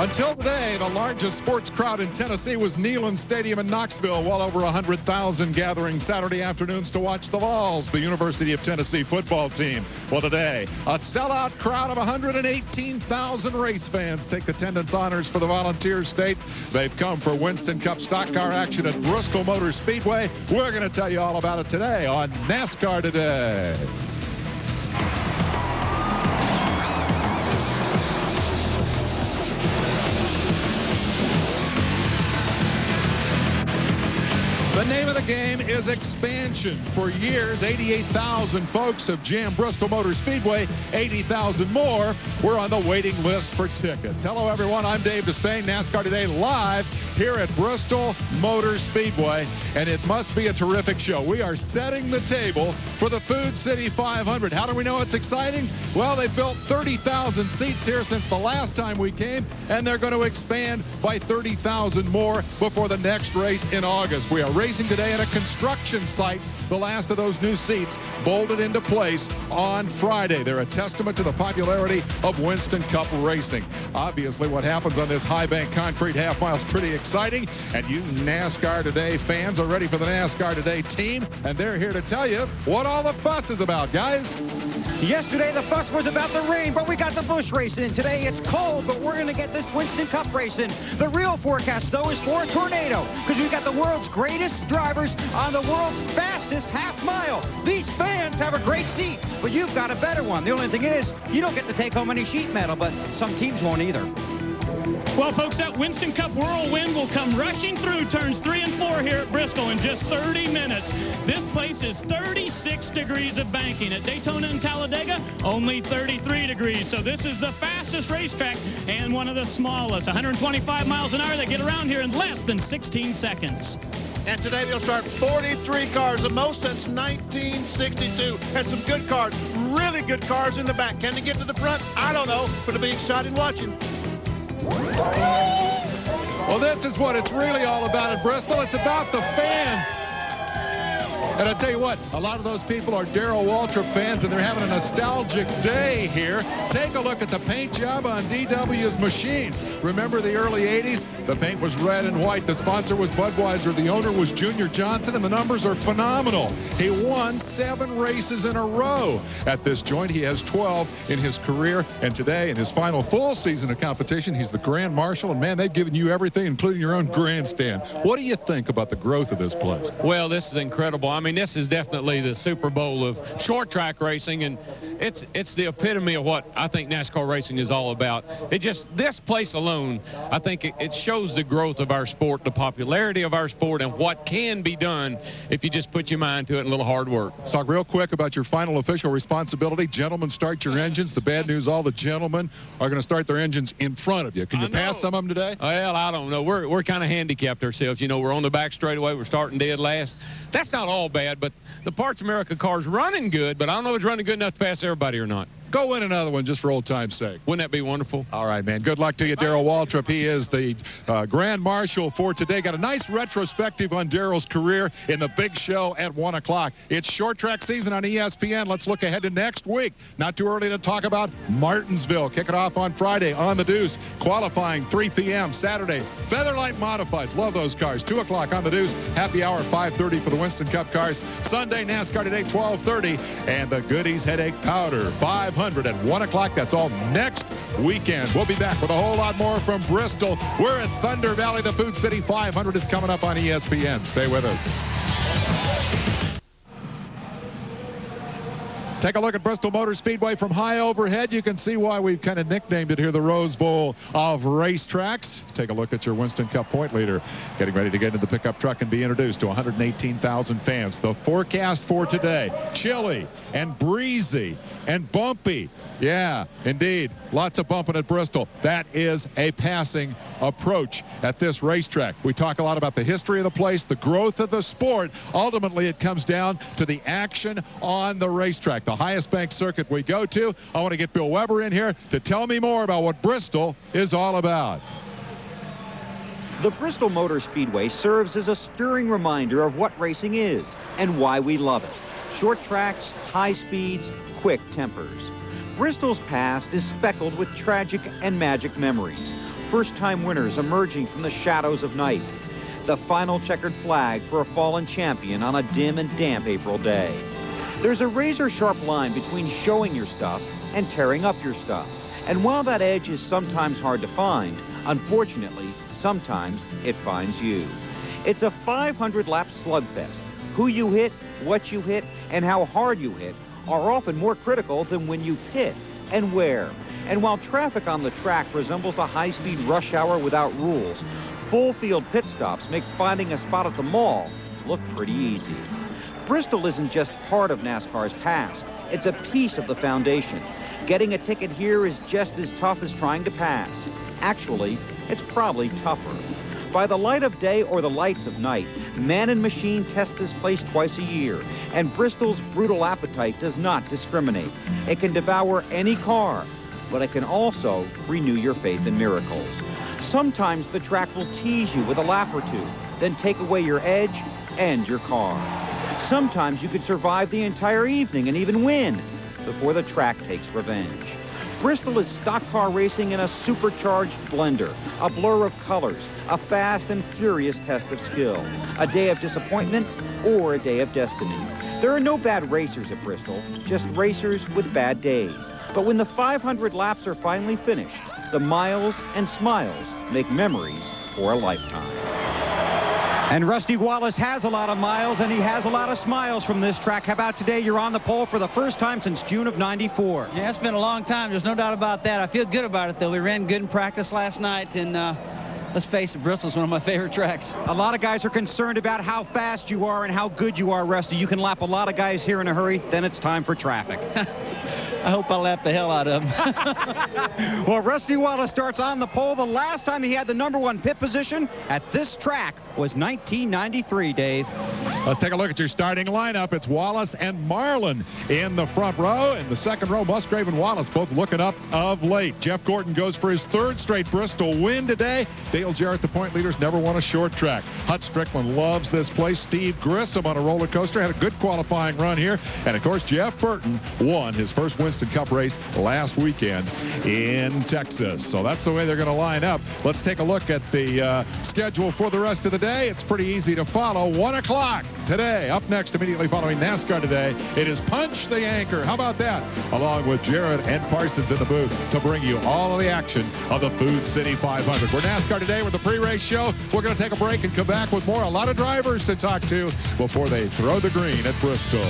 Until today, the largest sports crowd in Tennessee was Neyland Stadium in Knoxville. Well over 100,000 gathering Saturday afternoons to watch the Vols, the University of Tennessee football team. Well, today, a sellout crowd of 118,000 race fans take attendance honors for the Volunteer State. They've come for Winston Cup stock car action at Bristol Motor Speedway. We're going to tell you all about it today on NASCAR Today. The name of the game is expansion. For years, 88,000 folks have jammed Bristol Motor Speedway. 80,000 more were on the waiting list for tickets. Hello, everyone. I'm Dave Despain, NASCAR Today, live here at Bristol Motor Speedway, and it must be a terrific show. We are setting the table for the Food City 500. How do we know it's exciting? Well, they've built 30,000 seats here since the last time we came, and they're going to expand by 30,000 more before the next race in August. We are racing today at a construction site. The last of those new seats bolted into place on Friday. They're a testament to the popularity of Winston Cup racing. Obviously, what happens on this high bank concrete half mile is pretty exciting, and you NASCAR Today fans are ready for the NASCAR Today team, and they're here to tell you what all the fuss is about, guys. Yesterday, the fuss was about the rain, but we got the bush racing. Today, it's cold, but we're going to get this Winston Cup racing. The real forecast, though, is for a tornado, because we've got the world's greatest drivers on the world's fastest half mile. These fans have a great seat, but you've got a better one. The only thing is, you don't get to take home any sheet metal, but some teams won't either. Well, folks, that Winston Cup whirlwind will come rushing through turns 3 and 4 here at Bristol in just 30 minutes. This place is 36 degrees of banking. At Daytona and Talladega, only 33 degrees. So this is the fastest racetrack and one of the smallest. 125 miles an hour. They get around here in less than 16 seconds. And today they'll start 43 cars, the most since 1962. And some good cars, really good cars in the back. Can they get to the front? I don't know, but it'll be exciting watching. Well, this is what it's really all about at Bristol. It's about the fans. And I tell you what, a lot of those people are Darrell Waltrip fans, and they're having a nostalgic day here. Take a look at the paint job on DW's machine. Remember the early 80s? The paint was red and white. The sponsor was Budweiser. The owner was Junior Johnson, and the numbers are phenomenal. He won 7 races in a row. At this joint, he has 12 in his career, and today, in his final full season of competition, he's the Grand Marshal, and man, they've given you everything, including your own grandstand. What do you think about the growth of this place? Well, this is incredible. I mean, this is definitely the Super Bowl of short track racing, and it's the epitome of what I think NASCAR racing is all about. This place alone, I think it shows the growth of our sport, the popularity of our sport, and what can be done if you just put your mind to it and a little hard work. Let's talk real quick about your final official responsibility. Gentlemen, start your engines. The bad news, all the gentlemen are going to start their engines in front of you. Can you pass some of them today? Well, I don't know. We're kind of handicapped ourselves. You know, we're on the back straightaway. We're starting dead last. That's not all bad, but the Parts America car's running good, but I don't know if it's running good enough to pass everybody or not. Go win another one just for old time's sake. Wouldn't that be wonderful? All right, man. Good luck to you, Darrell Waltrip. He is the Grand Marshal for today. Got a nice retrospective on Darrell's career in the big show at 1 o'clock. It's short track season on ESPN. Let's look ahead to next week. Not too early to talk about Martinsville. Kick it off on Friday on the Deuce. Qualifying 3 p.m. Saturday. Featherlight Modifieds. Love those cars. 2 o'clock on the Deuce. Happy hour 5:30 for the Winston Cup cars. Sunday, NASCAR Today, 12:30. And the Goodies Headache Powder, 500 at 1 o'clock. That's all next weekend. We'll be back with a whole lot more from Bristol. We're in Thunder Valley. The Food City 500 is coming up on ESPN. Stay with us. Take a look at Bristol Motor Speedway from high overhead. You can see why we've kind of nicknamed it here the Rose Bowl of racetracks. Take a look at your Winston Cup point leader getting ready to get into the pickup truck and be introduced to 118,000 fans. The forecast for today, chilly and breezy and bumpy. Yeah, indeed. Lots of bumping at Bristol. That is a passing approach at this racetrack. We talk a lot about the history of the place, the growth of the sport. Ultimately, it comes down to the action on the racetrack, the highest bank circuit we go to. I want to get Bill Weber in here to tell me more about what Bristol is all about. The Bristol Motor Speedway serves as a stirring reminder of what racing is and why we love it. Short tracks, high speeds, quick tempers. Bristol's past is speckled with tragic and magic memories. first-time winners emerging from the shadows of night. The final checkered flag for a fallen champion on a dim and damp April day. There's a razor-sharp line between showing your stuff and tearing up your stuff. And while that edge is sometimes hard to find, unfortunately, sometimes it finds you. It's a 500-lap slugfest. Who you hit, what you hit, and how hard you hit are often more critical than when you hit and where. And while traffic on the track resembles a high-speed rush hour without rules, full-field pit stops make finding a spot at the mall look pretty easy. Bristol isn't just part of NASCAR's past. It's a piece of the foundation. Getting a ticket here is just as tough as trying to pass. Actually, it's probably tougher. By the light of day or the lights of night, man and machine test this place twice a year, and Bristol's brutal appetite does not discriminate. It can devour any car, but it can also renew your faith in miracles. Sometimes the track will tease you with a lap or two, then take away your edge and your car. Sometimes you could survive the entire evening and even win before the track takes revenge. Bristol is stock car racing in a supercharged blender, a blur of colors, a fast and furious test of skill, a day of disappointment or a day of destiny. There are no bad racers at Bristol, just racers with bad days. But when the 500 laps are finally finished, the miles and smiles make memories for a lifetime. And Rusty Wallace has a lot of miles, and he has a lot of smiles from this track. How about today? You're on the pole for the first time since June of '94. Yeah, it's been a long time. There's no doubt about that. I feel good about it, though. We ran good in practice last night, and let's face it, Bristol's one of my favorite tracks. A lot of guys are concerned about how fast you are and how good you are, Rusty. You can lap a lot of guys here in a hurry, then it's time for traffic. I hope I lap the hell out of him. Well, Rusty Wallace starts on the pole. The last time he had the #1 pit position at this track was 1993, Dave. Let's take a look at your starting lineup. It's Wallace and Marlin in the front row. In the second row, Musgrave and Wallace both looking up of late. Jeff Gordon goes for his third straight Bristol win today. Dale Jarrett, the point leaders, never won a short track. Hut Strickland loves this place. Steve Grissom on a roller coaster had a good qualifying run here. And, of course, Jeff Burton won his first Winston Cup race last weekend in Texas. So that's the way they're going to line up. Let's take a look at the schedule for the rest of the day. It's pretty easy to follow. 1 o'clock today. Up next, immediately following NASCAR today, it is Punch the Anchor. How about that? Along with Jarrett and Parsons in the booth to bring you all of the action of the Food City 500. We're NASCAR today with the pre-race show. We're going to take a break and come back with more. A lot of drivers to talk to before they throw the green at Bristol.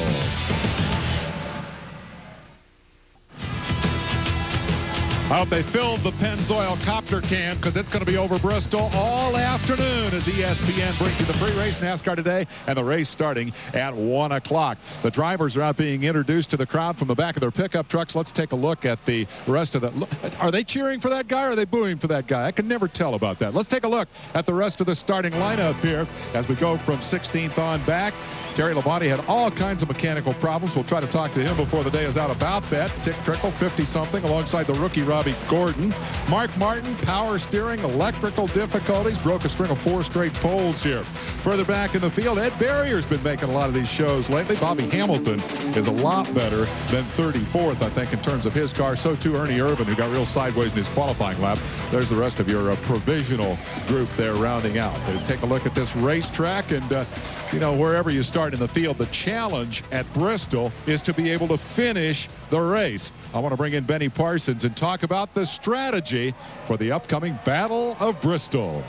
I hope they filled the Pennzoil copter can, because it's going to be over Bristol all afternoon as ESPN brings you the pre-race NASCAR today and the race starting at 1 o'clock. The drivers are out being introduced to the crowd from the back of their pickup trucks. Let's take a look at the rest of the... Are they cheering for that guy or are they booing for that guy? I can never tell about that. Let's take a look at the rest of the starting lineup here as we go from 16th on back. Terry Labonte had all kinds of mechanical problems. We'll try to talk to him before the day is out about that. Dick Trickle, 50-something, alongside the rookie Robbie Gordon. Mark Martin, power steering, electrical difficulties, broke a string of 4 straight poles here. Further back in the field, Ed Barrier's been making a lot of these shows lately. Bobby Hamilton is a lot better than 34th, I think, in terms of his car. So too Ernie Irvin, who got real sideways in his qualifying lap. There's the rest of your provisional group there rounding out. Take a look at this racetrack, and you know, wherever you start in the field, the challenge at Bristol is to be able to finish the race. I want to bring in Benny Parsons and talk about the strategy for the upcoming Battle of Bristol.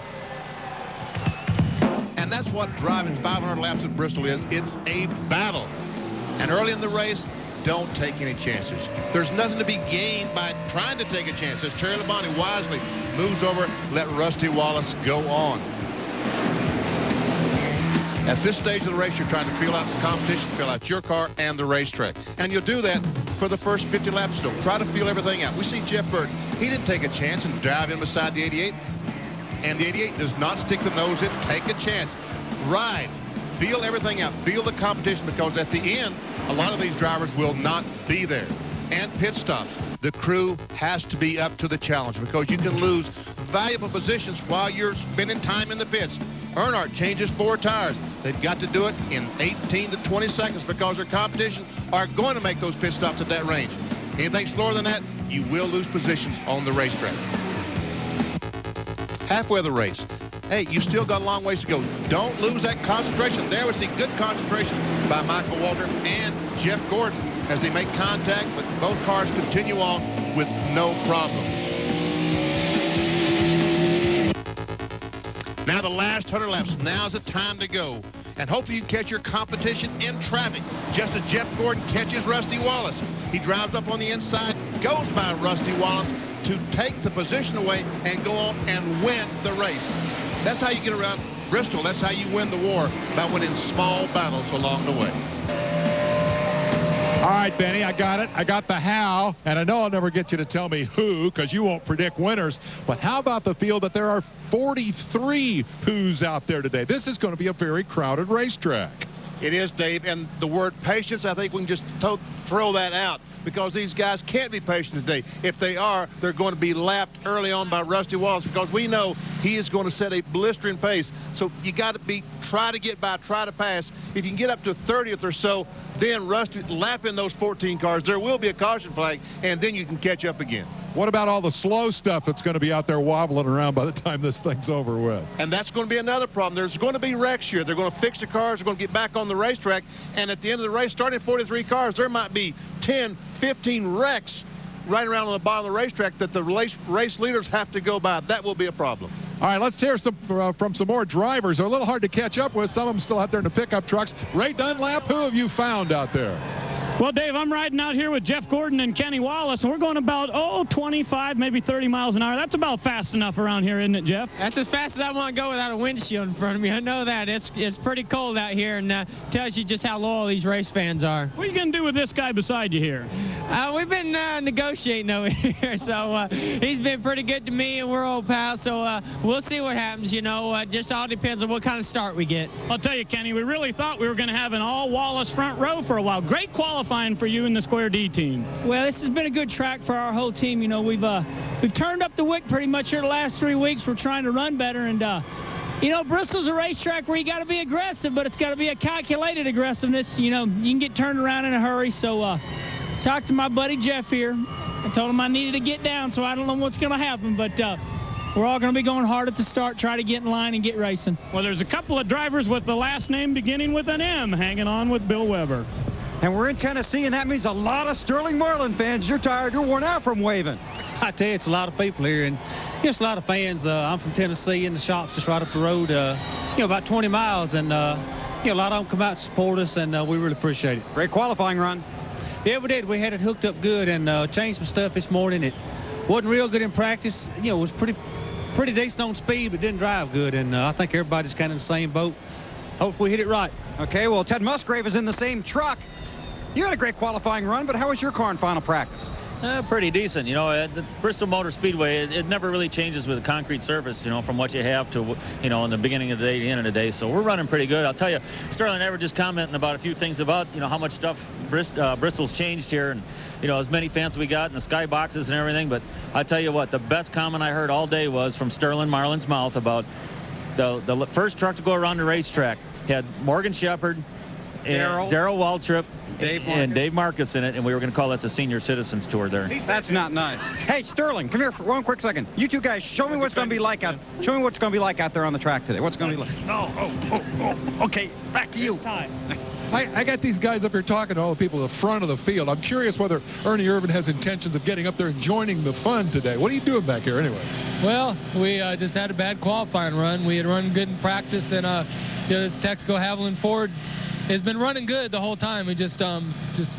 And that's what driving 500 laps at Bristol is. It's a battle. And early in the race, don't take any chances. There's nothing to be gained by trying to take a chance. As Terry Labonte wisely moves over, let Rusty Wallace go on. At this stage of the race, you're trying to feel out the competition, feel out your car and the racetrack. And you'll do that for the first 50 laps still. Try to feel everything out. We see Jeff Burton. He didn't take a chance and drive in beside the 88. And the 88 does not stick the nose in. Take a chance. Ride. Feel everything out. Feel the competition, because at the end, a lot of these drivers will not be there. And pit stops. The crew has to be up to the challenge, because you can lose valuable positions while you're spending time in the pits. Earnhardt changes 4 tires. They've got to do it in 18 to 20 seconds, because their competition are going to make those pit stops at that range. Anything slower than that, you will lose positions on the racetrack. halfway of the race. Hey, you still got a long ways to go. Don't lose that concentration. There was the good concentration by Michael Waltrip and Jeff Gordon as they make contact, but both cars continue on with no problem. Now the last 100 laps. Now's the time to go. And hopefully you can catch your competition in traffic, just as Jeff Gordon catches Rusty Wallace. He drives up on the inside, goes by Rusty Wallace to take the position away and go on and win the race. That's how you get around Bristol. That's how you win the war, by winning small battles along the way. All right, Benny, I got it. I got the how, and I know I'll never get you to tell me who because you won't predict winners. But how about the field that there are 43 who's out there today? This is going to be a very crowded racetrack. It is, Dave, and the word patience, I think we can just throw that out because these guys can't be patient today. If they are, they're going to be lapped early on by Rusty Wallace because we know he is going to set a blistering pace. So you got to try to get by, try to pass. If you can get up to 30th or so, then Rusty lapping those 14 cars, there will be a caution flag, and then you can catch up again. What about all the slow stuff that's going to be out there wobbling around by the time this thing's over with? And that's going to be another problem. There's going to be wrecks here. They're going to fix the cars. They're going to get back on the racetrack. And at the end of the race, starting at 43 cars, there might be 10, 15 wrecks right around on the bottom of the racetrack that the race leaders have to go by. That will be a problem. All right, let's hear from some more drivers. They're a little hard to catch up with. Some of them still out there in the pickup trucks. Ray Dunlap, who have you found out there? Well, Dave, I'm riding out here with Jeff Gordon and Kenny Wallace, and we're going about, 25, maybe 30 miles an hour. That's about fast enough around here, isn't it, Jeff? That's as fast as I want to go without a windshield in front of me. I know that. It's pretty cold out here, and tells you just how loyal these race fans are. What are you going to do with this guy beside you here? We've been negotiating over here, so he's been pretty good to me, and we're old pals, so we'll see what happens, just all depends on what kind of start we get. I'll tell you, Kenny, we really thought we were going to have an all-Wallace front row for a while. Great qualifying for you in the Square D team. Well, this has been a good track for our whole team. We've turned up the wick pretty much here the last 3 weeks. We're trying to run better, and Bristol's a racetrack where you got to be aggressive, but it's got to be a calculated aggressiveness. You can get turned around in a hurry. So talked to my buddy Jeff here. I told him I needed to get down, so I don't know what's going to happen, but we're all going to be going hard at the start, try to get in line and get racing. Well, there's a couple of drivers with the last name beginning with an M hanging on with Bill Weber. And we're in Tennessee, and that means a lot of Sterling Marlin fans. You're tired. You're worn out from waving. I tell you, it's a lot of people here, and just a lot of fans. I'm from Tennessee, and the shop's just right up the road, about 20 miles, and a lot of them come out to support us, and we really appreciate it. Great qualifying run. Yeah, we did. We had it hooked up good and changed some stuff this morning. It wasn't real good in practice. It was pretty decent on speed, but didn't drive good, and I think everybody's kind of in the same boat. Hopefully we hit it right. Okay, well, Ted Musgrave is in the same truck. You had a great qualifying run, but how was your car in final practice? Pretty decent. The Bristol Motor Speedway, it never really changes with a concrete surface, from what you have to, in the beginning of the day to the end of the day. So we're running pretty good. I'll tell you, Sterling and I were just commenting about a few things about, how much stuff Bristol's changed here, and, as many fans we got in the sky boxes and everything. But I tell you what, the best comment I heard all day was from Sterling Marlin's mouth about the first truck to go around the racetrack. Had Morgan Shepherd, and Darrell Waltrip, and Dave Marcus in it, and we were going to call that the Senior Citizens Tour there. That's not nice. Hey, Sterling, come here for one quick second. You two guys, show me what's going to be like out. Show me what's going to be like out there on the track today. What's going to be like? Oh. Okay, back to you. I got these guys up here talking to all the people at the front of the field. I'm curious whether Ernie Irvin has intentions of getting up there and joining the fun today. What are you doing back here anyway? Well, we just had a bad qualifying run. We had run good in practice, and this Texaco Haviland Ford has been running good the whole time. We just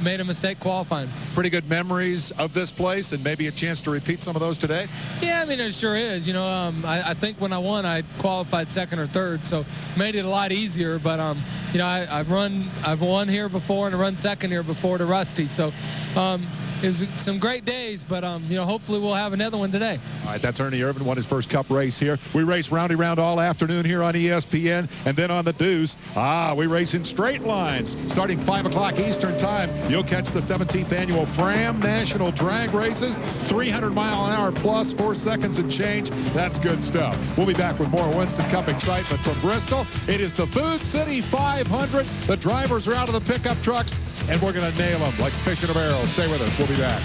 made a mistake qualifying. Pretty good memories of this place, and maybe a chance to repeat some of those today? Yeah, I mean, it sure is. I think when I won, I qualified second or third, so made it a lot easier. But I've won here before and I run second here before to Rusty. So it was some great days, but hopefully we'll have another one today. All right, that's Ernie Irvin, won his first Cup race here. We race roundy round all afternoon here on ESPN, and then on the Deuce, we race in straight lines. Starting 5 o'clock Eastern time, you'll catch the 17th annual Fram National Drag Races, 300-mile-an-hour plus, 4 seconds and change. That's good stuff. We'll be back with more Winston Cup excitement from Bristol. It is the Food City 500. The drivers are out of the pickup trucks, and we're going to nail them like fish in a barrel. Stay with us. We'll be back.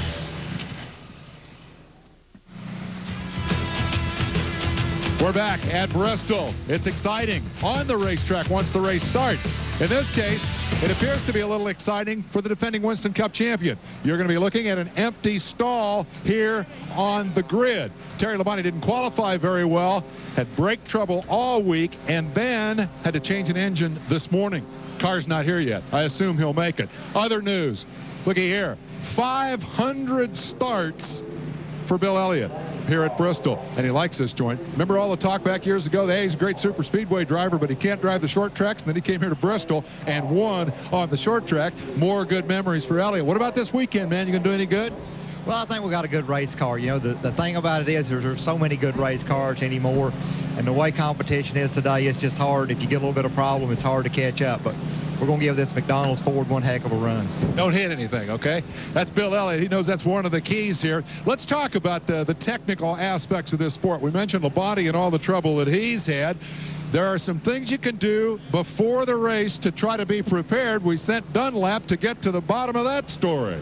We're back at Bristol. It's exciting on the racetrack once the race starts. In this case, it appears to be a little exciting for the defending Winston Cup champion. You're going to be looking at an empty stall here on the grid. Terry Labonte didn't qualify very well, had brake trouble all week, and then had to change an engine this morning. Car's not here yet. I assume he'll make it. Other news, looky here, 500 starts for Bill Elliott here at Bristol, and he likes this joint. Remember all the talk back years ago? Hey, he's a great super speedway driver, but he can't drive the short tracks. And then he came here to Bristol and won on the short track. More good memories for Elliott. What about this weekend, man? You gonna do any good? Well, I think we got a good race car. You know, the thing about it is there's so many good race cars anymore, and the way competition is today, it's just hard. If you get a little bit of problem, it's hard to catch up. But we're going to give this McDonald's Ford one heck of a run. Don't hit anything, okay? That's Bill Elliott. He knows that's one of the keys here. Let's talk about the technical aspects of this sport. We mentioned Labonte and all the trouble that he's had. There are some things you can do before the race to try to be prepared. We sent Dunlap to get to the bottom of that story.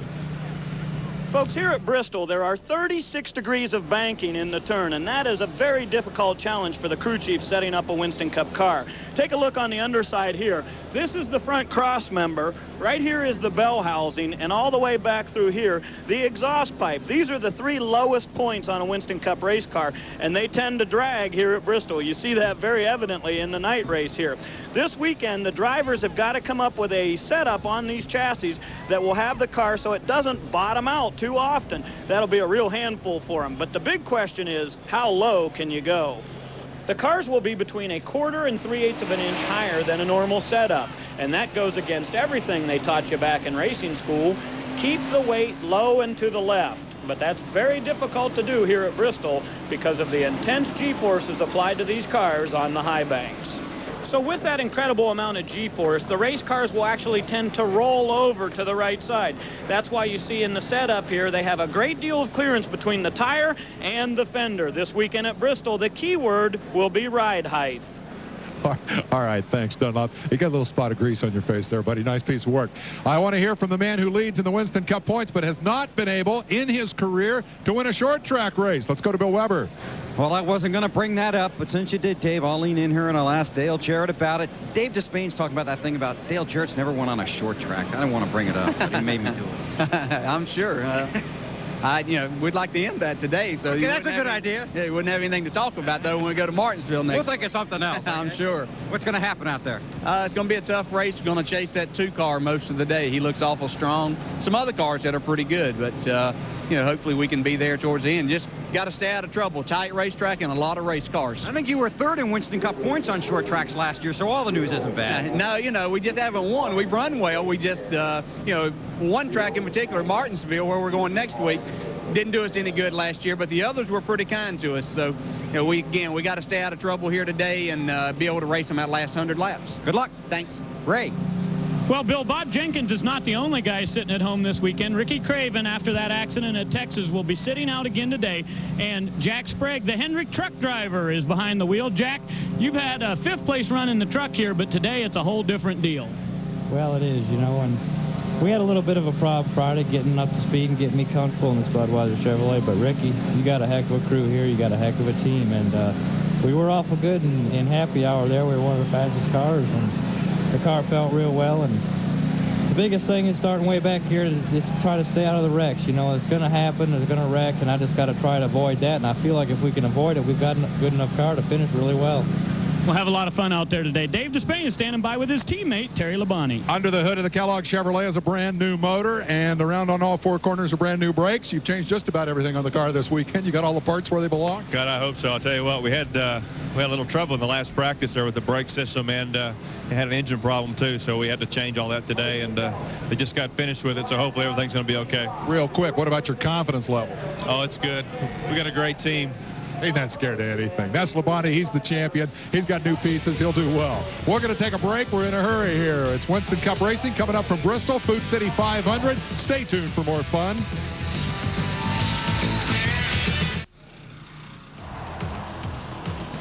Folks, here at Bristol, there are 36 degrees of banking in the turn, and that is a very difficult challenge for the crew chief setting up a Winston Cup car. Take a look on the underside here. This is the front cross member. Right here is the bell housing, and all the way back through here, the exhaust pipe. These are the three lowest points on a Winston Cup race car, and they tend to drag here at Bristol. You see that very evidently in the night race here. This weekend, the drivers have got to come up with a setup on these chassis that will have the car so it doesn't bottom out too often. That'll be a real handful for them. But the big question is, how low can you go? The cars will be between 1/4 and 3/8 of an inch higher than a normal setup, and that goes against everything they taught you back in racing school. Keep the weight low and to the left, but that's very difficult to do here at Bristol because of the intense G-forces applied to these cars on the high banks. So with that incredible amount of G-force, the race cars will actually tend to roll over to the right side. That's why you see in the setup here, they have a great deal of clearance between the tire and the fender. This weekend at Bristol, the key word will be ride height. All right, thanks, Dunlop. You got a little spot of grease on your face there, buddy. Nice piece of work. I want to hear from the man who leads in the Winston Cup points but has not been able in his career to win a short track race. Let's go to Bill Weber. Well, I wasn't going to bring that up, but since you did, Dave, I'll lean in here and I'll ask Dale Jarrett about it. Dave Despain's talking about that thing about Dale Jarrett's never won on a short track. I didn't want to bring it up, but he made me do it. I'm sure. We'd like to end that today. So okay, that's a good idea. Yeah, you wouldn't have anything to talk about, though, when we go to Martinsville next. We'll think of something else. I'm sure. What's going to happen out there? It's going to be a tough race. We're going to chase that 2-car most of the day. He looks awful strong. Some other cars that are pretty good, but, hopefully we can be there towards the end. Just got to stay out of trouble. Tight racetrack and a lot of race cars. I think you were 3rd in Winston Cup points on short tracks last year, so all the news isn't bad. No, we just haven't won. We've run well. We just, one track in particular, Martinsville, where we're going next week, didn't do us any good last year, but the others were pretty kind to us. So, we got to stay out of trouble here today and be able to race them that last 100 laps. Good luck. Thanks. Ray. Well, Bill, Bob Jenkins is not the only guy sitting at home this weekend. Ricky Craven, after that accident at Texas, will be sitting out again today. And Jack Sprague, the Hendrick truck driver, is behind the wheel. Jack, you've had a 5th place run in the truck here, but today it's a whole different deal. Well, it is, and we had a little bit of a problem Friday getting up to speed and getting me comfortable in this Budweiser Chevrolet. But, Ricky, you got a heck of a crew here. You got a heck of a team. And we were awful good in happy hour there. We were one of the fastest cars, and the car felt real well. And the biggest thing is starting way back here to just try to stay out of the wrecks. It's going to happen. It's going to wreck, and I just got to try to avoid that. And I feel like if we can avoid it, we've got a good enough car to finish really well. We'll have a lot of fun out there today. Dave Despain is standing by with his teammate, Terry Labonte. Under the hood of the Kellogg Chevrolet is a brand new motor, and around on all 4 corners are brand new brakes. You've changed just about everything on the car this weekend. You got all the parts where they belong? God, I hope so. I'll tell you what, we had a little trouble in the last practice there with the brake system, and it had an engine problem too, so we had to change all that today, and they just got finished with it, so hopefully everything's going to be okay. Real quick, what about your confidence level? Oh, it's good. We got a great team. He's not scared of anything. That's Labonte. He's the champion. He's got new pieces. He'll do well. We're going to take a break. We're in a hurry here. It's Winston Cup Racing coming up from Bristol, Food City 500. Stay tuned for more fun.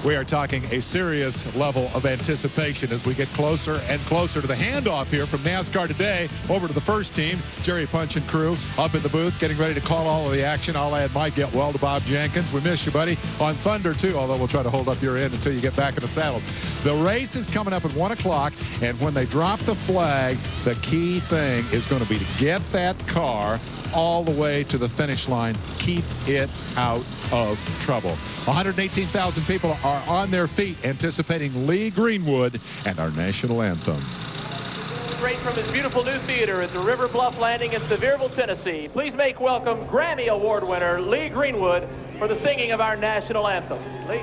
We are talking a serious level of anticipation as we get closer and closer to the handoff here from NASCAR Today over to the first team. Jerry Punch and crew up in the booth getting ready to call all of the action. I'll add my get well to Bob Jenkins. We miss you, buddy. On Thunder, too, although we'll try to hold up your end until you get back in the saddle. The race is coming up at 1 o'clock, and when they drop the flag, the key thing is going to be to get that car all the way to the finish line. Keep it out of trouble. 118,000 people are on their feet anticipating Lee Greenwood and our national anthem. Straight from his beautiful new theater at the River Bluff Landing in Sevierville, Tennessee, please make welcome Grammy Award winner Lee Greenwood for the singing of our national anthem. Lee.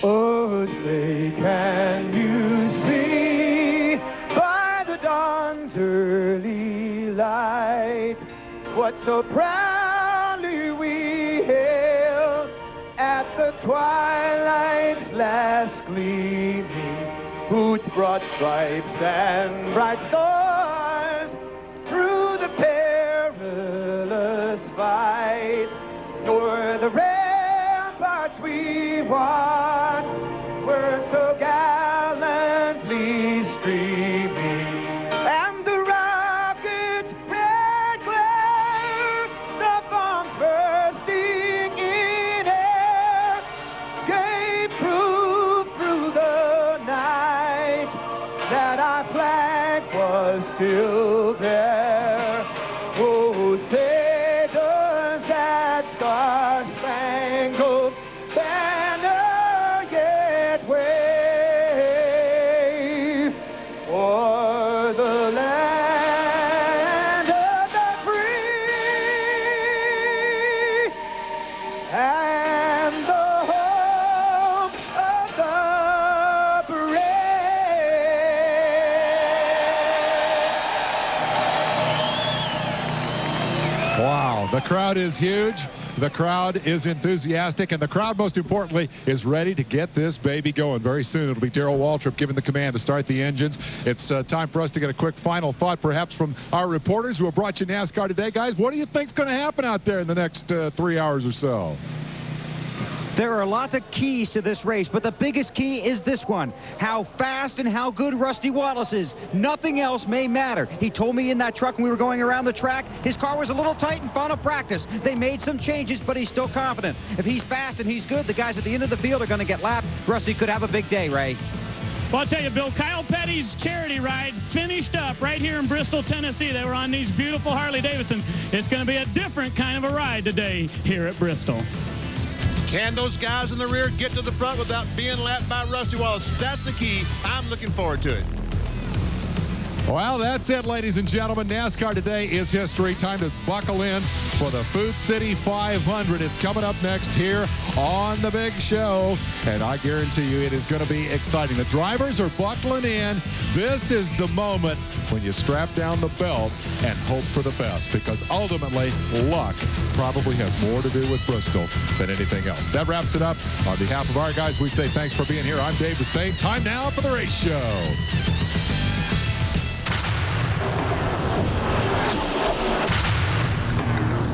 Oh, say, can you see by the dawn's early light what so proudly we hailed at the twilight's last gleaming, whose broad stripes and bright stars through the perilous fight, nor the ramparts we watched were so gallantly streaming, and the rocket's red glare, the bombs bursting in air, gave proof through the night that our flag was still there. Oh, say does that star-spangled banner yet wave o'er the land of the free and the home of the brave. Wow, the crowd is huge. The crowd is enthusiastic, and the crowd, most importantly, is ready to get this baby going. Very soon, it'll be Darrell Waltrip giving the command to start the engines. It's time for us to get a quick final thought, perhaps from our reporters who have brought you NASCAR Today. Guys, what do you think's going to happen out there in the next 3 hours or so? There are lots of keys to this race, but the biggest key is this one: how fast and how good Rusty Wallace is. Nothing else may matter. He told me in that truck when we were going around the track, his car was a little tight in final practice. They made some changes, but he's still confident. If he's fast and he's good, the guys at the end of the field are going to get lapped. Rusty could have a big day, Ray. Well, I'll tell you, Bill, Kyle Petty's charity ride finished up right here in Bristol, Tennessee. They were on these beautiful Harley-Davidsons. It's going to be a different kind of a ride today here at Bristol. Can those guys in the rear get to the front without being lapped by Rusty Wallace? That's the key. I'm looking forward to it. Well, that's it, ladies and gentlemen. NASCAR Today is history. Time to buckle in for the Food City 500. It's coming up next here on the big show, and I guarantee you it is going to be exciting. The drivers are buckling in. This is the moment when you strap down the belt and hope for the best, because ultimately luck probably has more to do with Bristol than anything else. That wraps it up. On behalf of our guys, we say thanks for being here. I'm Dave Despain. Time now for the race show.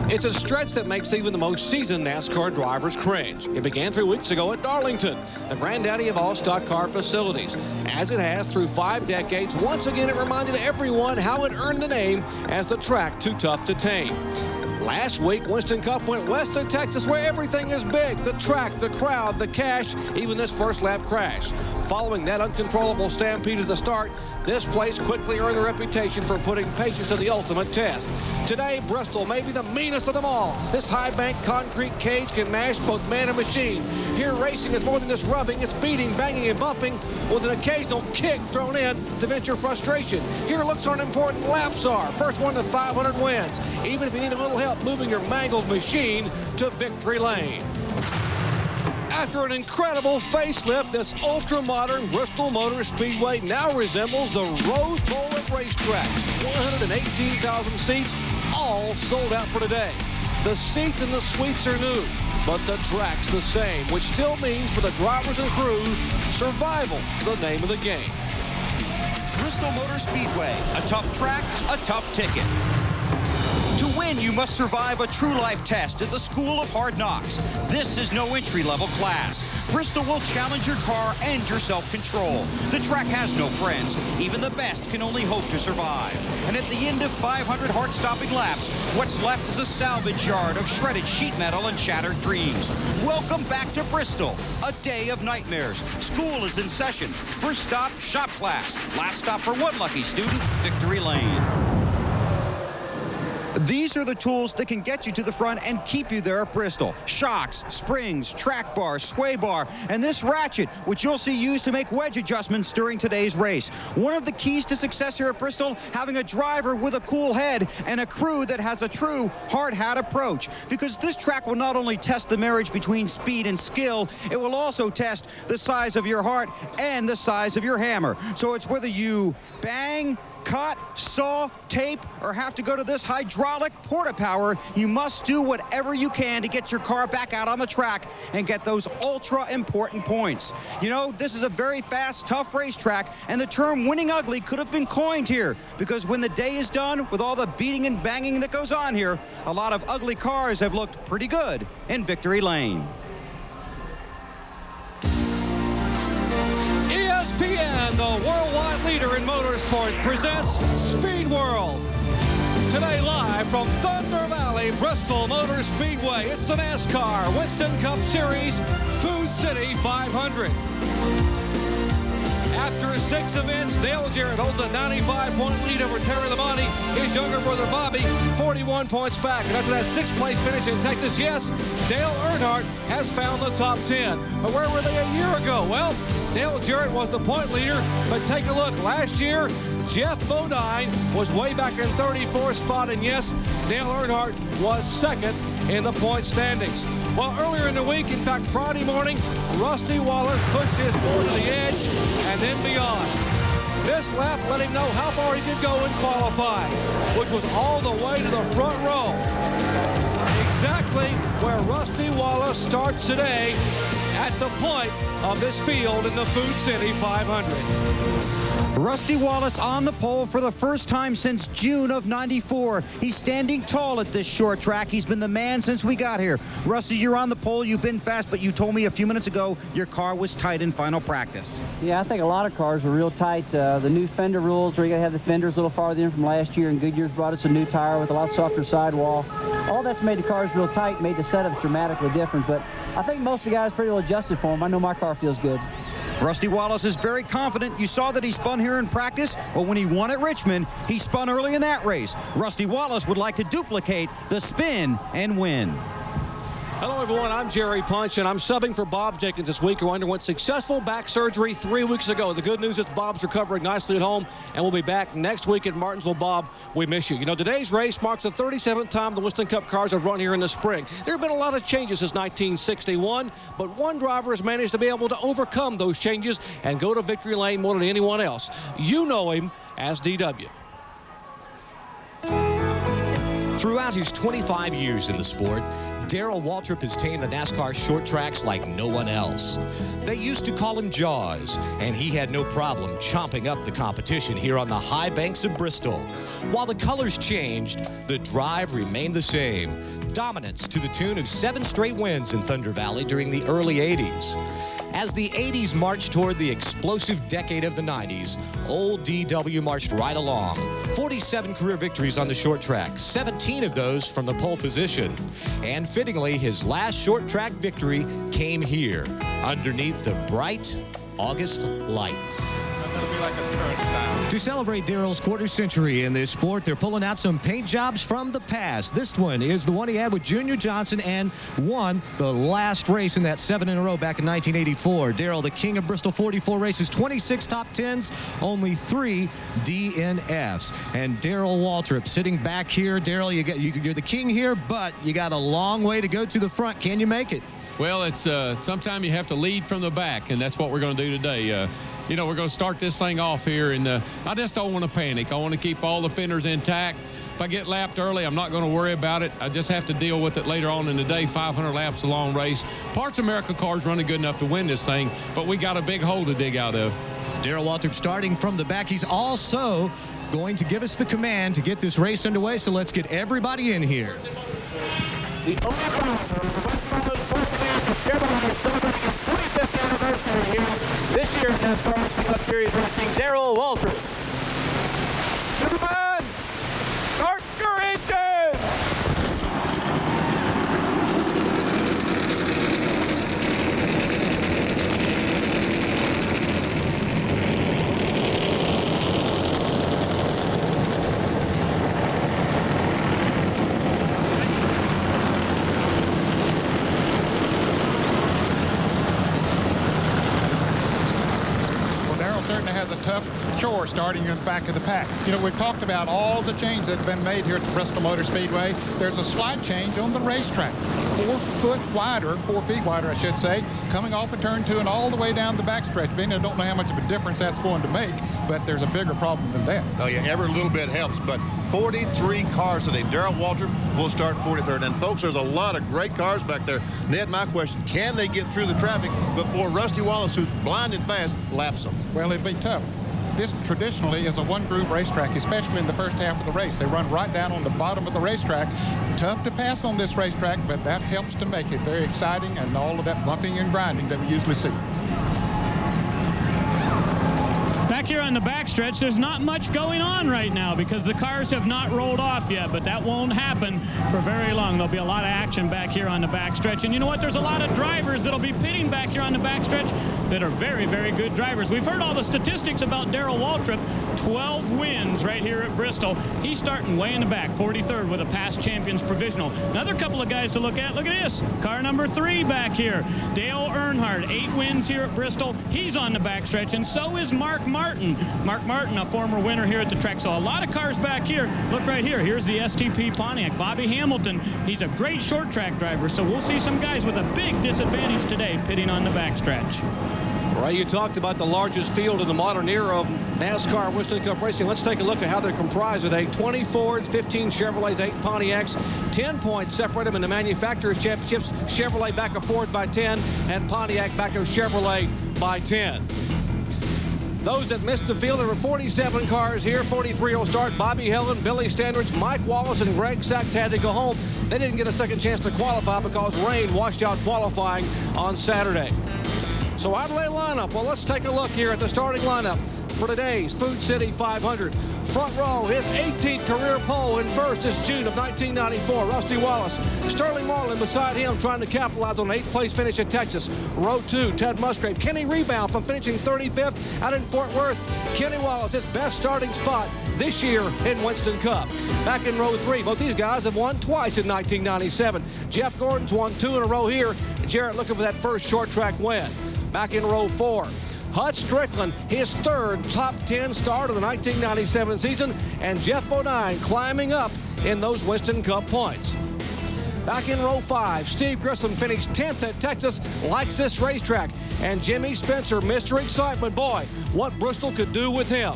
It's a stretch that makes even the most seasoned NASCAR drivers cringe. It began 3 weeks ago at Darlington, the granddaddy of all stock car facilities. As it has through 5 decades, once again it reminded everyone how it earned the name as the track too tough to tame. Last week, Winston Cup went west of Texas, where everything is big: the track, the crowd, the cash, even this first lap crash. Following that uncontrollable stampede at the start, this place quickly earned a reputation for putting patience to the ultimate test. Today, Bristol may be the meanest of them all. This high-bank concrete cage can mash both man and machine. Here, racing is more than just rubbing. It's beating, banging, and bumping, with an occasional kick thrown in to vent your frustration. Here, looks are an important laps are. First one to 500 wins, even if you need a little help moving your mangled machine to victory lane. After an incredible facelift, this ultra-modern Bristol Motor Speedway now resembles the Rose Bowl of racetracks. 118,000 seats, all sold out for today. The seats and the suites are new, but the track's the same, which still means for the drivers and crew, survival, the name of the game. Bristol Motor Speedway, a tough track, a tough ticket. To win, you must survive a true life test at the School of Hard Knocks. This is no entry-level class. Bristol will challenge your car and your self-control. The track has no friends. Even the best can only hope to survive. And at the end of 500 heart-stopping laps, what's left is a salvage yard of shredded sheet metal and shattered dreams. Welcome back to Bristol, a day of nightmares. School is in session. First stop, shop class. Last stop for one lucky student, Victory Lane. These are the tools that can get you to the front and keep you there at Bristol. Shocks, springs, track bar, sway bar, and this ratchet, which you'll see used to make wedge adjustments during today's race. One of the keys to success here at Bristol, having a driver with a cool head and a crew that has a true hard hat approach. Because this track will not only test the marriage between speed and skill, it will also test the size of your heart and the size of your hammer. So it's whether you bang, cut, saw, tape, or have to go to this hydraulic porta power, you must do whatever you can to get your car back out on the track and get those ultra important points. You know, this is a very fast, tough racetrack, and the term winning ugly could have been coined here, because when the day is done with all the beating and banging that goes on here, a lot of ugly cars have looked pretty good in Victory Lane. ESPN, the worldwide leader in motorsports, presents Speed World. Today live from Thunder Valley, Bristol Motor Speedway, it's the NASCAR Winston Cup Series Food City 500. After 6 events, Dale Jarrett holds a 95-point lead over Terry Labonte. His younger brother Bobby, 41 points back. And after that 6th place finish in Texas, yes, Dale Earnhardt has found the top 10. But where were they a year ago? Well, Dale Jarrett was the point leader, but take a look. Last year, Jeff Bodine was way back in 34th spot, and yes, Dale Earnhardt was 2nd in the point standings. Well, earlier in the week, in fact, Friday morning, Rusty Wallace pushed his Ford to the edge and then beyond. This lap let him know how far he could go in qualifying, which was all the way to the front row. Exactly where Rusty Wallace starts today at the point of this field in the Food City 500. Rusty Wallace on the pole for the first time since June of '94. He's standing tall at this short track. He's been the man since we got here. Rusty, you're on the pole. You've been fast, but you told me a few minutes ago your car was tight in final practice. Yeah, I think a lot of cars are real tight. The new fender rules where you got to have the fenders a little farther in from last year, and Goodyear's brought us a new tire with a lot softer sidewall. All that's made the cars real tight, made the setups dramatically different, but I think most of the guys pretty well adjusted for them. I know my car feels good. Rusty Wallace is very confident. You saw that he spun here in practice, but when he won at Richmond, he spun early in that race. Rusty Wallace would like to duplicate the spin and win. Hello, everyone. I'm Jerry Punch, and I'm subbing for Bob Jenkins this week, who underwent successful back surgery 3 weeks ago. The good news is Bob's recovering nicely at home, and we'll be back next week in Martinsville. Bob, we miss you. You know, today's race marks the 37th time the Winston Cup cars have run here in the spring. There have been a lot of changes since 1961, but one driver has managed to be able to overcome those changes and go to victory lane more than anyone else. You know him as DW. Throughout his 25 years in the sport, Darrell Waltrip has tamed the NASCAR short tracks like no one else. They used to call him Jaws, and he had no problem chomping up the competition here on the high banks of Bristol. While the colors changed, the drive remained the same. Dominance to the tune of 7 straight wins in Thunder Valley during the early 80s. As the 80s marched toward the explosive decade of the 90s, old DW marched right along. 47 career victories on the short track, 17 of those from the pole position. And fittingly, his last short track victory came here, underneath the bright August lights. It'll be like a turnstile. To celebrate Darrell's quarter century in this sport, they're pulling out some paint jobs from the past. This one is the one he had with Junior Johnson and won the last race in that 7 in a row back in 1984. Darrell, the king of Bristol, 44 races, 26 top 10s, only 3 DNFs. And Darrell Waltrip sitting back here. Darrell, you're the king here, but you got a long way to go to the front. Can you make it? Well, it's sometimes you have to lead from the back, and that's what we're going to do today. You know, we're going to start this thing off here, and I just don't want to panic. I want to keep all the fenders intact. If I get lapped early, I'm not going to worry about it. I just have to deal with it later on in the day. 500 laps, a long race. Parts America car's running good enough to win this thing, but we got a big hole to dig out of. Darrell Waltrip starting from the back. He's also going to give us the command to get this race underway, so let's get everybody in here. The only driver of the West Coast Chevrolet is celebrating his 25th anniversary here this year in NASCAR Winston Cup Series Racing, Darrell Waltrip. Gentlemen, start your engines! Certainly has a tough chore starting in the back of the pack. You know, we've talked about all the changes that have been made here at the Bristol Motor Speedway. There's a slight change on the racetrack. 4 feet wider, I should say, coming off of turn 2 and all the way down the backstretch. I don't know how much of a difference that's going to make, but there's a bigger problem than that. Oh, yeah, every little bit helps, but 43 cars today. Darrell Waltrip will start 43rd. And, folks, there's a lot of great cars back there. Ned, my question, can they get through the traffic before Rusty Wallace, who's blind and fast, laps them? Well, it'd be tough. This traditionally is a one-groove racetrack, especially in the first half of the race. They run right down on the bottom of the racetrack. Tough to pass on this racetrack, but that helps to make it very exciting and all of that bumping and grinding that we usually see. Back here on the backstretch, there's not much going on right now because the cars have not rolled off yet, but that won't happen for very long. There'll be a lot of action back here on the backstretch. And you know what? There's a lot of drivers that'll be pitting back here on the backstretch that are very, very good drivers. We've heard all the statistics about Darrell Waltrip. 12 wins right here at Bristol. He's starting way in the back, 43rd with a past champions provisional. Another couple of guys to look at. Look at this. Car number 3 back here. Dale Earnhardt, 8 wins here at Bristol. He's on the backstretch, and so is Mark Martin. Mark Martin, a former winner here at the track. So a lot of cars back here. Look right here. Here's the STP Pontiac. Bobby Hamilton, he's a great short track driver. So we'll see some guys with a big disadvantage today pitting on the backstretch. Ray, you talked about the largest field in the modern era of NASCAR Winston Cup racing. Let's take a look at how they're comprised today. 20 Fords, 15 Chevrolets, 8 Pontiacs. 10 points separate them in the manufacturers' championships. Chevrolet back of Ford by 10 and Pontiac back of Chevrolet by 10. Those that missed the field, there were 47 cars here. 43 will start. Bobby Helen, Billy Standridge, Mike Wallace, and Greg Sachs had to go home. They didn't get a second chance to qualify because rain washed out qualifying on Saturday. So out of the lineup, well, let's take a look here at the starting lineup for today's Food City 500. Front row, his 18th career pole in first is June of 1994. Rusty Wallace. Sterling Marlin beside him trying to capitalize on an 8th place finish at Texas. Row 2, Ted Musgrave. Kenny rebound from finishing 35th out in Fort Worth. Kenny Wallace, his best starting spot this year in Winston Cup. Back in row 3, both these guys have won twice in 1997. Jeff Gordon's won 2 in a row here. Jarrett looking for that first short track win. Back in row 4, Hut Strickland, his 3rd top 10 start of the 1997 season, and Jeff Bodine climbing up in those Winston Cup points. Back in row 5, Steve Grissom finished 10th at Texas, likes this racetrack, and Jimmy Spencer, Mr. Excitement. Boy, what Bristol could do with him.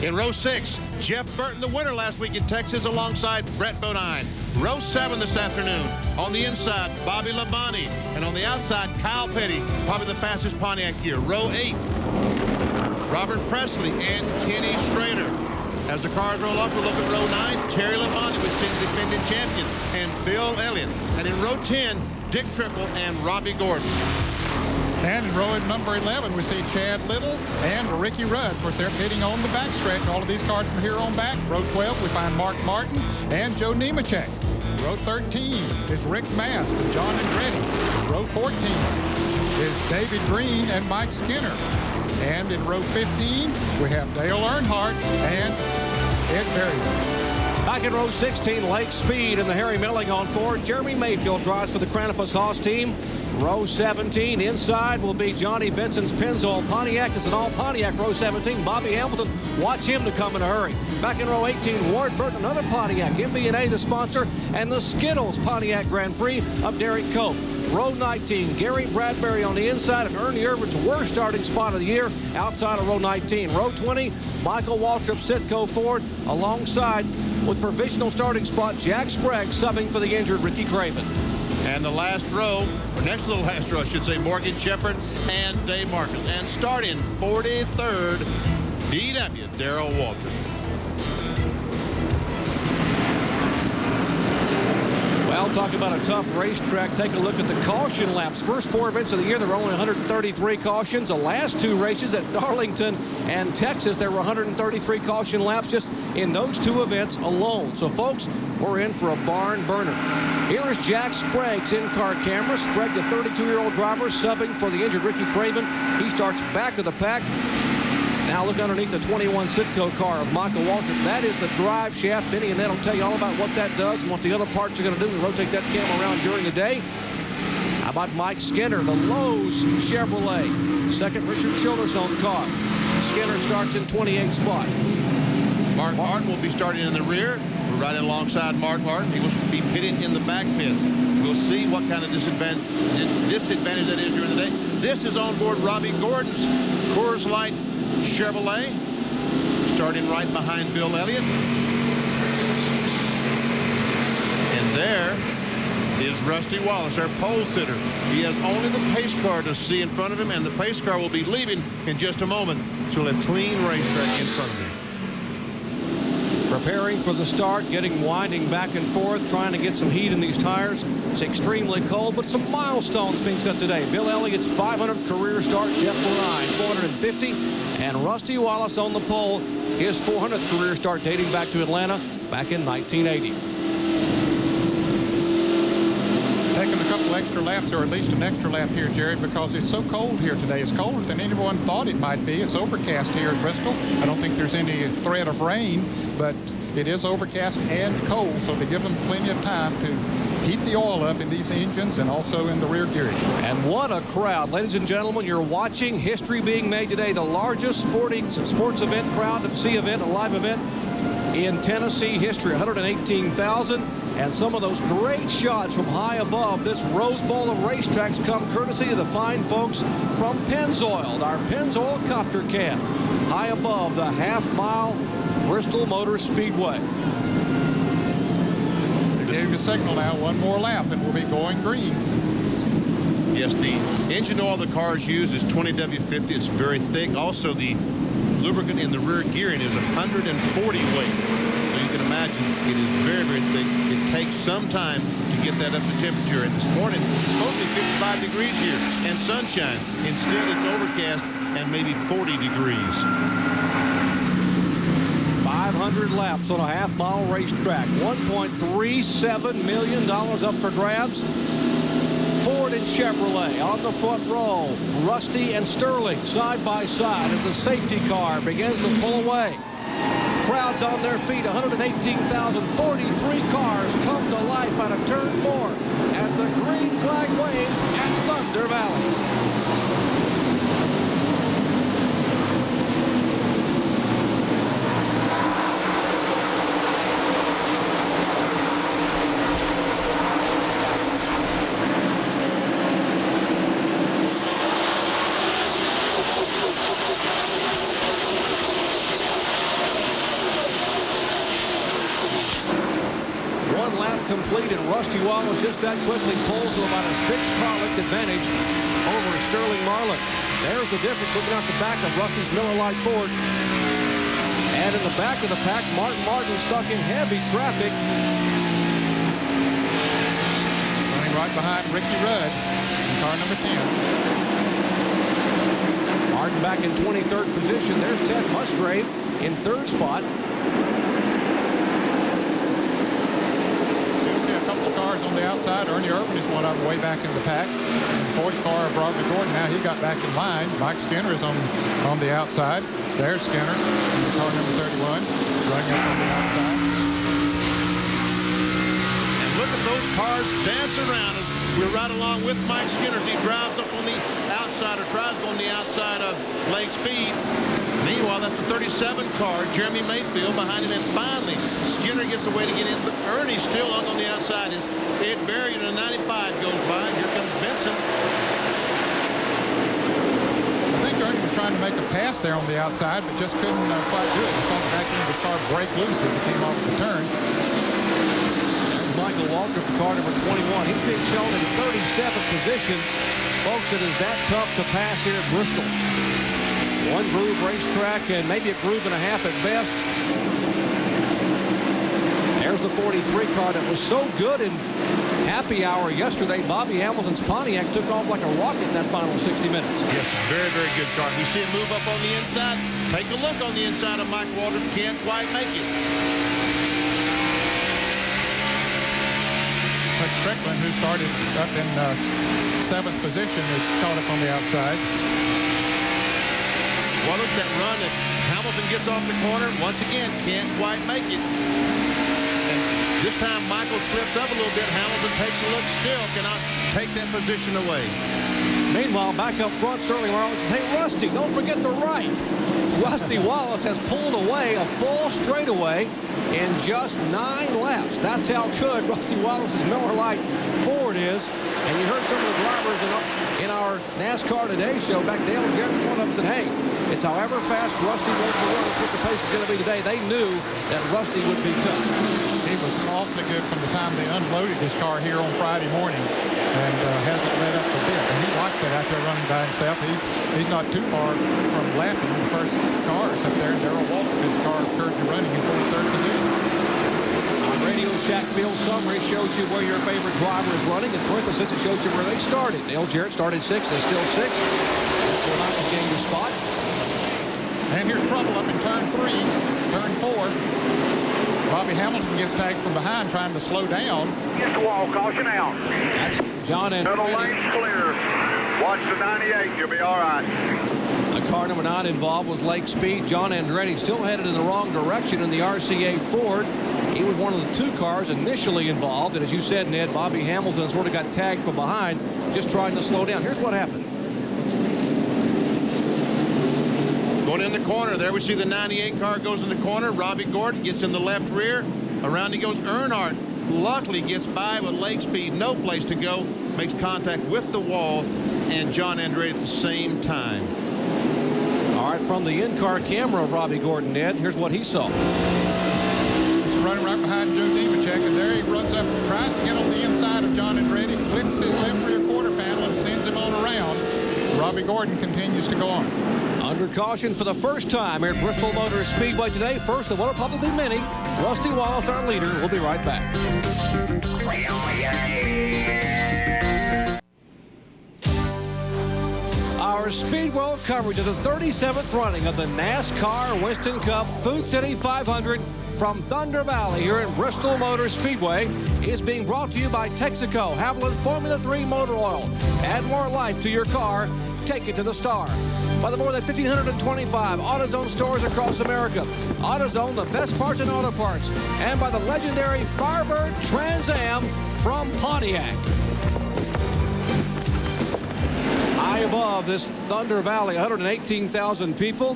In row 6, Jeff Burton, the winner last week in Texas, alongside Brett Bodine. Row 7 this afternoon. On the inside, Bobby Labonte. And on the outside, Kyle Petty, probably the fastest Pontiac here. Row 8, Robert Presley and Kenny Schrader. As the cars roll up, we'll look at row 9, Terry Labonte, with the defending champion, and Bill Elliott. And in row 10, Dick Trickle and Robbie Gordon. And in row number 11, we see Chad Little and Ricky Rudd. Of course, they're pitting on the backstretch. All of these cars from here on back. Row 12, we find Mark Martin and Joe Nemechek. Row 13 is Rick Mast and John Andretti. Row 14 is David Green and Mike Skinner. And in row 15, we have Dale Earnhardt and Ed Berry. Back in row 16, Lake Speed and the Harry Milligan Ford. Jeremy Mayfield drives for the Cranifus Haas team. Row 17 inside will be Johnny Benson's Pennzoil Pontiac. It's an all Pontiac. Row 17, Bobby Hamilton. Watch him to come in a hurry. Back in row 18, Ward Burton, another Pontiac. MB&A the sponsor, and the Skittles Pontiac Grand Prix of Derek Cope. Row 19, Gary Bradbury on the inside, and Ernie Irvin's worst starting spot of the year outside of row 19. Row 20, Michael Waltrip, Sitco Ford, alongside with provisional starting spot Jack Sprague subbing for the injured Ricky Craven. And the last row, or next to the last row, I should say, Morgan Shepard and Dave Marcus. And starting 43rd, DW, Darrell Waltrip. Well, talking about a tough racetrack, take a look at the caution laps. First 4 events of the year, there were only 133 cautions. The last 2 races at Darlington and Texas, there were 133 caution laps just in those 2 events alone. So, folks, we're in for a barn burner. Here is Jack Sprague's in-car camera. Sprague, the 32-year-old driver, subbing for the injured Ricky Craven. He starts back of the pack. Now look underneath the 21 Sitco car of Michael Waltrip. That is the drive shaft. Benny and Ned will tell you all about what that does and what the other parts are going to do. We rotate that cam around during the day. How about Mike Skinner, the Lowe's Chevrolet. Second Richard Childress owned car. Skinner starts in 28th spot. Mark Martin will be starting in the rear. We're right alongside Mark Martin. He will be pitting in the back pits. We'll see what kind of disadvantage that is during the day. This is on board Robbie Gordon's Coors Light Chevrolet, starting right behind Bill Elliott. And there is Rusty Wallace, our pole sitter. He has only the pace car to see in front of him, and the pace car will be leaving in just a moment. So we'll have clean racetrack in front of him. Preparing for the start, winding back and forth, trying to get some heat in these tires. It's extremely cold, but some milestones being set today. Bill Elliott's 500th career start, Jeff Lorine 450, and Rusty Wallace on the pole, his 400th career start dating back to Atlanta back in 1980. Taking a couple extra laps, or at least an extra lap here, Jerry, because it's so cold here today. It's colder than anyone thought it might be. It's overcast here at Bristol. I don't think there's any threat of rain, but it is overcast and cold, so they give them plenty of time to heat the oil up in these engines and also in the rear gearing. And what a crowd. Ladies and gentlemen, you're watching history being made today. The largest sports event crowd, a live event in Tennessee history, 118,000. And some of those great shots from high above this Rose Bowl of racetracks come courtesy of the fine folks from Pennzoil, our Pennzoil copter cab, high above the half-mile Bristol Motor Speedway. They gave you a signal now, one more lap, and we'll be going green. Yes, the engine oil the cars use is 20W50. It's very thick. Also, the lubricant in the rear gearing is 140 weight. So you can imagine it is very, very thick. It takes some time to get that up to temperature. And this morning, it's supposed to be 55 degrees here and sunshine. Instead, it's overcast and maybe 40 degrees. 500 laps on a half-mile racetrack. $1.37 million up for grabs. Ford and Chevrolet on the front row. Rusty and Sterling side by side as the safety car begins to pull away. Crowds on their feet, 118,043 cars come to life out of turn 4 as the green flag waves at Thunder Valley. Complete, and Rusty Wallace just that quickly pulls to about a 6-car length advantage over Sterling Marlin. There's the difference looking out the back of Rusty's Miller Lite Ford. And in the back of the pack, Martin stuck in heavy traffic. Running right behind Ricky Rudd in car number 10. Martin back in 23rd position. There's Ted Musgrave in 3rd spot. Cars on the outside. Ernie Irvin is one of them way back in the pack. And the 40 car of Roger Gordon, now he got back in line. Mike Skinner is on the outside. There's Skinner in car number 31, running up on the outside. And look at those cars dance around as We're right along with Mike Skinner as he drives up on the outside, or tries to go on the outside of Lake Speed. Meanwhile, that's the 37 car, Jeremy Mayfield, behind him, and finally Skinner gets away to get in, but Ernie's still hung on the outside as Ed Berrien in a 95 goes by. Here comes Benson. I think Ernie was trying to make a pass there on the outside, but just couldn't quite do it. He saw the back end of his car break loose as he came off the turn. Michael Waltrip, car number 21. He's being shown in 37th position. Folks, it is that tough to pass here at Bristol. One groove racetrack and maybe a groove and a half at best. There's the 43 car that was so good in happy hour yesterday. Bobby Hamilton's Pontiac took off like a rocket in that final 60 minutes. Yes, very, very good car. We see it move up on the inside. Take a look on the inside of Mike Waltrip. Can't quite make it. But Strickland, who started up in 7th position, is caught up on the outside. Well, look at that run that Hamilton gets off the corner. Once again, can't quite make it. And this time, Michael slips up a little bit. Hamilton takes a look, still cannot take that position away. Meanwhile, back up front, Sterling Marlin says, hey, Rusty, don't forget the right. Rusty Wallace has pulled away a full straightaway in just 9 laps. That's how good Rusty Wallace's Miller Lite Ford is. And you heard some of the drivers in our NASCAR Today show back. Dale Jarrett, one of them said, hey, it's however fast Rusty wants to run, what the pace is going to be today. They knew that Rusty would be tough. He was awfully good from the time they unloaded his car here on Friday morning, and hasn't let up a bit. And he watched that out there running by himself. He's not too far from lapping the first cars up there. Darrell Waltrip, his car currently running in 43rd position. On Radio Shack Field Summary shows you where your favorite driver is running. In parentheses, it shows you where they started. Dale Jarrett started 6th, is still 6th. Will not gain your spot. And here's trouble up in turn 3, turn 4. Bobby Hamilton gets tagged from behind trying to slow down. Get the wall, caution out. That's John Andretti. Middle lane's clear. Watch the 98, you'll be all right. The car number 9 involved with Lake Speed. John Andretti still headed in the wrong direction in the RCA Ford. He was one of the 2 cars initially involved. And as you said, Ned, Bobby Hamilton sort of got tagged from behind, just trying to slow down. Here's what happened. Going in the corner, there we see the 98 car goes in the corner. Robbie Gordon gets in the left rear. Around he goes. Earnhardt luckily gets by with Lake Speed, no place to go. Makes contact with the wall and John Andretti at the same time. All right, from the in-car camera of Robbie Gordon, Ned, here's what he saw. He's running right behind Joe Nemechek, and there he runs up, tries to get on the inside of John Andretti, clips his left rear quarter panel and sends him on around. Robbie Gordon continues to go on. Under caution for the first time here at Bristol Motor Speedway today. First of what will probably be many. Rusty Wallace, our leader. We'll be right back. Our Speed World coverage of the 37th running of the NASCAR Winston Cup Food City 500 from Thunder Valley here in Bristol Motor Speedway is being brought to you by Texaco Havoline Formula 3 Motor Oil. Add more life to your car. Take it to the star. By the more than 1,525 AutoZone stores across America. AutoZone, the best parts in auto parts. And by the legendary Firebird Trans Am from Pontiac. High above this Thunder Valley, 118,000 people.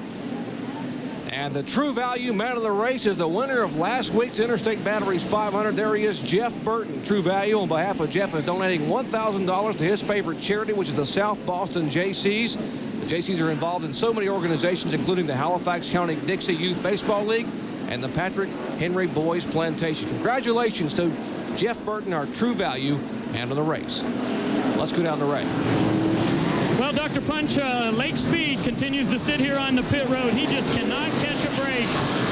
And the True Value man of the race is the winner of last week's Interstate Batteries 500. There he is, Jeff Burton. True Value, on behalf of Jeff, is donating $1,000 to his favorite charity, which is the South Boston Jaycees. The Jaycees are involved in so many organizations, including the Halifax County Dixie Youth Baseball League and the Patrick Henry Boys Plantation. Congratulations to Jeff Burton, our True Value man of the race. Let's go down the Ray. Well, Dr. Punch, Lake Speed continues to sit here on the pit road. He just cannot catch a break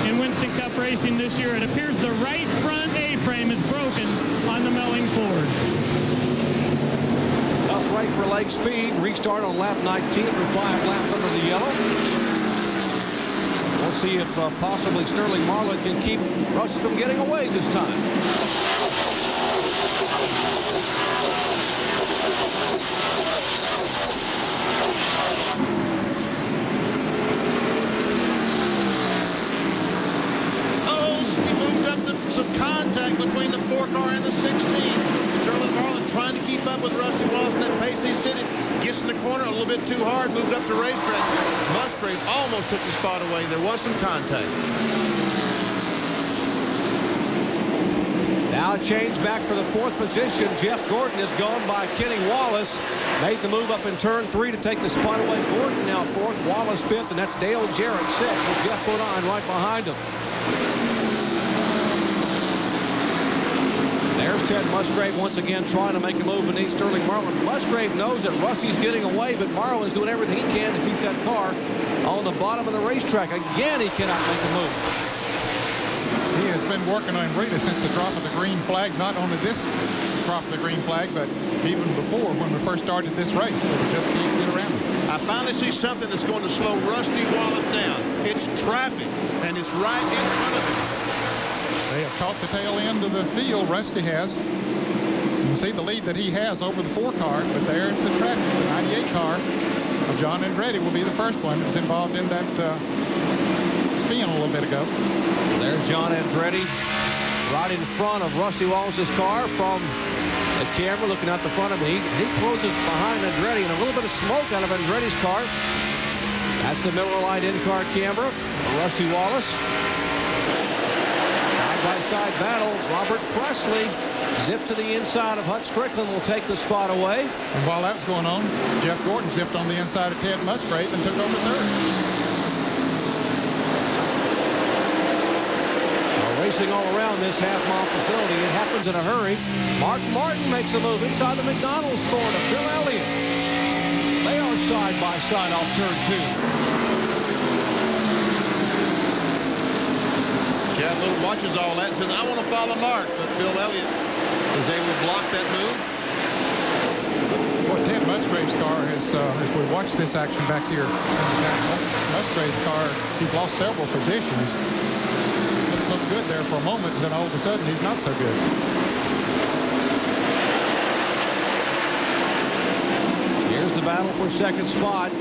in Winston Cup racing this year. It appears the right front A-frame is broken on the Melling Ford. Upright for Lake Speed. Restart on lap 19 after 5 laps under the yellow. We'll see if possibly Sterling Marlin can keep Rusty from getting away this time. Some contact between the 4 car and the 16. Sterling Marlin trying to keep up up with Rusty Wallace in that pace he's sitting. Gets in the corner a little bit too hard, moved up the racetrack. Musgrave almost took the spot away. There was some contact. Now a change back for the 4th position. Jeff Gordon is gone by Kenny Wallace. Made the move up in turn 3 to take the spot away. Gordon now 4th, Wallace 5th, and that's Dale Jarrett 6th with Jeff Bodine right behind him. There's Ted Musgrave once again trying to make a move beneath Sterling Marlin. Musgrave knows that Rusty's getting away, but Marlin's doing everything he can to keep that car on the bottom of the racetrack. Again, he cannot make a move. He has been working on Rita since the drop of the green flag, not only this drop of the green flag, but even before when we first started this race. But we just can't get around it. I finally see something that's going to slow Rusty Wallace down. It's traffic, and it's right in front of him. They have caught the tail end of the field. Rusty has. You can see the lead that he has over the 4 car, but there's the traffic. The 98 car of John Andretti will be the first one that's involved in that spin a little bit ago. There's John Andretti right in front of Rusty Wallace's car from the camera looking out the front of him. He closes behind Andretti, and a little bit of smoke out of Andretti's car. That's the Miller Lite in-car camera for Rusty Wallace. Side-by-side battle. Robert Presley zipped to the inside of Hut Strickland, will take the spot away. And while that was going on, Jeff Gordon zipped on the inside of Ted Musgrave and took over 3rd. Racing all around this half-mile facility. It happens in a hurry. Mark Martin makes a move inside the McDonald's store to Bill Elliott. They are side-by-side off turn 2. Chad Little watches all that and says, I want to follow Mark. But Bill Elliott is able to block that move. Boy, Ted Musgrave's car has, as we watch this action back here, Musgrave's car, he's lost several positions. Looked good there for a moment, and then all of a sudden he's not so good. Here's the battle for 2nd spot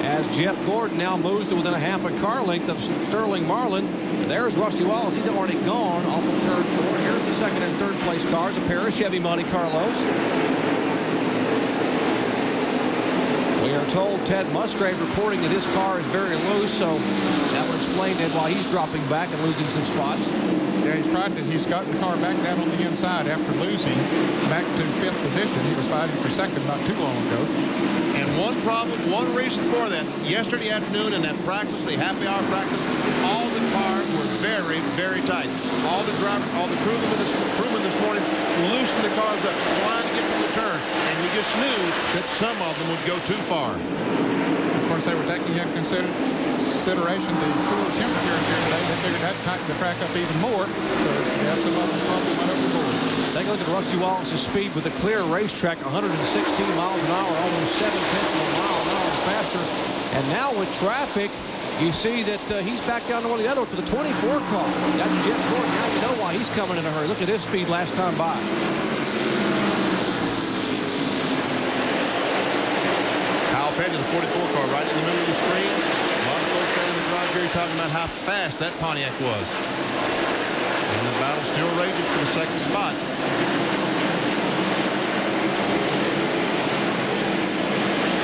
as Jeff Gordon now moves to within a half a car length of Sterling Marlin. There's Rusty Wallace. He's already gone off of turn 4. Here's the 2nd and 3rd place cars, a pair of Chevy Monte Carlos. We are told Ted Musgrave reporting that his car is very loose, so that would explain it why he's dropping back and losing some spots. Yeah, he's gotten the car back down on the inside after losing back to 5th position. He was fighting for 2nd not too long ago. And one reason for that, yesterday afternoon in that practice, the happy hour practice, all the cars were very, very tight. All the drivers, all the crewmen this morning loosened the cars up, trying to get to the turn. And we just knew that some of them would go too far. Of course, they were taking into consideration the cooler temperatures here today. They figured that'd tighten the track up even more. So yeah, some of them probably went overboard. Take a look at Rusty Wallace's speed with a clear racetrack, 116 miles an hour, almost 7/10 of a mile an hour faster. And now with traffic, you see that he's back down to one of the other ones with the 24 car. That's Jeff Gordon. Now you know why he's coming in a hurry. Look at his speed last time by. Kyle Petty, the 44 car, right in the middle of the screen. A lot of folks down in the garage here talking about how fast that Pontiac was. And the battle still raging for the 2nd spot.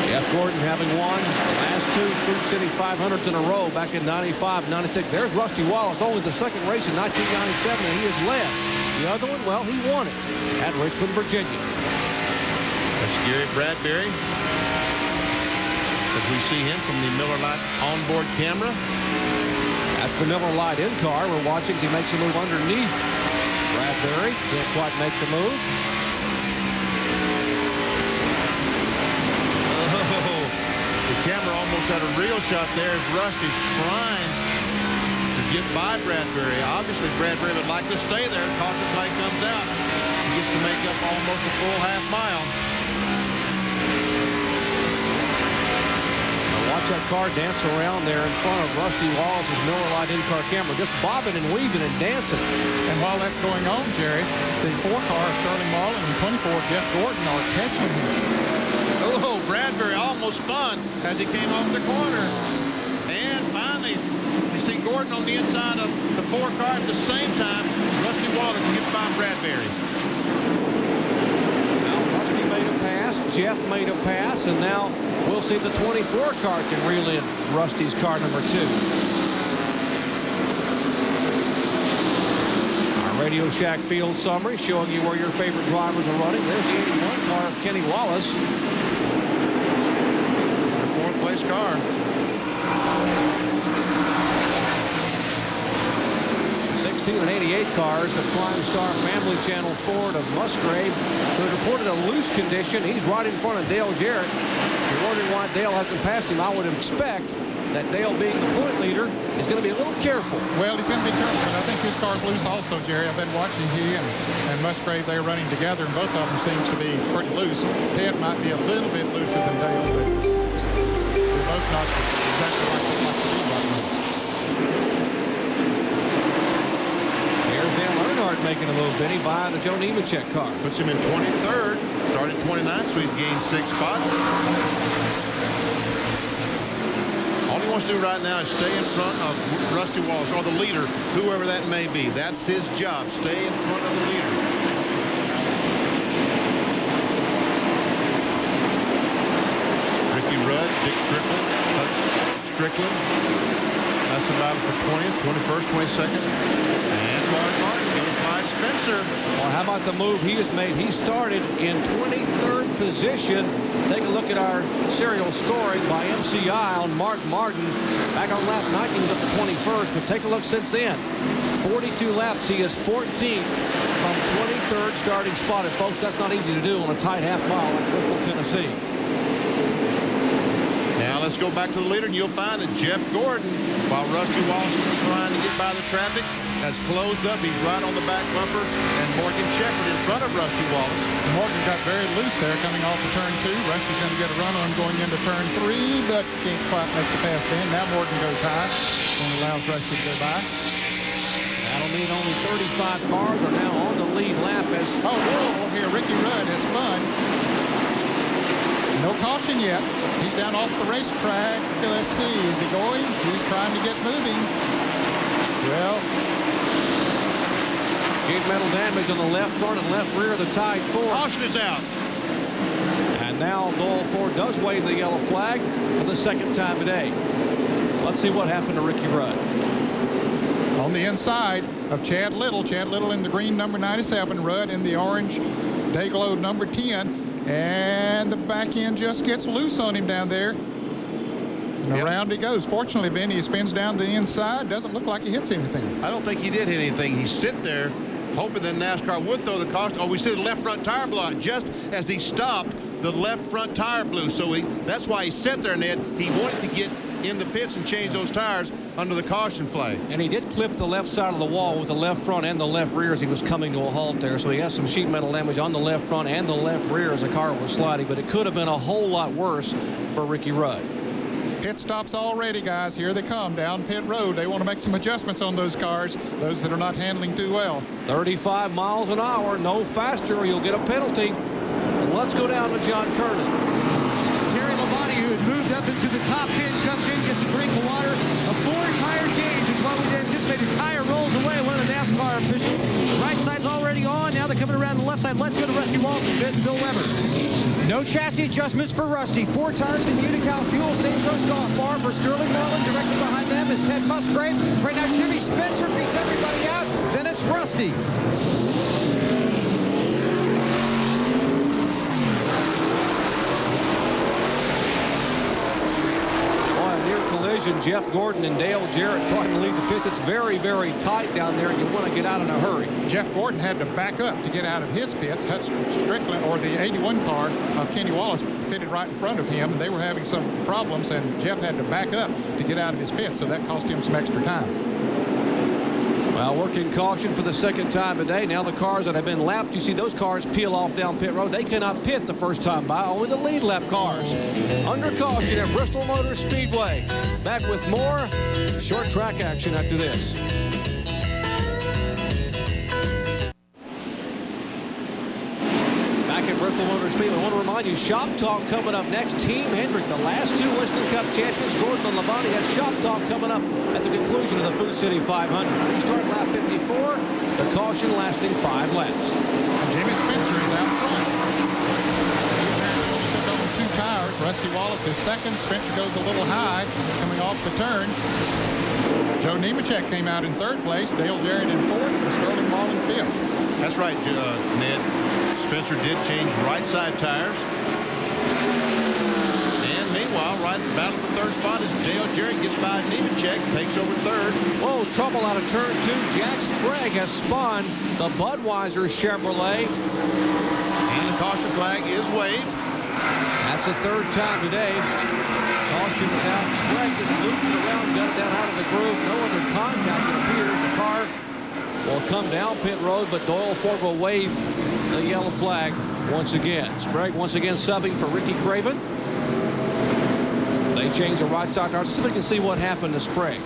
Jeff Gordon having won the last 2 Food City 500s in a row back in 95, 96. There's Rusty Wallace, only the 2nd race in 1997, and he has led. The other one, well, he won it at Richmond, Virginia. That's Gary Bradbury. As we see him from the Miller Lite onboard camera. That's the Miller Lite in car. We're watching as he makes a move underneath Bradbury. Can't quite make the move. The camera almost had a real shot there as Rusty's trying to get by Bradbury. Obviously, Bradbury would like to stay there. Caution flag comes out. He gets to make up almost a full half mile. Now watch that car dance around there in front of Rusty Wallace's Miller Lite in-car camera, just bobbing and weaving and dancing. And while that's going on, Jerry, the 4 car of Sterling Marlin and 24 Jeff Gordon are catching him. Oh, Bradbury almost spun as he came off the corner. And finally, you see Gordon on the inside of the 4 car at the same time. Rusty Wallace gets by Bradbury. Well, Rusty made a pass. pass. Jeff made a pass, and now we'll see if the 24 car can reel in Rusty's car number 2. Our Radio Shack field summary showing you where your favorite drivers are running. There's the 81 car of Kenny Wallace. It's a fourth-place car. 16 and 88 cars, the Prime Star Family Channel Ford of Musgrave, who reported a loose condition. He's right in front of Dale Jarrett. If you're wondering why Dale hasn't passed him, I would expect that Dale, being the point leader, is going to be a little careful. Well, he's going to be careful, but I think his car's loose also, Jerry. I've been watching he and Musgrave. They're running together, and both of them seems to be pretty loose. Ted might be a little bit looser than Dale, but they're both not exactly like they like to be right now. Dan Earnhardt making a move, Benny, by the Joe Nemechek car. Puts him in 23rd. Started 29th, so he's gained 6 spots. All he wants to do right now is stay in front of Rusty Wallace, or the leader, whoever that may be. That's his job. Stay in front of the leader. Ricky Rudd, Dick Strickland, Strickland. That's about for 20th, 21st, 22nd. And Mark Martin goes by Spencer. Well, how about the move he has made? He started in 23rd position. Take a look at our serial scoring by MCI on Mark Martin. Back on lap 19, he was up to 21st, but take a look since then. 42 laps, he is 14th from 23rd starting spot. And folks, that's not easy to do on a tight half mile like Bristol, Tennessee. Now let's go back to the leader, and you'll find that Jeff Gordon, while Rusty Wallace is trying to get by the traffic, has closed up. He's right on the back bumper, and Morgan Shepherd in front of Rusty Wallace. Morgan got very loose there coming off of turn 2. Rusty's going to get a run on going into turn 3, but can't quite make the pass then. Now Morgan goes high and allows Rusty to go by. That'll mean only 35 cars are now on the lead lap as... Oh, trouble here. Ricky Rudd has spun. No caution yet. He's down off the racetrack. Let's see. Is he going? He's trying to get moving. Well... sheet metal damage on the left front and left rear of the tied Ford. Caution is out. And now Doyle Ford does wave the yellow flag for the second time today. Let's see what happened to Ricky Rudd. On the inside of Chad Little. Chad Little in the green number 97. Rudd in the orange Dayglow number 10. And the back end just gets loose on him down there. And around he goes. Fortunately, Benny, he spins down the inside. Doesn't look like he hits anything. I don't think he did hit anything. He sit there hoping that NASCAR would throw the caution. Oh, we see the left front tire blow out. Just as he stopped, the left front tire blew. So that's why he sat there, Ned. He wanted to get in the pits and change those tires under the caution flag. And he did clip the left side of the wall with the left front and the left rear as he was coming to a halt there. So he has some sheet metal damage on the left front and the left rear as the car was sliding. But it could have been a whole lot worse for Ricky Rudd. Pit stops already, guys. Here they come down pit road. They want to make some adjustments on those cars, those that are not handling too well. 35 miles an hour, no faster, or you'll get a penalty. And let's go down to John Kernan. Terry Labonte, who had moved up into the top 10, comes in, gets a drink of water. A four-tire change is what we anticipate. His tire rolls away, one of the NASCAR officials. The right side's already on. Now they're coming around the left side. Let's go to Rusty Wallace and Bill Weber. No chassis adjustments for Rusty. 4 tires in Unical fuel. Same so far for Sterling Marlin. Directly behind them is Ted Musgrave. Right now, Jimmy Spencer beats everybody out. Then it's Rusty. Jeff Gordon and Dale Jarrett trying to lead the pits. It's very, very tight down there, and you want to get out in a hurry. Jeff Gordon had to back up to get out of his pits. Hutch Strickland, or the 81 car of Kenny Wallace, pitted right in front of him. They were having some problems, and Jeff had to back up to get out of his pit, so that cost him some extra time. Well, working caution for the second time today. Now the cars that have been lapped, you see those cars peel off down pit road. They cannot pit the first time by, only the lead lap cars. Under caution at Bristol Motor Speedway. Back with more short track action after this. Back at Bristol Motor Speedway, I want to remind you, Shop Talk coming up next. Team Hendrick, the last 2 Winston Cup champions, Gordon and Labonte. That's Shop Talk coming up at the conclusion of the Food City 500. We start lap 54, the caution lasting 5 laps. And Jimmy Spencer is out front. tires. Rusty Wallace is second. Spencer goes a little high coming off the turn. Joe Nemechek came out in third place. Dale Jarrett in fourth, and Sterling Marlin fifth. That's right, Ned. Spencer did change right side tires. And meanwhile, right battle for third spot as Dale Jarrett gets by Nemechek, takes over third. Whoa, trouble out of turn 2. Jack Sprague has spun the Budweiser Chevrolet. And the caution flag is waved. That's the third time today. Caution is out. Sprague just looped it around, got it down out of the groove. No other contact, it appears. The car will come down pit road, but Doyle Ford will wave the yellow flag once again. Sprague once again subbing for Ricky Craven. They change the right side tires. Let's see if we can see what happened to Sprague.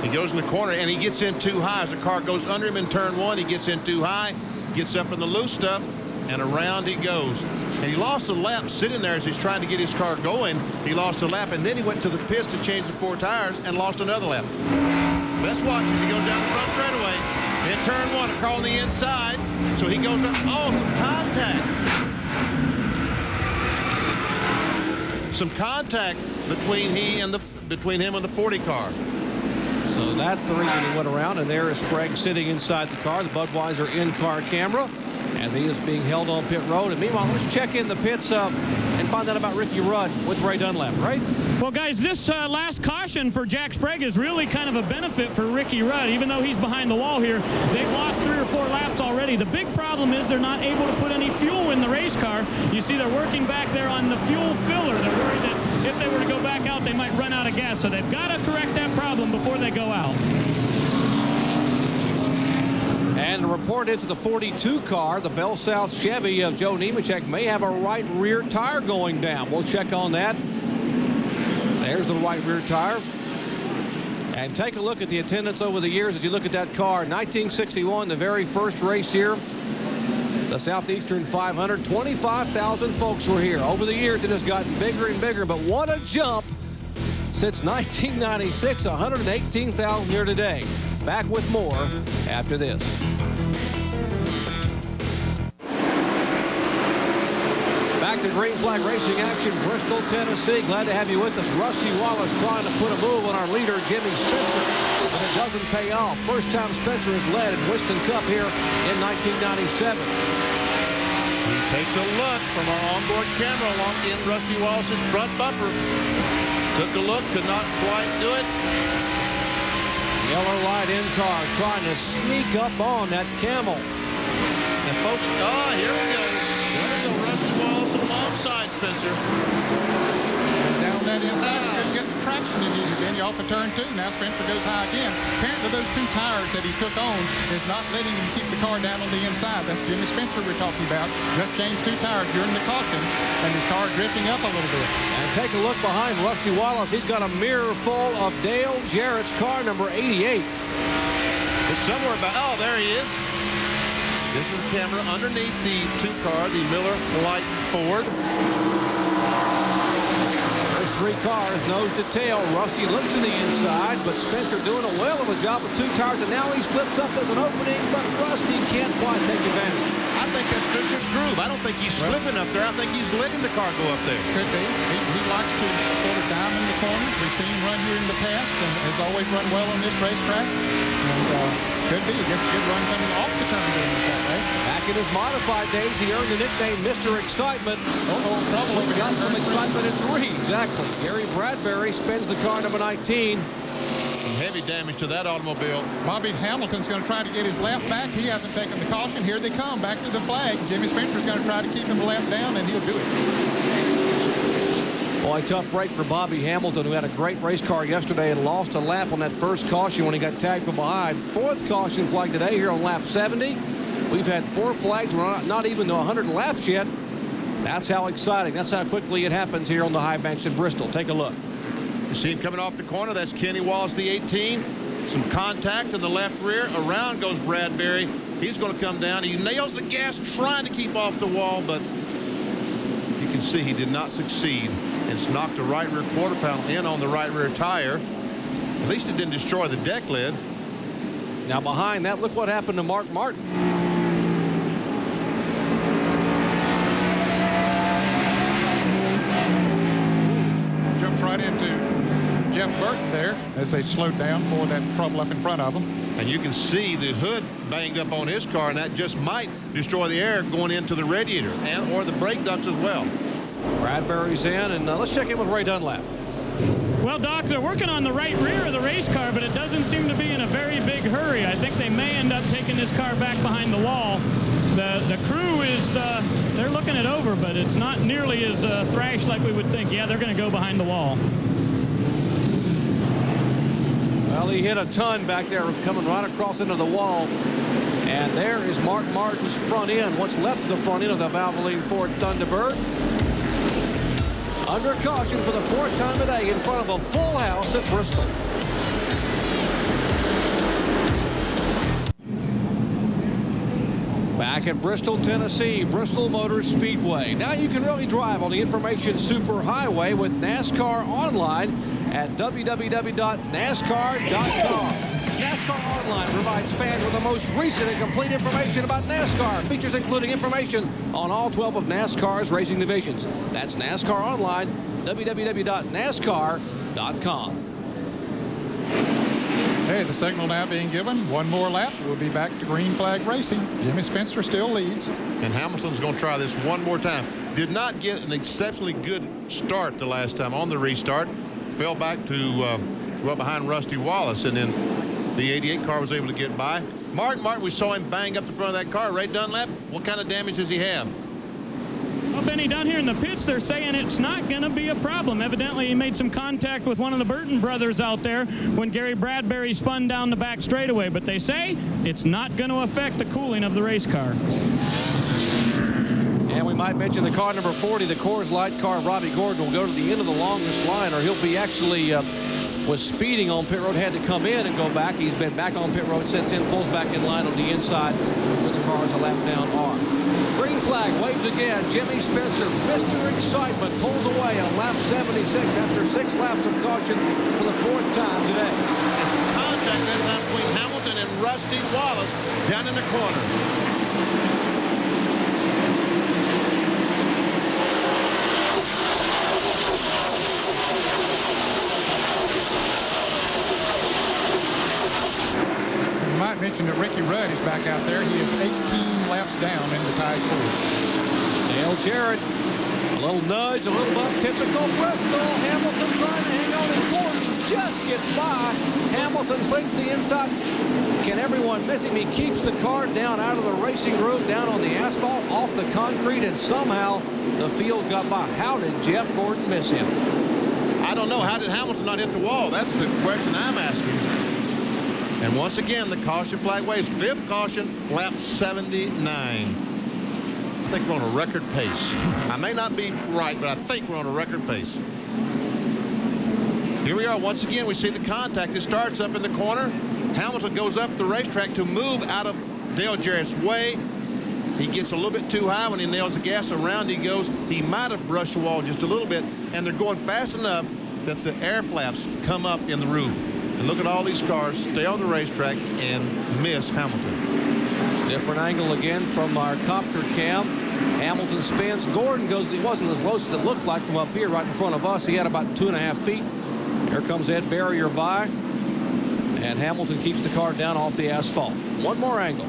He goes in the corner and he gets in too high. As the car goes under him in turn 1, he gets in too high, gets up in the loose stuff, and around he goes. And he lost a lap sitting there as he's trying to get his car going. He lost a lap, and then he went to the pits to change the 4 tires and lost another lap. Let's watch as he goes down the front straightaway. In turn 1, a car on the inside. So he goes up. Oh, some contact. Some contact between him and the 40 car. So that's the reason he went around, and there is Sprague sitting inside the car, the Budweiser in-car camera, as he is being held on pit road. And meanwhile, let's check in the pits and find out about Ricky Rudd with Ray Dunlap, right? Well, guys, this last caution for Jack Sprague is really kind of a benefit for Ricky Rudd. Even though he's behind the wall here, they've lost 3 or 4 laps already. The big problem is they're not able to put any fuel in the race car. You see they're working back there on the fuel filler. They're worried that if they were to go back out, they might run out of gas. So they've got to correct that problem before they go out. And the report is that the 42 car, the Bell South Chevy of Joe Nemechek, may have a right rear tire going down. We'll check on that. There's the right rear tire. And take a look at the attendance over the years as you look at that car. 1961, the very first race here, the Southeastern 500. 25,000 folks were here. Over the years, it has gotten bigger and bigger. But what a jump since 1996, 118,000 here today. Back with more after this. Back to green flag racing action, Bristol, Tennessee. Glad to have you with us. Rusty Wallace trying to put a move on our leader, Jimmy Spencer, but it doesn't pay off. First time Spencer has led in Winston Cup here in 1997. He takes a look from our onboard camera along in Rusty Wallace's front bumper. Took a look, could not quite do it. Yellow light in car trying to sneak up on that Camel. And folks, here we go. There we go, Rusty Wallace alongside Spencer. And down that inside, couldn't get the traction he needed. Then you off of turn 2. Now Spencer goes high again. Apparently those 2 tires that he took on is not letting him keep the car down on the inside. That's Jimmy Spencer we're talking about. Just changed 2 tires during the caution, and his car drifting up a little bit. And take a look behind Rusty Wallace. He's got a mirror full of Dale Jarrett's car, number 88. It's somewhere about, oh, there he is. This is the camera underneath the 2 car, the Miller Lite Ford. There's 3 cars, nose to tail. Rusty looks to the inside, but Spencer doing a well of a job with 2 tires, and now he slips up as an opening, but Rusty can't quite take advantage. I think that's Spencer's groove. I don't think he's slipping up there. I think he's letting the car go up there. Could be. He likes to sort of diamond the corners. We've seen him run here in the past and has always run well on this racetrack. And could be. He gets a good run coming off the turn during the car, right? Back in his modified days, he earned the nickname Mr. Excitement. Trouble over got some here. excitement in 3. Exactly. Gary Bradbury spins the car number 19. Some heavy damage to that automobile. Bobby Hamilton's going to try to get his lap back. He hasn't taken the caution. Here they come, back to the flag. Jimmy Spencer's going to try to keep him lap down, and he'll do it. Boy, tough break for Bobby Hamilton, who had a great race car yesterday and lost a lap on that first caution when he got tagged from behind. 4th caution flag today here on lap 70. We've had 4 flags. We're not even to 100 laps yet. That's how exciting. That's how quickly it happens here on the high bench in Bristol. Take a look. You see him coming off the corner. That's Kenny Wallace, the 18. Some contact in the left rear. Around goes Bradbury. He's going to come down. He nails the gas, trying to keep off the wall, but you can see he did not succeed. And it's knocked the right rear quarter panel in on the right rear tire. At least it didn't destroy the deck lid. Now behind that, look what happened to Mark Martin. Burton there as they slowed down for that trouble up in front of them. And you can see the hood banged up on his car, and that just might destroy the air going into the radiator and or the brake ducts as well. Bradbury's in, and let's check in with Ray Dunlap. Well, Doc, they're working on the right rear of the race car, but it doesn't seem to be in a very big hurry. I think they may end up taking this car back behind the wall. The crew is, they're looking it over, but it's not nearly as thrashed like we would think. Yeah, they're going to go behind the wall. Well, he hit a ton back there coming right across into the wall. And there is Mark Martin's front end, what's left of the front end of the Valvoline Ford Thunderbird. Under caution for the 4th time today in front of a full house at Bristol. Back at Bristol, Tennessee, Bristol Motor Speedway. Now you can really drive on the information superhighway with NASCAR Online at www.nascar.com. NASCAR Online provides fans with the most recent and complete information about NASCAR. Features including information on all 12 of NASCAR's racing divisions. That's NASCAR Online, www.nascar.com. Okay, the signal now being given. One more lap. We'll be back to green flag racing. Jimmy Spencer still leads. And Hamilton's going to try this one more time. Did not get an exceptionally good start the last time on the restart. Fell back to well behind Rusty Wallace, and then the 88 car was able to get by. Martin, we saw him bang up the front of that car. Ray Dunlap, what kind of damage does he have? Well, Benny, down here in the pits, they're saying it's not going to be a problem. Evidently, he made some contact with one of the Burton brothers out there when Gary Bradbury spun down the back straightaway. But they say it's not going to affect the cooling of the race car. And we might mention the car number 40, the Coors Light car, Robbie Gordon, will go to the end of the longest line, or he'll be actually was speeding on pit road, had to come in and go back. He's been back on pit road since then, pulls back in line on the inside where the cars a lap down are. Green flag waves again. Jimmy Spencer, Mr. Excitement, pulls away on lap 76 after 6 laps of caution for the 4th time today. And some contact that time between Hamilton and Rusty Wallace down in the corner. Might mention that Ricky Rudd is back out there. He is 18 laps down in the tied pool. Dale Jarrett, a little nudge, a little bump, typical Bristol. Hamilton trying to hang on, and Gordon just gets by. Hamilton slings the inside. Can everyone miss him? He keeps the car down out of the racing road, down on the asphalt, off the concrete, and somehow the field got by. How did Jeff Gordon miss him? I don't know. How did Hamilton not hit the wall? That's the question I'm asking. And once again, the caution flag waves. 5th caution, lap 79. I think we're on a record pace. I may not be right, but I think we're on a record pace. Here we are. Once again, we see the contact. It starts up in the corner. Hamilton goes up the racetrack to move out of Dale Jarrett's way. He gets a little bit too high when he nails the gas. Around he goes. He might have brushed the wall just a little bit, and they're going fast enough that the air flaps come up in the roof. And look at all these cars stay on the racetrack and miss Hamilton. Different angle again from our copter cam. Hamilton spins. Gordon goes, he wasn't as low as it looked like from up here right in front of us. He had about 2.5 feet. Here comes Ed Barrier by. And Hamilton keeps the car down off the asphalt. One more angle.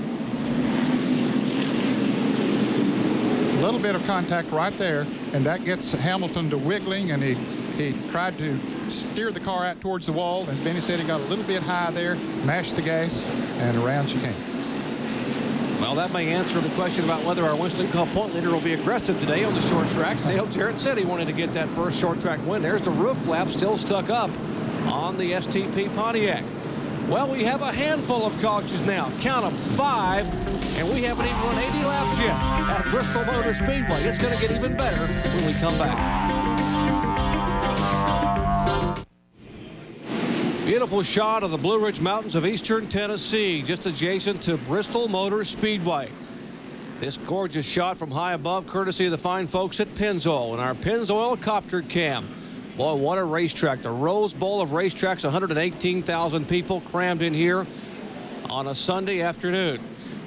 A little bit of contact right there, and that gets Hamilton to wiggling, and he tried to steer the car out towards the wall. As Benny said, he got a little bit high there, mashed the gas, and around she came. Well, that may answer the question about whether our Winston Cup point leader will be aggressive today on the short tracks. Dale Jarrett said he wanted to get that first short track win. There's the roof flap still stuck up on the STP Pontiac. Well, we have a handful of cautions now. Count them, 5, and we haven't even run 80 laps yet at Bristol Motor Speedway. It's going to get even better when we come back. Beautiful shot of the Blue Ridge Mountains of eastern Tennessee, just adjacent to Bristol Motor Speedway. This gorgeous shot from high above, courtesy of the fine folks at Pennzoil and our Pennzoil copter cam. Boy, what a racetrack. The Rose Bowl of racetracks, 118,000 people crammed in here on a Sunday afternoon.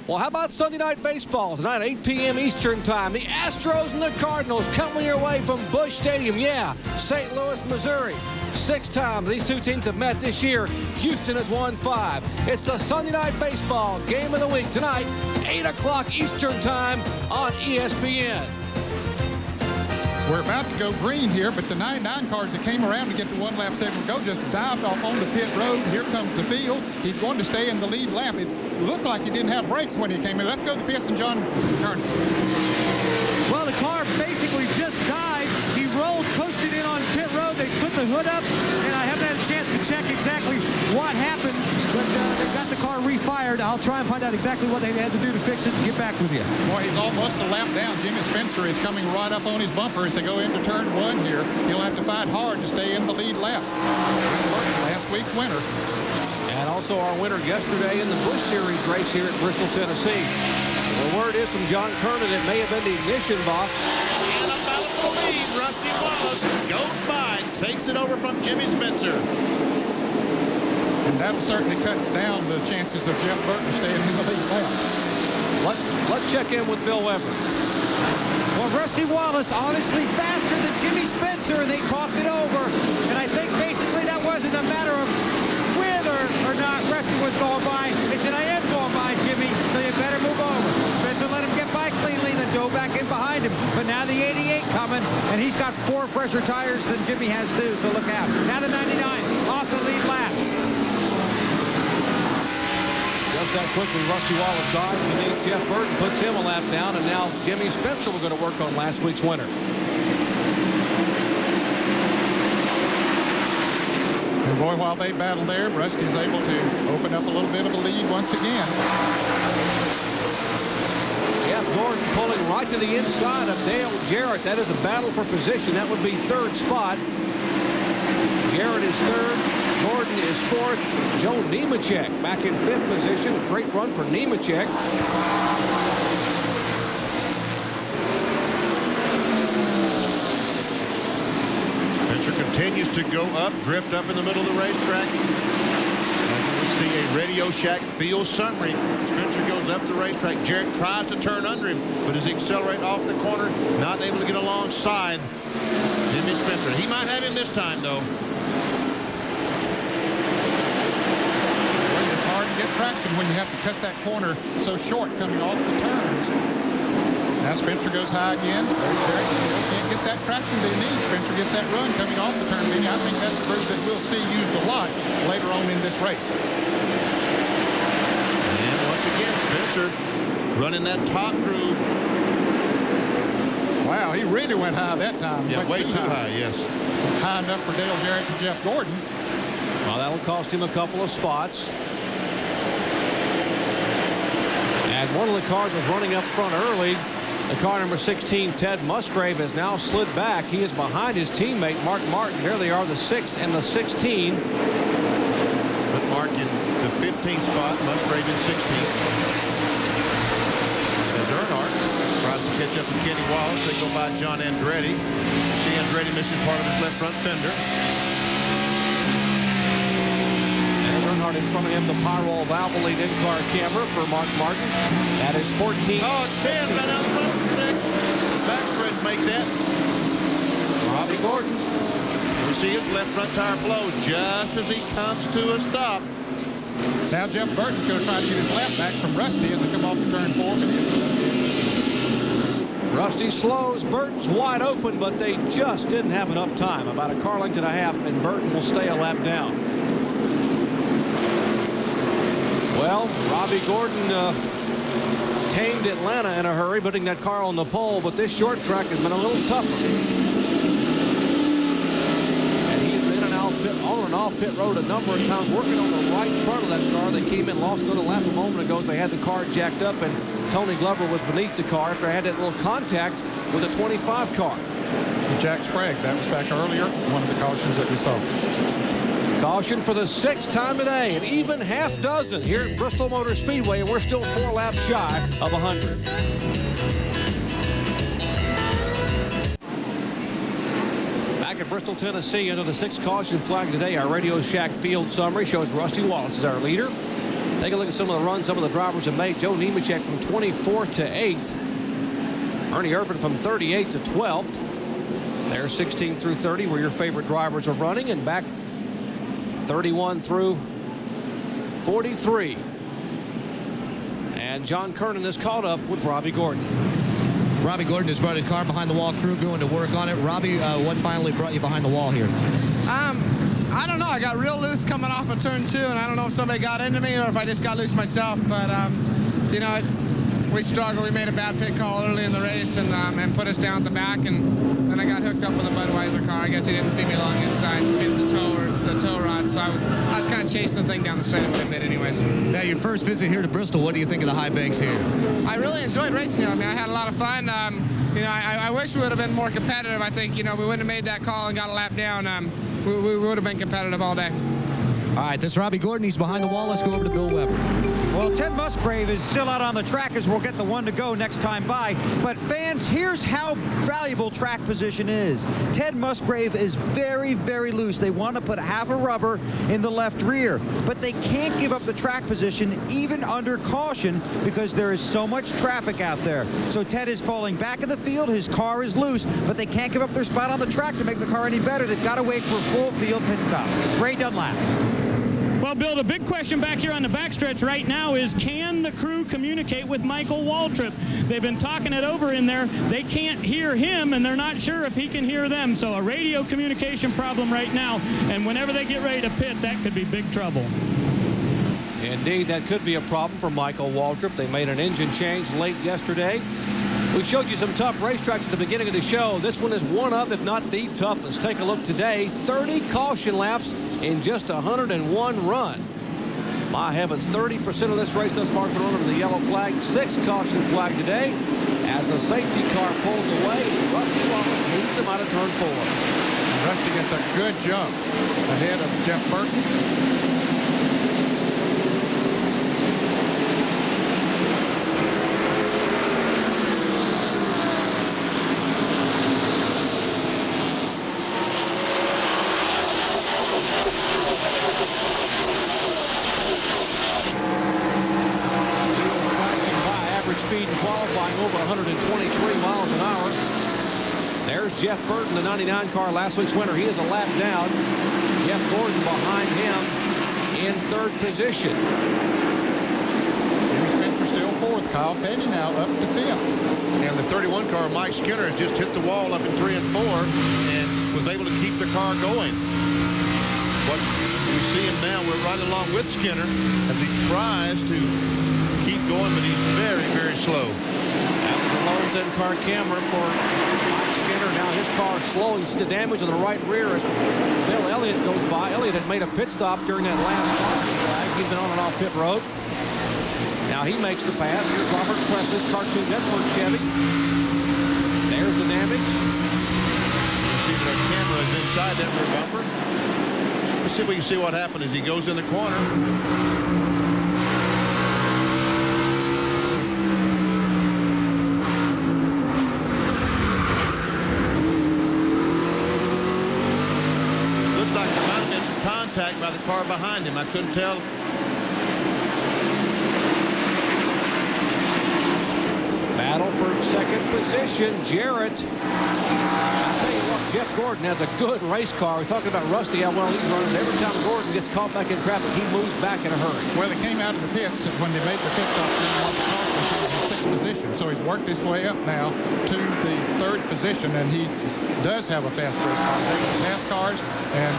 Well, how about Sunday night baseball tonight, 8 p.m. Eastern time? The Astros and the Cardinals coming your way from Busch Stadium. Yeah, St. Louis, Missouri. 6 times these two teams have met this year. Houston has won 5. It's the Sunday Night Baseball Game of the Week tonight, 8 o'clock Eastern Time on ESPN. We're about to go green here, but the 99 cars that came around to get the one-lap segment go just dived off onto pit road. Here comes the field. He's going to stay in the lead lap. It looked like he didn't have brakes when he came in. Let's go to the pits and John Kearney. Well, the car basically just died. He rolled, coasted in on pit road. They put the hood up, and I haven't had a chance to check exactly what happened, but they've got the car refired. I'll try and find out exactly what they had to do to fix it and get back with you. Boy, he's almost a lap down. Jimmy Spencer is coming right up on his bumper as they go into turn 1 here. He'll have to fight hard to stay in the lead lap. Last week's winner. And also our winner yesterday in the Busch Series race here at Bristol, Tennessee. The word is from John Kernan it may have been the ignition box. And about to lead, Rusty Wallace goes by, takes it over from Jimmy Spencer. And that'll certainly cut down the chances of Jeff Burton staying in the lead lap. Let's check in with Bill Weber. Well, Rusty Wallace obviously faster than Jimmy Spencer, and they talked it over. And I think basically that wasn't a matter of whether or not Rusty was going by. They said, I am going by, Jimmy, so you better move over. Spencer let him get by cleanly, then dove back in behind him. But now the 88 coming, and he's got 4 fresher tires than Jimmy has too, so look out. Now the 99 off the lead lap. Just that quickly, Rusty Wallace dives beneath Jeff Burton, puts him a lap down, and now Jimmy Spencer will go to work on last week's winner. And boy, while they battle there, Rusty's able to open up a little bit of a lead once again. Jeff Gordon pulling right to the inside of Dale Jarrett. That is a battle for position. That would be 3rd spot. Jarrett is 3rd. Gordon is 4th. Joe Nemechek back in 5th position. Great run for Nemechek. Spencer continues to go up, drift up in the middle of the racetrack. As we see a Radio Shack field summary. Spencer goes up the racetrack. Jarrett tries to turn under him, but as he accelerates off the corner, not able to get alongside Jimmy Spencer. He might have him this time, though. It's hard to get traction when you have to cut that corner so short coming off the turns. Now Spencer goes high again. Jarrett still can't get that traction they need. Spencer gets that run coming off the turn. I think that's a move that we'll see used a lot later on in this race. And once again, Spencer running that top groove. Wow, he really went high that time. Yeah, way too high, yes. High enough for Dale Jarrett and Jeff Gordon. Well, that'll cost him a couple of spots. And one of the cars was running up front early. The car number 16, Ted Musgrave, has now slid back. He is behind his teammate, Mark Martin. Here they are, the 6 and the 16. But Mark in the 15th spot, Musgrave in 16th. As Earnhardt tries to catch up to Kenny Wallace, they go by John Andretti. See Andretti missing part of his left front fender. There's Earnhardt in front of him, the Pyrol Valvoline in-car camera for Mark Martin. That is 14. Oh, it's 10 right out front. Backspread make that. Robbie Gordon. We see his left front tire blow just as he comes to a stop. Now Jeff Burton's going to try to get his lap back from Rusty as they come off the turn 4, but he isn't. Rusty slows. Burton's wide open, but they just didn't have enough time. About a car length and a half, and Burton will stay a lap down. Well, Robbie Gordon tamed Atlanta in a hurry, putting that car on the pole, but this short track has been a little tougher. And he's been on and off pit road a number of times, working on the right front of that car. They came in, lost another lap a moment ago. They had the car jacked up, and Tony Glover was beneath the car after I had that little contact with a 25 car. Jack Sprague, that was back earlier, one of the cautions that we saw. Caution for the 6th time today, an even half dozen here at Bristol Motor Speedway, and we're still 4 laps shy of 100. Back at Bristol, Tennessee, under the 6th caution flag today, our Radio Shack field summary shows Rusty Wallace as our leader. Take a look at some of the runs some of the drivers have made. Joe Nemechek from 24th to 8th. Ernie Irvin from 38th to 12th. There's 16 through 30 where your favorite drivers are running, and back 31 through 43. And John Kernan is caught up with Robbie Gordon. Robbie Gordon has brought his car behind the wall crew going to work on it. Robbie, what finally brought you behind the wall here? I don't know. I got real loose coming off of turn 2, and I don't know if somebody got into me or if I just got loose myself. But, you know, we struggled. We made a bad pit call early in the race and put us down at the back. And then I got hooked up with a Budweiser car. I guess he didn't see me along the inside, hit the tow rod. So I was kind of chasing the thing down the straight a bit anyways. Now, your first visit here to Bristol, what do you think of the high banks here? I really enjoyed racing here. I mean, I had a lot of fun. You know, I wish we would have been more competitive. I think, you know, we wouldn't have made that call and got a lap down. We would have been competitive all day. All right, that's Robbie Gordon. He's behind the wall. Let's go over to Bill Weber. Well, Ted Musgrave is still out on the track as we'll get the one to go next time by. But fans, here's how valuable track position is. Ted Musgrave is very, very loose. They want to put half a rubber in the left rear, but they can't give up the track position even under caution because there is so much traffic out there. So Ted is falling back in the field. His car is loose, but they can't give up their spot on the track to make the car any better. They've got to wait for full field pit stops. Ray Dunlap. Well, Bill, the big question back here on the backstretch right now is, can the crew communicate with Michael Waltrip? They've been talking it over in there. They can't hear him, and they're not sure if he can hear them. So a radio communication problem right now, and whenever they get ready to pit, that could be big trouble. Indeed, that could be a problem for Michael Waltrip. They made an engine change late yesterday. We showed you some tough racetracks at the beginning of the show. This one is one of, if not the toughest. Take a look today. 30 caution laps in just 101 run. My heavens, 30% of this race thus far has been run under the yellow flag. 6 caution flag today as the safety car pulls away. Rusty Wallace leads him out of turn 4. And Rusty gets a good jump ahead of Jeff Burton. Over 123 miles an hour. There's Jeff Burton, the 99 car, last week's winner. He is a lap down. Jeff Gordon behind him in 3rd position. Jimmy Spencer still 4th. Kyle Petty now up to 5th. And the 31 car, Mike Skinner, has just hit the wall up in 3 and 4 and was able to keep the car going. What we see him now, we're right along with Skinner as he tries to keep going, but he's very, very slow. That was a Lowe's in-car camera for Mike Skinner. Now his car is slowing. You see the damage on the right rear as Bill Elliott goes by. Elliott had made a pit stop during that last flag. He's been on and off pit road. Now he makes the pass. Here's Robert Press's Cartoon Network Chevy. There's the damage. You see that camera is inside that rear bumper. Let's see if we can see what happened as he goes in the corner. Contact by the car behind him. I couldn't tell. Battle for 2nd position. Jarrett. I tell you what, Jeff Gordon has a good race car. We're talking about Rusty out one of these runners. Every time Gordon gets caught back in traffic, he moves back in a hurry. Well, they came out of the pits when they made the pit stop. He was in 6th position, so he's worked his way up now to the 3rd position, and he does have a fast race car. They can pass cars and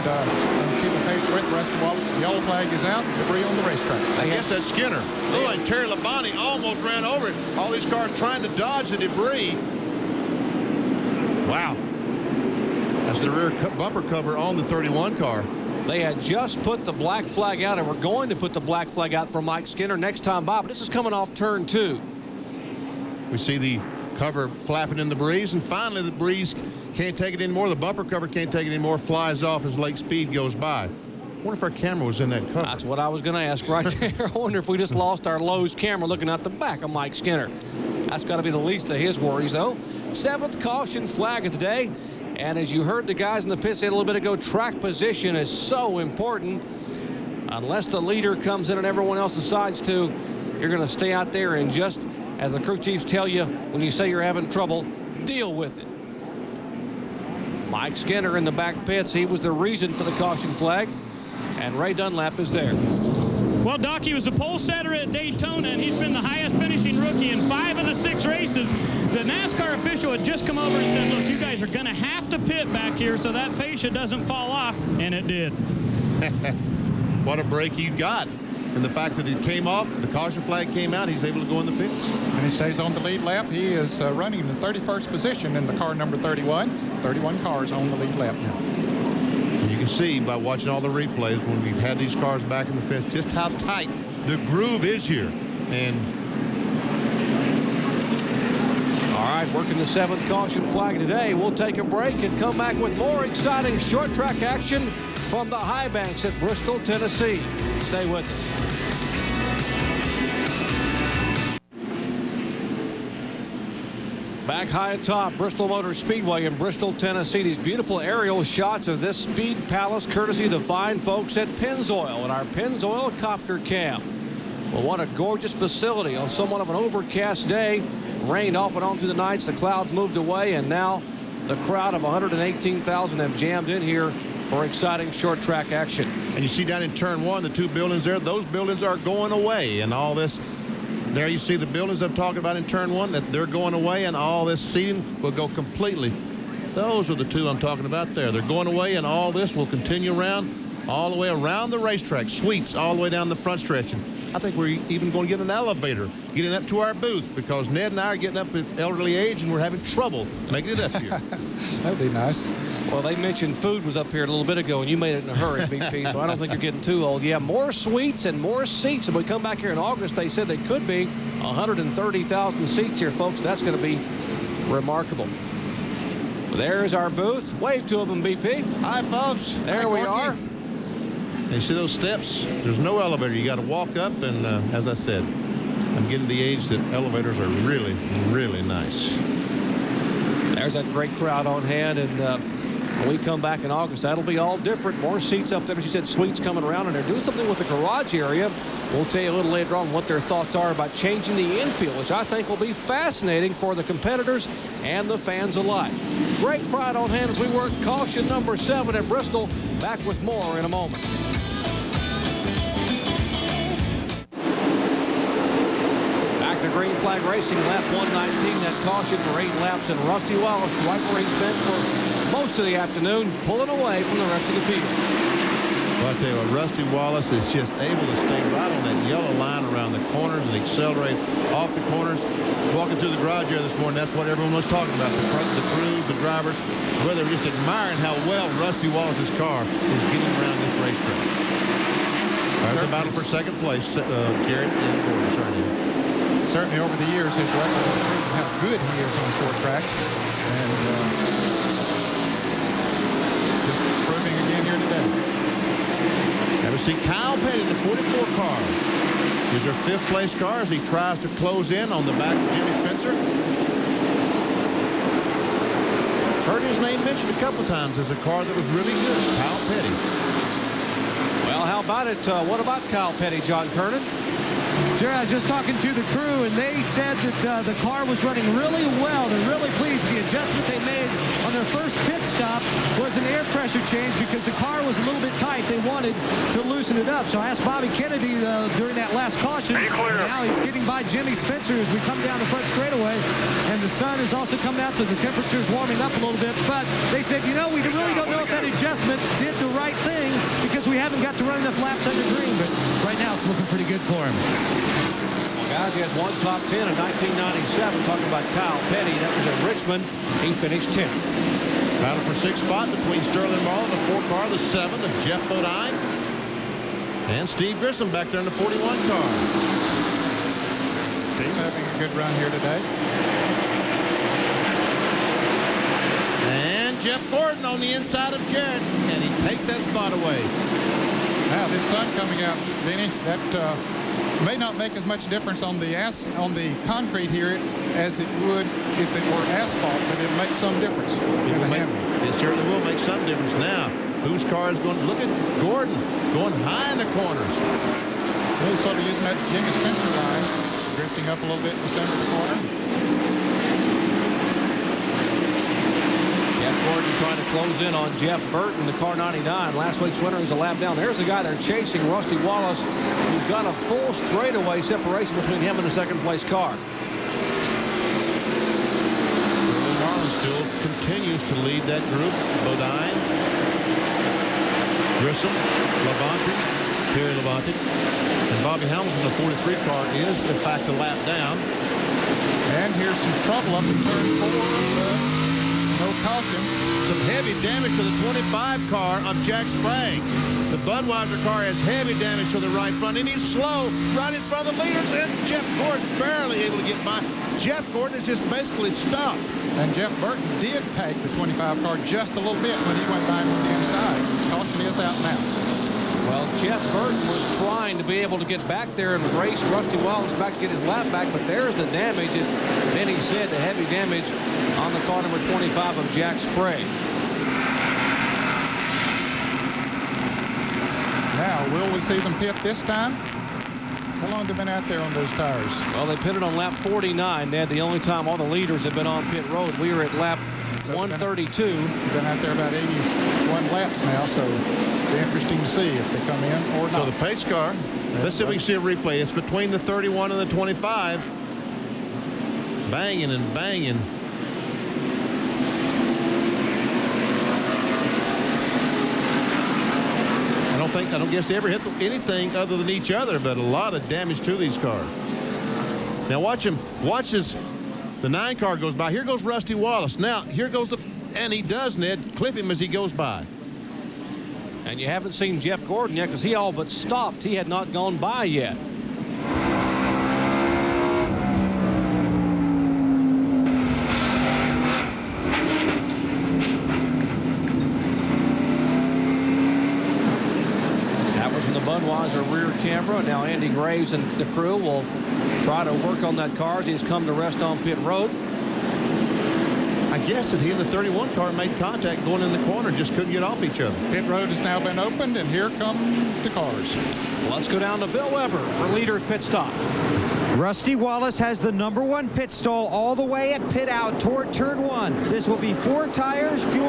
keep a pace with Rusty Wallace. The yellow flag is out. Debris on the racetrack. I guess that's Skinner. Oh, and Terry Labonte almost ran over it. All these cars trying to dodge the debris. Wow. That's the rear bumper cover on the 31 car. They had just put the black flag out and were going to put the black flag out for Mike Skinner next time by, but this is coming off turn 2. We see the cover flapping in the breeze, and finally the breeze can't take it anymore. The bumper cover can't take it anymore. Flies off as lake speed goes by. I wonder if our camera was in that cover. That's what I was going to ask right there. I wonder if we just lost our Lowe's camera looking out the back of Mike Skinner. That's got to be the least of his worries, though. 7th caution flag of the day. And as you heard the guys in the pit say a little bit ago, track position is so important. Unless the leader comes in and everyone else decides to, you're going to stay out there and just, as the crew chiefs tell you, when you say you're having trouble, deal with it. Mike Skinner in the back pits. He was the reason for the caution flag. And Ray Dunlap is there. Well, Doc, he was the pole setter at Daytona, and he's been the highest finishing rookie in 5 of the 6 races. The NASCAR official had just come over and said, look, you guys are going to have to pit back here so that fascia doesn't fall off, and it did. What a break he got. And the fact that it came off, the caution flag came out, he's able to go in the pits. And he stays on the lead lap. He is running in the 31st position in the car number 31. 31 cars on the lead lap now. You can see by watching all the replays when we've had these cars back in the fence just how tight the groove is here. And all right, working the 7th caution flag today. We'll take a break and come back with more exciting short track action from the high banks at Bristol, Tennessee. Stay with us. Back high atop Bristol Motor Speedway in Bristol, Tennessee. These beautiful aerial shots of this Speed Palace, courtesy of the fine folks at Pennzoil and our Pennzoil Copter Cam. Well, what a gorgeous facility on somewhat of an overcast day. Rained off and on through the nights. The clouds moved away, and now the crowd of 118,000 have jammed in here for exciting short track action. And you see down in turn 1, the 2 buildings there, those buildings are going away, and all this. There you see the buildings I'm talking about in turn 1, that they're going away, and all this seating will go completely. Those are the 2 I'm talking about there. They're going away, and all this will continue around, all the way around the racetrack. Suites all the way down the front stretch. And I think we're even going to get an elevator getting up to our booth, because Ned and I are getting up at elderly age, and we're having trouble making it up here. That'd be nice. Well, they mentioned food was up here a little bit ago, and you made it in a hurry, BP, so I don't think you're getting too old. Yeah, more suites and more seats. If we come back here in August, they said they could be 130,000 seats here, folks. That's going to be remarkable. There's our booth. Wave to them, BP. Hi, folks. There we are. You see those steps? There's no elevator. You got to walk up, and as I said, I'm getting to the age that elevators are really, really nice. There's that great crowd on hand, and when we come back in August, that'll be all different. More seats up there. As you said, suites coming around, and they're doing something with the garage area. We'll tell you a little later on what their thoughts are about changing the infield, which I think will be fascinating for the competitors and the fans alike. Great crowd on hand as we work caution number 7 at Bristol. Back with more in a moment. Back to Green Flag Racing, lap 119. That caution for 8 laps, and Rusty Wallace right where he's been for most of the afternoon, pulling away from the rest of the field. Well, I tell you what, Rusty Wallace is just able to stay right on that yellow line around the corners and accelerate off the corners. Walking through the garage area this morning, that's what everyone was talking about. The crews, the drivers, where they were just admiring how well Rusty Wallace's car is getting around this racetrack. There's a battle for second place, Jared and Gordon. Certainly over the years, his record has proven how good he is on short tracks. And just proving again here today. Now we see Kyle Petty in the 44 car. He's our 5th place car as he tries to close in on the back of Jimmy Spencer. Heard his name mentioned a couple times as a car that was really good, Kyle Petty. Well, how about it? What about Kyle Petty, John Kernan? Jerry, I was just talking to the crew, and they said that the car was running really well. They're really pleased. The adjustment they made on their first pit stop was an air pressure change because the car was a little bit tight. They wanted to loosen it up. So I asked Bobby Kennedy during that last caution. Now he's getting by Jimmy Spencer as we come down the front straightaway. And the sun has also come out, so the temperature's warming up a little bit. But they said, you know, we really don't know if that adjustment did the right thing because we haven't got to run enough laps under green. But right now it's looking pretty good for him. Guys, he has one top 10 in 1997. Talking about Kyle Petty, that was at Richmond. He finished 10th. Battle for 6th spot between Sterling Marlin, the 4 car, the 7 of Jeff Bodine, and Steve Grissom back there in the 41 car. Steve having a good run here today. And Jeff Gordon on the inside of Jared, and he takes that spot away. Now this sun coming out, Vinny, that may not make as much difference on the concrete here as it would if it were asphalt, but it'll make some difference. It certainly will make some difference. Now, whose car is going to look at Gordon going high in the corners? He's sort of using that Jimmy Spencer line, drifting up a little bit in the center of the corner. Jeff Gordon trying to close in on Jeff Burton, the car 99. Last week's winner is a lap down. There's the guy they're chasing, Rusty Wallace, who's got a full straightaway separation between him and the second-place car. Marlin still continues to lead that group. Bodine, Grissom, Labonte, Terry Labonte, and Bobby Hamilton, the 43 car, is in fact a lap down. And here's some trouble up in turn 4. No caution. Some heavy damage to the 25 car of Jack Sprague. The Budweiser car has heavy damage to the right front, and he's slow right in front of the leaders, and Jeff Gordon barely able to get by. Jeff Gordon is just basically stopped. And Jeff Burton did take the 25 car just a little bit when he went by on the inside. Caution is out now. Well, Jeff Burton was trying to be able to get back there and race Rusty Wallace back to get his lap back, but there's the damage, as Benny said, the heavy damage on the car number 25 of Jack Sprague. Now, will we see them pit this time? How long have they been out there on those tires? Well, they pitted on lap 49, Ned. The only time all the leaders have been on pit road. We were at lap 132. Been out there about 81 laps now, so it'll be interesting to see if they come in or not. So the pace car, let's see if we can see a replay. It's between the 31 and the 25. Banging and banging. I don't guess they ever hit anything other than each other, but a lot of damage to these cars. Now watch him. Watch as the 9 car goes by. Here goes Rusty Wallace. Now here goes and he does, Ned, clip him as he goes by. And you haven't seen Jeff Gordon yet because he all but stopped. He had not gone by yet. Budweiser rear camera. Now Andy Graves and the crew will try to work on that car as he's come to rest on pit road. I guess that he and the 31 car made contact going in the corner and just couldn't get off each other. Pit road has now been opened, and here come the cars. Let's go down to Bill Weber for leader's pit stop. Rusty Wallace has the #1 pit stall all the way at pit out toward turn 1. This will be 4 tires, fuel,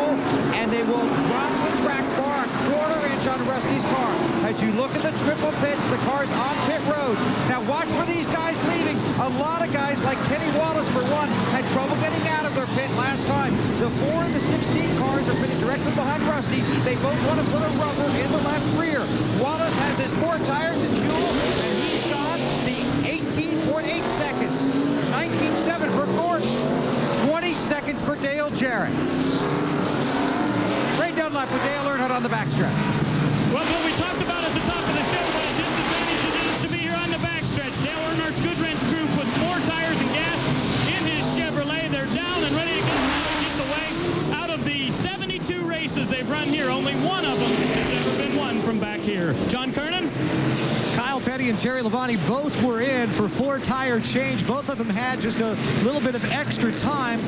and they will drop the track bar a 1/4 inch on Rusty's car. As you look at the triple pits, the car's on pit road. Now watch for these guys leaving. A lot of guys, like Kenny Wallace for one, had trouble getting out of their pit last time. The 4 and the 16 cars are pitted directly behind Rusty. They both want to put a rubber in the left rear. Wallace has his 4 tires and fuel, and he's gone the 18.8 seconds. 19.7 for Gordon. 20 seconds for Dale Jarrett. Right down left with Dale Earnhardt on the backstretch. Well, what we talked about at the top of the show, what a disadvantage it is to be here on the backstretch. Dale Earnhardt's Goodwrench crew puts 4 tires and gas in his Chevrolet. They're down and ready to get away. Out of the 72 races they've run here, only one of them has ever been won from back here. John Kernan? Kyle Petty and Terry Labonte both were in for 4 tire change. Both of them had just a little bit of extra time.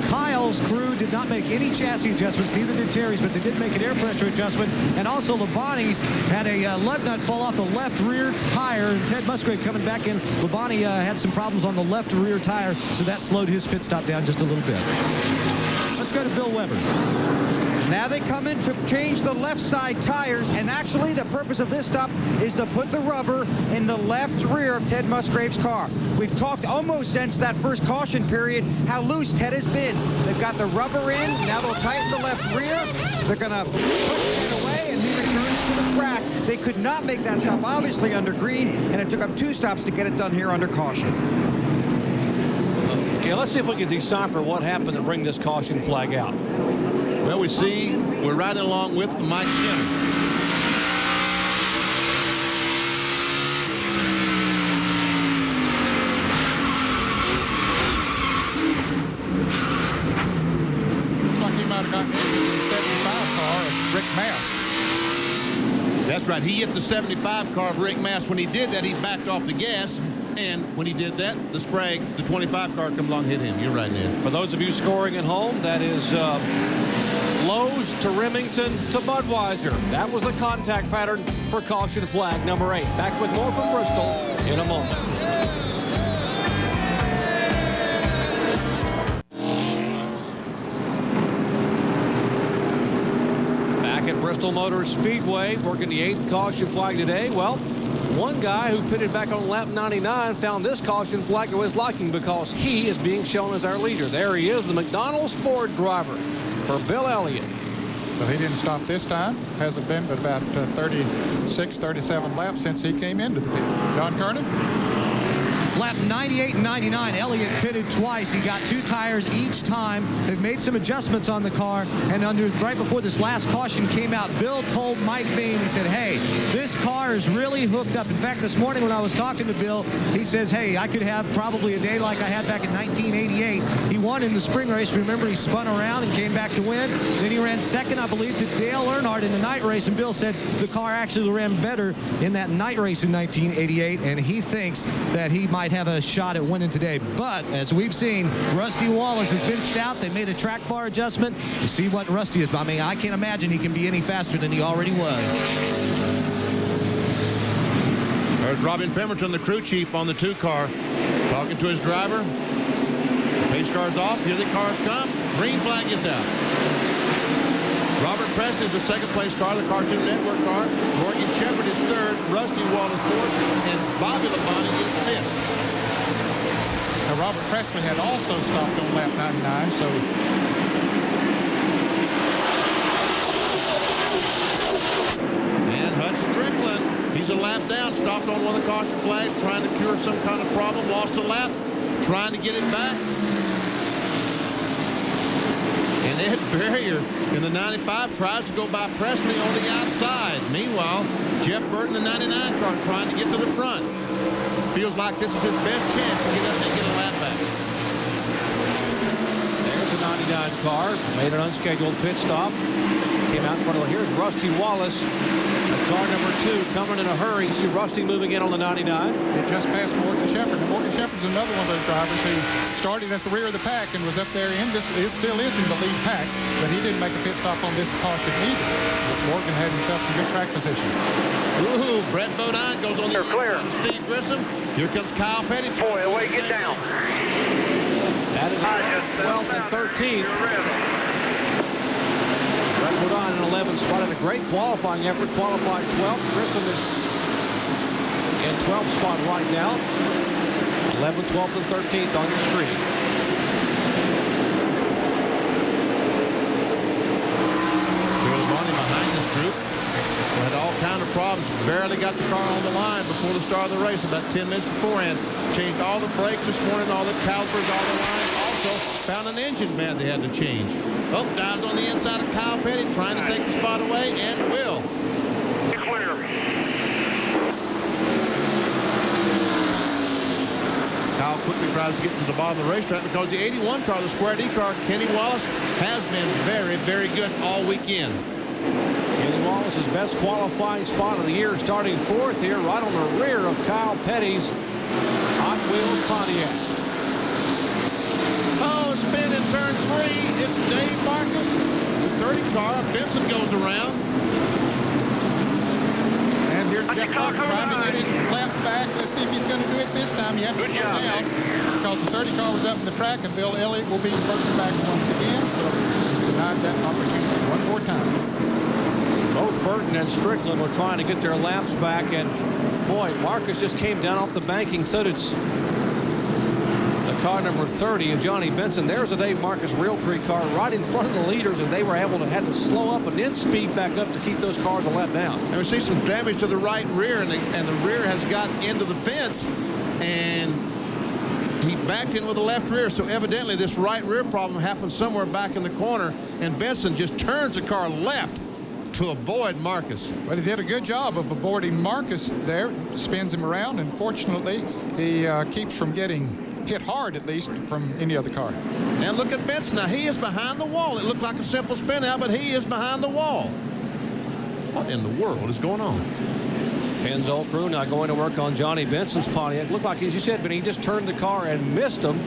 Kyle's crew did not make any chassis adjustments, neither did Terry's, but they did make an air pressure adjustment. And also Labonte's had a lug nut fall off the left rear tire. And Ted Musgrave coming back in. Labonte had some problems on the left rear tire, so that slowed his pit stop down just a little bit. Let's go to Bill Weber. Now they come in to change the left side tires, and actually the purpose of this stop is to put the rubber in the left rear of Ted Musgrave's car. We've talked almost since that first caution period how loose Ted has been. They've got the rubber in, now they'll tighten the left rear. They're going to push it away, and he returns to the track. They could not make that stop, obviously, under green, and it took them 2 stops to get it done here under caution. Okay, let's see if we can decipher what happened to bring this caution flag out. Well, we see we're riding along with Mike Skinner. Looks like he might have gotten into the 75 car of Rick Mast. That's right. He hit the 75 car of Rick Mast. When he did that, he backed off the gas. And when he did that, the Sprague, the 25 car, come along and hit him. You're right, Ned. For those of you scoring at home, that is Lowe's to Remington to Budweiser. That was the contact pattern for caution flag number 8. Back with more from Bristol in a moment. Bristol Motor Speedway working the 8th caution flag today. Well, one guy who pitted back on lap 99 found this caution flag to his liking because he is being shown as our leader. There he is, the McDonald's Ford driver for Bill Elliott. So he didn't stop this time. Hasn't been but about 36, 37 laps since he came into the pits. John Kernan? Lap 98 and 99, Elliott pitted twice. He got 2 tires each time. They've made some adjustments on the car, and right before this last caution came out, Bill told Mike Beam, he said, hey, this car is really hooked up. In fact, this morning when I was talking to Bill, he says, hey, I could have probably a day like I had back in 1988. He won in the spring race. Remember, he spun around and came back to win. Then he ran second, I believe, to Dale Earnhardt in the night race, and Bill said the car actually ran better in that night race in 1988, and he thinks that he might have a shot at winning today. But as we've seen, Rusty Wallace has been stout. They made a track bar adjustment. You see what Rusty is. I mean, I can't imagine he can be any faster than he already was. There's Robin Pemberton, the crew chief on the 2 car, talking to his driver. The pace car's off. Here the cars come. Green flag is out. Robert Preston is the 2nd place car, the Cartoon Network car. Morgan Shepherd is 3rd. Rusty Wallace 4th. And Bobby Labonte is 5th. Now, Robert Presley had also stopped on lap 99, so and Hud Strickland, he's a lap down, stopped on one of the caution flags, trying to cure some kind of problem, lost a lap, trying to get it back. And Ed Barrier in the 95 tries to go by Presley on the outside. Meanwhile, Jeff Burton, the 99 car, trying to get to the front. Feels like this is his best chance to get up and get a lap back. There's the 99 car. Made an unscheduled pit stop. Came out in front of it. Here's Rusty Wallace. Car number 2 coming in a hurry. You see Rusty moving in on the 99. It just passed Morgan Shepherd. And Morgan Shepherd's another one of those drivers who started at the rear of the pack and was up there in this. It still is in the lead pack, but he didn't make a pit stop on this caution either. But Morgan had himself some good track position. Ooh, Brett Bodine goes on the clear. Steve Grissom. Here comes Kyle Petty. Boy, away, get down. That is 12th and 13th. Brett Bodine in 11th spot in a great qualifying effort. Qualified 12th. Grissom is in 12th spot right now. 11th, 12th, and 13th on your screen. Behind this group. Had all kind of problems. Barely got the car on the line before the start of the race. About 10 minutes beforehand. Changed all the brakes this morning, all the calipers, all the lines. Also found an engine man they had to change. Oh, dives on the inside of Kyle Petty, trying to take the spot away, and will. Clear. Kyle quickly tries to get to the bottom of the racetrack because the 81 car, the Square D car, Kenny Wallace, has been very, very good all weekend. Kenny Wallace's best qualifying spot of the year, starting 4th here, right on the rear of Kyle Petty's Hot Wheels Pontiac. Oh, spin in turn 3. It's Dave Marcus. The 30 car. Benson goes around. And here's Jeff Burton trying to get his lap back. Let's see if he's going to do it this time. He had to slow down because the 30 car was up in the track, and Bill Elliott will be Burton back once again. So he denied that opportunity one more time. Both Burton and Strickland were trying to get their laps back, and boy, Marcus just came down off the banking. So did the car number 30 of Johnny Benson. There's a Dave Marcus Realtree car right in front of the leaders, and they were able to had to slow up and then speed back up to keep those cars a lap down. And we see some damage to the right rear, and the rear has got into the fence, and he backed in with the left rear. So evidently this right rear problem happened somewhere back in the corner, and Benson just turns the car left to avoid Marcus. Well, he did a good job of avoiding Marcus there. Spins him around, and fortunately he keeps from getting hit hard, at least, from any other car. And look at Benson. Now, he is behind the wall. It looked like a simple spin out, but he is behind the wall. What in the world is going on? Pennzoil crew now going to work on Johnny Benson's Pontiac. Looked like, as you said, but he just turned the car and missed him.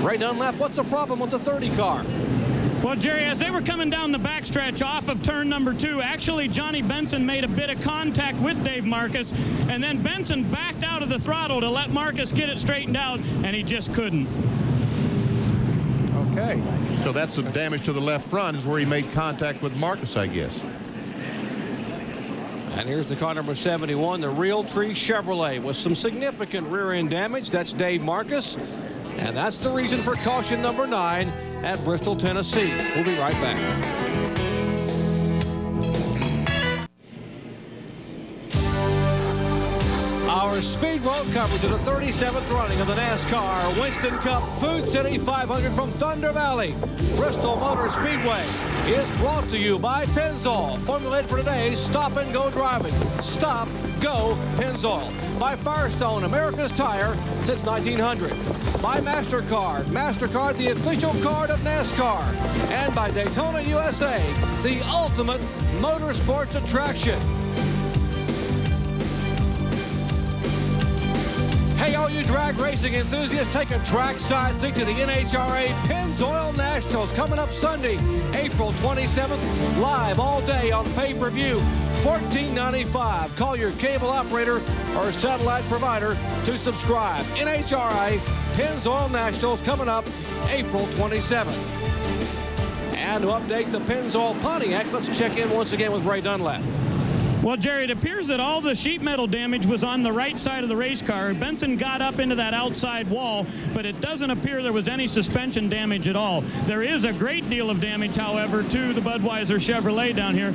Ray Dunlap, what's the problem with the 30 car? Well, Jerry, as they were coming down the backstretch off of turn number 2, actually Johnny Benson made a bit of contact with Dave Marcus, and then Benson backed out of the throttle to let Marcus get it straightened out, and he just couldn't. Okay. So that's some damage to the left front is where he made contact with Marcus, I guess. And here's the car number 71, the Realtree Chevrolet, with some significant rear end damage. That's Dave Marcus. And that's the reason for caution number 9 at Bristol, Tennessee. We'll be right back. Our Speed World coverage of the 37th running of the NASCAR Winston Cup Food City 500 from Thunder Valley, Bristol Motor Speedway, is brought to you by Pennzoil, formulated for today's stop-and-go driving. Stop, go, Pennzoil. By Firestone, America's tire since 1900. By MasterCard, MasterCard, the official card of NASCAR. And by Daytona USA, the ultimate motorsports attraction. Hey, all you drag racing enthusiasts, take a trackside seat to the NHRA Pennzoil Nationals coming up Sunday, April 27th, live all day on pay-per-view, $14.95. Call your cable operator or satellite provider to subscribe. NHRA Pennzoil Nationals coming up April 27th. And to update the Pennzoil Pontiac, let's check in once again with Ray Dunlap. Well, Jerry, it appears that all the sheet metal damage was on the right side of the race car. Benson got up into that outside wall, but it doesn't appear there was any suspension damage at all. There is a great deal of damage, however, to the Budweiser Chevrolet down here.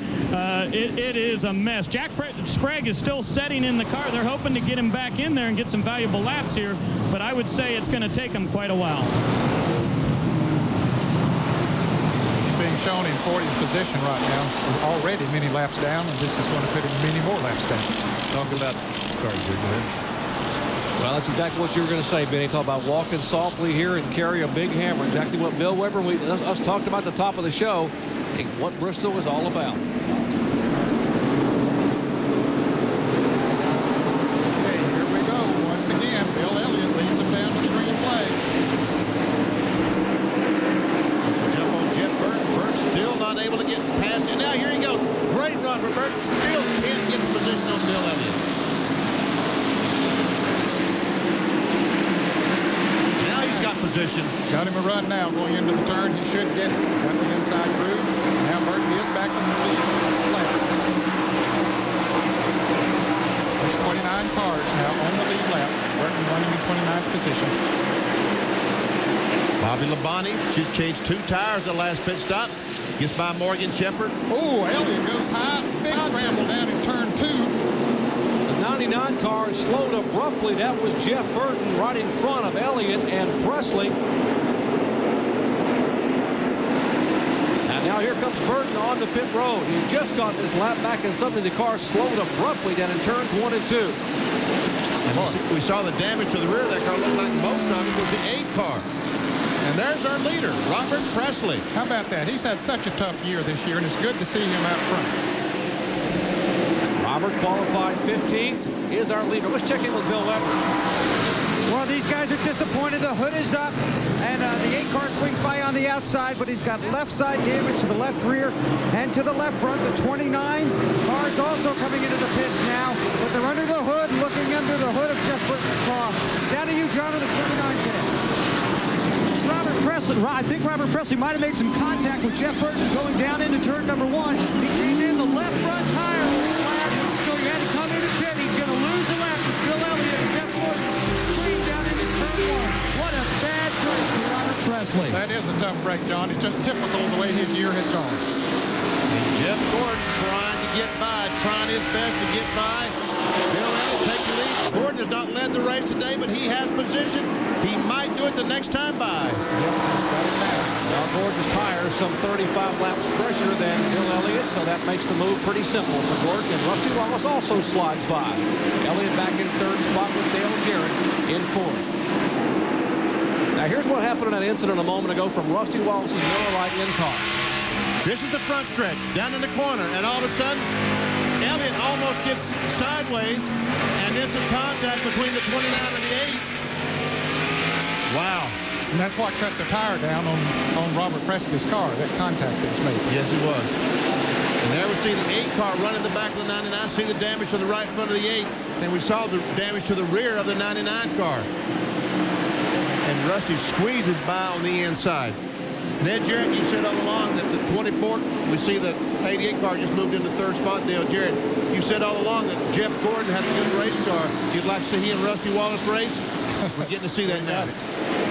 It is a mess. Jack Sprague is still setting in the car. They're hoping to get him back in there and get some valuable laps here, but I would say it's going to take him quite a while. Shown in 40th position right now. Already many laps down, and this is going to put him many more laps down. Talk about, sorry, go ahead. Well, that's exactly what you were going to say, Benny. Talk about walking softly here and carry a big hammer. Exactly what Bill Weber, us talked about at the top of the show, what Bristol is all about. Okay, here we go. Once again, Bill Elliott leads him down to the green flag. Still not able to get past it. Now here he goes. Great run for Burton. Still can't get the position on Bill Elliott. Now he's got position. Got him a run now going into the turn. He should get it. Got the inside groove. Now Burton is back in the lead lap. There's 29 cars now on the lead lap. Burton running in 29th position. Bobby Labonte, she's changed 2 tires at the last pit stop. Gets by Morgan Shepherd. Oh, Elliott goes high. Big scramble down in turn 2. The 99 car slowed abruptly. That was Jeff Burton right in front of Elliott and Presley. And now here comes Burton on the pit road. He just got his lap back in something. The car slowed abruptly down in turns 1 and 2. And we saw the damage to the rear of that car. Looked like most of it was the 8 car. And there's our leader, Robert Presley. How about that? He's had such a tough year this year, and it's good to see him out front. Robert qualified 15th, is our leader. Let's check in with Bill Weber. Well, these guys are disappointed. The hood is up, and the 8 car swings by on the outside, but he's got left side damage to the left rear and to the left front. The 29 cars also coming into the pits now, but they're under the hood, looking under the hood of Jeff Burton's car. Down to you, John, on the 29 pit. I think Robert Presley might have made some contact with Jeff Burton going down into turn number 1. He came in the left front tire, so he had to come into pit. He's going to lose a lap with Bill Elliott and Jeff Burton screamed down into turn 1. What a bad break for Robert Presley. That is a tough break, John. It's just typical of the way his year has gone. And Jeff Gordon trying to get by, trying his best to get by. Bill Elliott takes the lead. Gordon has not led the race today, but he has position. He might do it the next time by. Well, Gordon's tires some 35 laps fresher than Bill Elliott, so that makes the move pretty simple for Gordon. And Rusty Wallace also slides by. Elliott back in 3rd spot with Dale Jarrett in 4th. Now here's what happened in that incident a moment ago from Rusty Wallace's Miller Lite in car. This is the front stretch, down in the corner, and all of a sudden, Elliott almost gets sideways, and there's some contact between the 29 and the 8. Wow. And that's what cut the tire down on Robert Presley's car, that contact that was made. Yes, it was. And there we see the 8 car running the back of the 99. See the damage to the right front of the 8. And we saw the damage to the rear of the 99 car. And Rusty squeezes by on the inside. Ned Jarrett, you said all along that the 24th, we see the 88 car just moved into third spot. Dale Jarrett, you said all along that Jeff Gordon had a good race car. You'd like to see he and Rusty Wallace race? We're getting to see that now.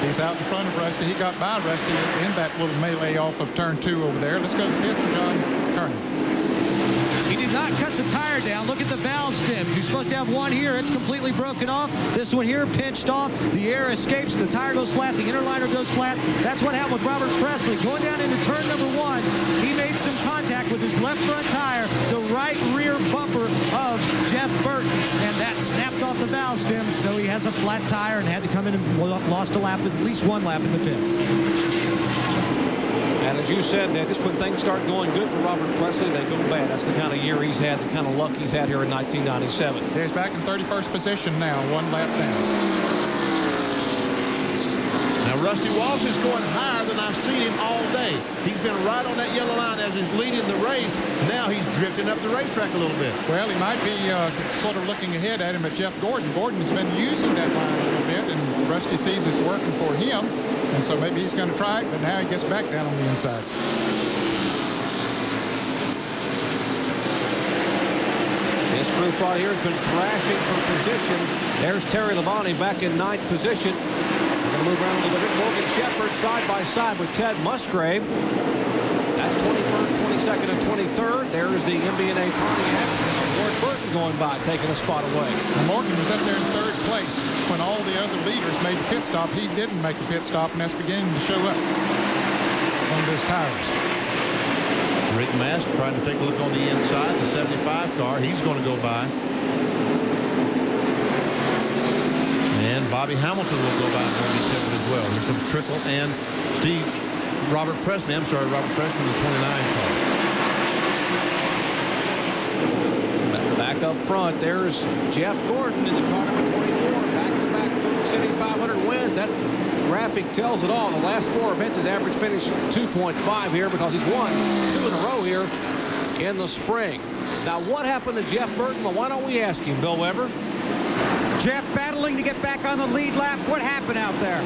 He's out in front of Rusty. He got by Rusty in that little melee off of turn 2 over there. Let's go to the pits and John Kearney. He did not cut the tire down. Look at the valve stems. You're supposed to have one here. It's completely broken off. This one here pinched off. The air escapes. The tire goes flat. The inner liner goes flat. That's what happened with Robert Presley. Going down into turn number 1, he made some contact with his left front tire, the right rear bumper of Jeff Burton's, and that snapped off the valve stems, so he has a flat tire and had to come in and lost a lap, at least one lap in the pits. And as you said, just when things start going good for Robert Presley, they go bad. That's the kind of year he's had, the kind of luck he's had here in 1997. He's back in 31st position now, 1 lap down. Now, Rusty Wallace is going higher than I've seen him all day. He's been right on that yellow line as he's leading the race. Now he's drifting up the racetrack a little bit. Well, he might be sort of looking ahead at him at Jeff Gordon. Gordon has been using that line a little bit, and Rusty sees it's working for him. And so maybe he's going to try it, but now he gets back down on the inside. This group right here has been thrashing for position. There's Terry Labonte back in 9th position. We're going to move around a little bit. Morgan Shepherd side by side with Ted Musgrave. That's 21st, 22nd, and 23rd. There's the MB&A Pontiac. Ward Burton going by, taking a spot away. And Morgan was up there in 3rd place when all the other leaders made the pit stop. He didn't make a pit stop, and that's beginning to show up on those tires. Rick Mast trying to take a look on the inside. The 75 car, he's going to go by. And Bobby Hamilton will go by and will be tipped as well. Here's some Trickle and Robert Presley, the 29 car. Back up front, there's Jeff Gordon in the car number 24. Back-to-back Food City 500 wins. That graphic tells it all. The last 4 events, his average finish 2.5 here because he's won 2 in a row here in the spring. Now, what happened to Jeff Burton? Well, why don't we ask him, Bill Weber? Jeff battling to get back on the lead lap. What happened out there?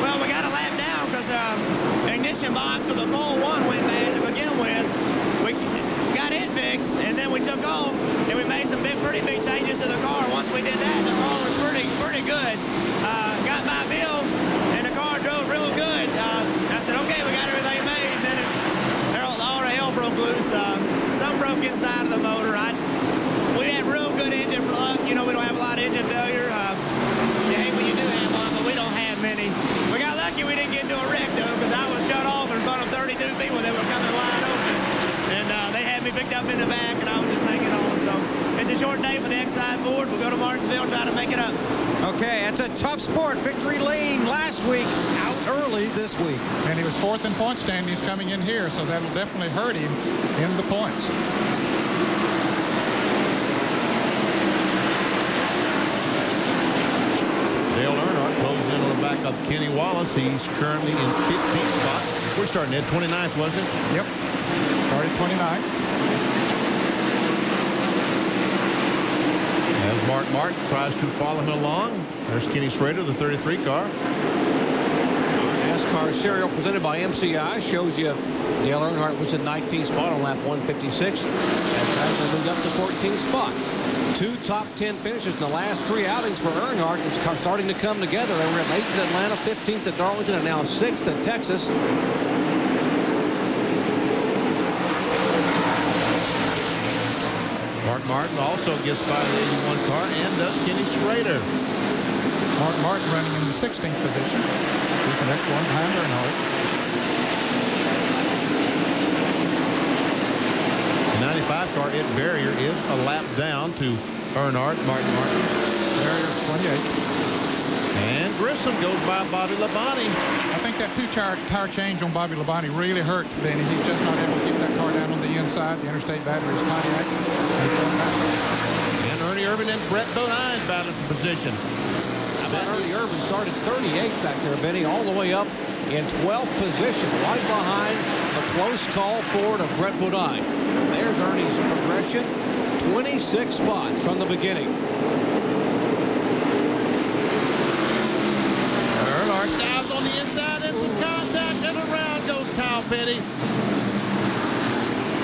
Well, we got a lap down because the ignition box of the coil 1 went bad to begin with. We got it fixed, and then we took off, and we made some pretty big changes to the car. Once we did that, the car was pretty good. Got my Bill, and the car drove real good. I said, okay, we got everything made. And then all the hell broke loose. Something broke inside of the motor. We had real good engine luck. You know, we don't have a lot of engine failure. You hate when you do have one, but we don't have many. We got lucky we didn't get into a wreck, though, because I was shut off in front of 32 people that were coming wide open. And they had me picked up in the back, and I was just hanging on. So it's a short day for the X-Side Ford. We'll go to Martinsville and try to make it up. Okay, it's a tough sport. Victory Lane last week, out early this week. And he was 4th in point standings coming in here, so that'll definitely hurt him in the points. Dale Earnhardt closes in on the back of Kenny Wallace. He's currently in 15th spot. We're starting at 29th, wasn't it? Yep. Started 29th. As Mark Martin tries to follow him along. There's Kenny Schrader, the 33 car. NASCAR serial presented by MCI shows you Dale Earnhardt was in 19th spot on lap 156. And Presley moved up to 14th spot. 2 top 10 finishes in the last 3 outings for Earnhardt. It's starting to come together. They were at 8th at Atlanta, 15th at Darlington, and now 6th at Texas. Mark Martin also gets by the 81 car, and does Kenny Schrader. Mark Martin running in the 16th position. He's the next one behind Earnhardt. The 95 car, Ed Barrier, is a lap down to Earnhardt. Martin. Barrier 28. And Grissom goes by Bobby Labonte. I think that 2-tire change on Bobby Labonte really hurt Benny. He's just not able to keep that car down on the inside. The interstate battery is Pontiac. And Ernie Irvin and Brett Bodine battling for position. How about Ernie Irvin started 38th back there, Benny, all the way up in 12th position, right behind the close call forward of Brett Bodine. There's Ernie's progression, 26 spots from the beginning. Earnhardt dives on the inside and some contact, and around goes Kyle Petty.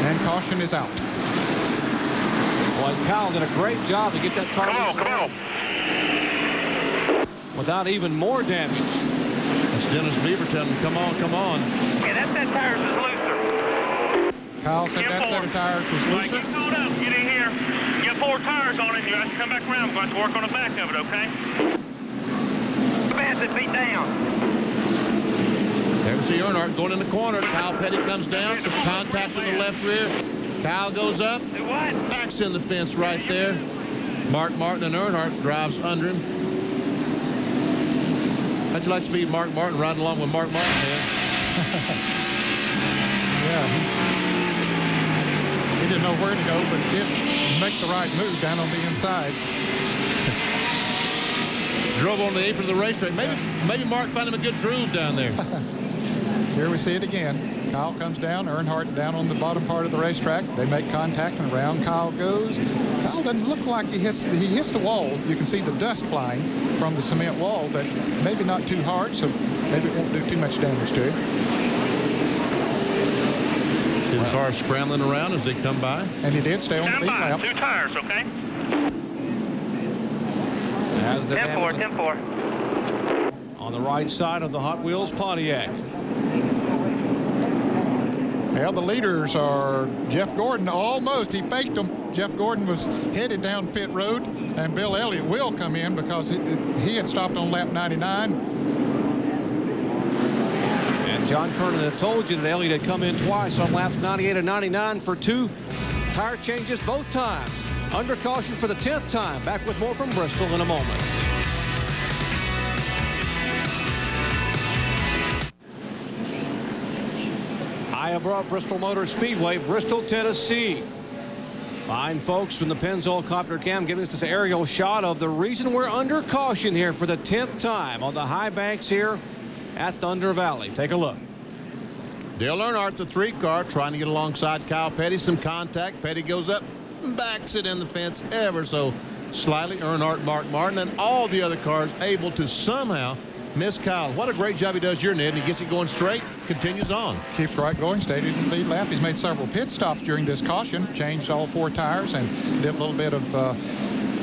And caution is out. Boy, Kyle did a great job to get that car. Come on. Without even more damage. That's Dennis Beaver telling him, come on. Yeah, that tires is looser. Kyle said that set of tires was looser. Like, hold up, get in here. You have 4 tires on it. You have to come back around. We're going to have to work on the back of it, okay? Advance it, feet down. There we see Earnhardt going in the corner. Kyle Petty comes down, some contact in the left rear. Kyle goes up, backs in the fence right there. Mark Martin and Earnhardt drives under him. How'd you like to be Mark Martin riding along with Mark Martin, man? Yeah, he didn't know where to go, but he did make the right move down on the inside. Drove on the apron of the racetrack. Maybe Mark found him a good groove down there. Here we see it again. Kyle comes down, Earnhardt down on the bottom part of the racetrack. They make contact and around Kyle goes. Kyle doesn't look like he hits the wall. You can see the dust flying from the cement wall, but maybe not too hard, so maybe it won't do too much damage to him. The car scrambling around as they come by. And he did stay on the lead lap. 2 tires, okay? As the 10-4, 10-4. on the right side of the Hot Wheels Pontiac. Well, the leaders are Jeff Gordon. Almost, he faked them. Jeff Gordon was headed down pit road, and Bill Elliott will come in because he had stopped on lap 99. And John Kernan had told you that Elliott had come in twice on laps 98 and 99 for 2 tire changes both times. Under caution for the 10th time. Back with more from Bristol in a moment. High above Bristol Motor Speedway, Bristol, Tennessee. Fine folks from the Pennzoil Copter Cam giving us this aerial shot of the reason we're under caution here for the 10th time on the high banks here at Thunder Valley. Take a look. Dale Earnhardt, the 3 car, trying to get alongside Kyle Petty. Some contact. Petty goes up and backs it in the fence ever so slightly. Earnhardt, Mark Martin, and all the other cars able to somehow miss Kyle. What a great job he does here, Ned. He gets it going straight, continues on. Keeps right going, stayed in the lead lap. He's made several pit stops during this caution, changed all 4 tires, and did a little bit of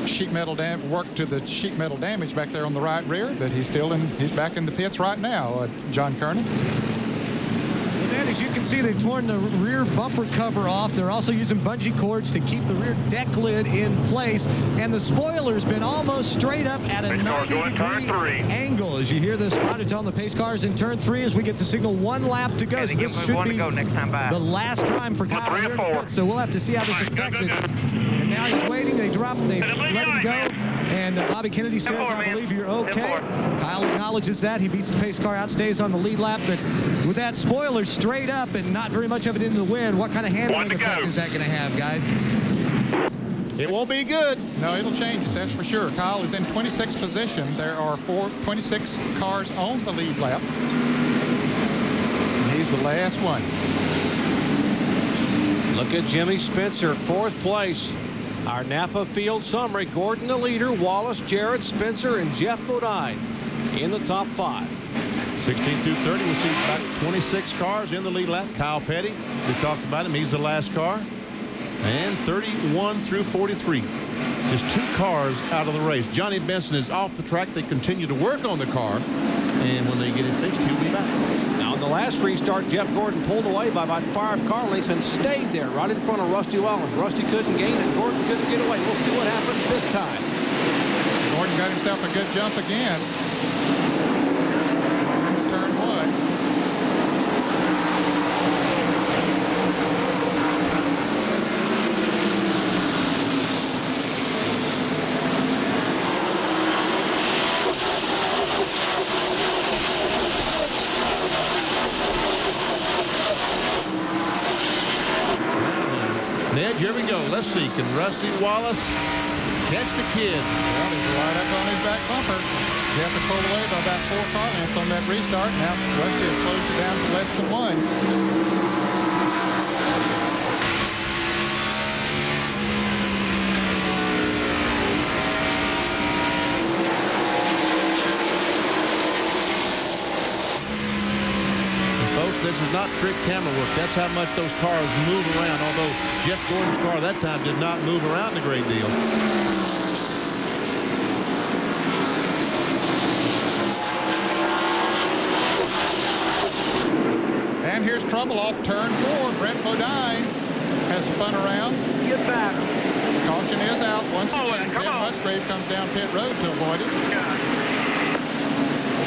sheet metal work to the sheet metal damage back there on the right rear. But he's back in the pits right now, John Kernan. And as you can see, they've torn the rear bumper cover off. They're also using bungee cords to keep the rear deck lid in place. And the spoiler's been almost straight up at a 90-degree angle. As you hear the spotter telling the pace cars in turn 3 as we get to signal 1 lap to go. So this should be the last time for Kyle here in the pit. So we'll have to see how this affects it. And now he's waiting. They let him go. And Bobby Kennedy says, I believe you're okay. Kyle acknowledges that. He beats the pace car out, stays on the lead lap. But with that spoiler straight up and not very much of it into the wind, what kind of handling effect is that going to have, guys? It won't be good. No, it'll change it, that's for sure. Kyle is in 26th position. There are 26 cars on the lead lap. And he's the last one. Look at Jimmy Spencer, 4th place. Our Napa Field summary: Gordon the leader, Wallace, Jarrett, Spencer, and Jeff Bodine in the top 5. 16 through 30, we'll see about 26 cars in the lead lap. Kyle Petty, we talked about him, he's the last car. And 31 through 43. Just 2 cars out of the race. Johnny Benson is off the track. They continue to work on the car. And when they get it fixed, he'll be back. Now, in the last restart, Jeff Gordon pulled away by about 5 car lengths and stayed there right in front of Rusty Wallace. Rusty couldn't gain and Gordon couldn't get away. We'll see what happens this time. Gordon got himself a good jump again. Into turn 1. Ned, here we go. Let's see. Can Rusty Wallace catch the kid? Well, he's right up on his back bumper. Jeff had pulled away by about 4 car lengths on that restart. Now Rusty has closed it down to less than 1. this is not trick camera work. That's how much those cars move around, although Jeff Gordon's car that time did not move around a great deal. And here's trouble off turn 4. Brent Bodine has spun around. Get back. Caution is out once again. Ken Musgrave comes down pit road to avoid it.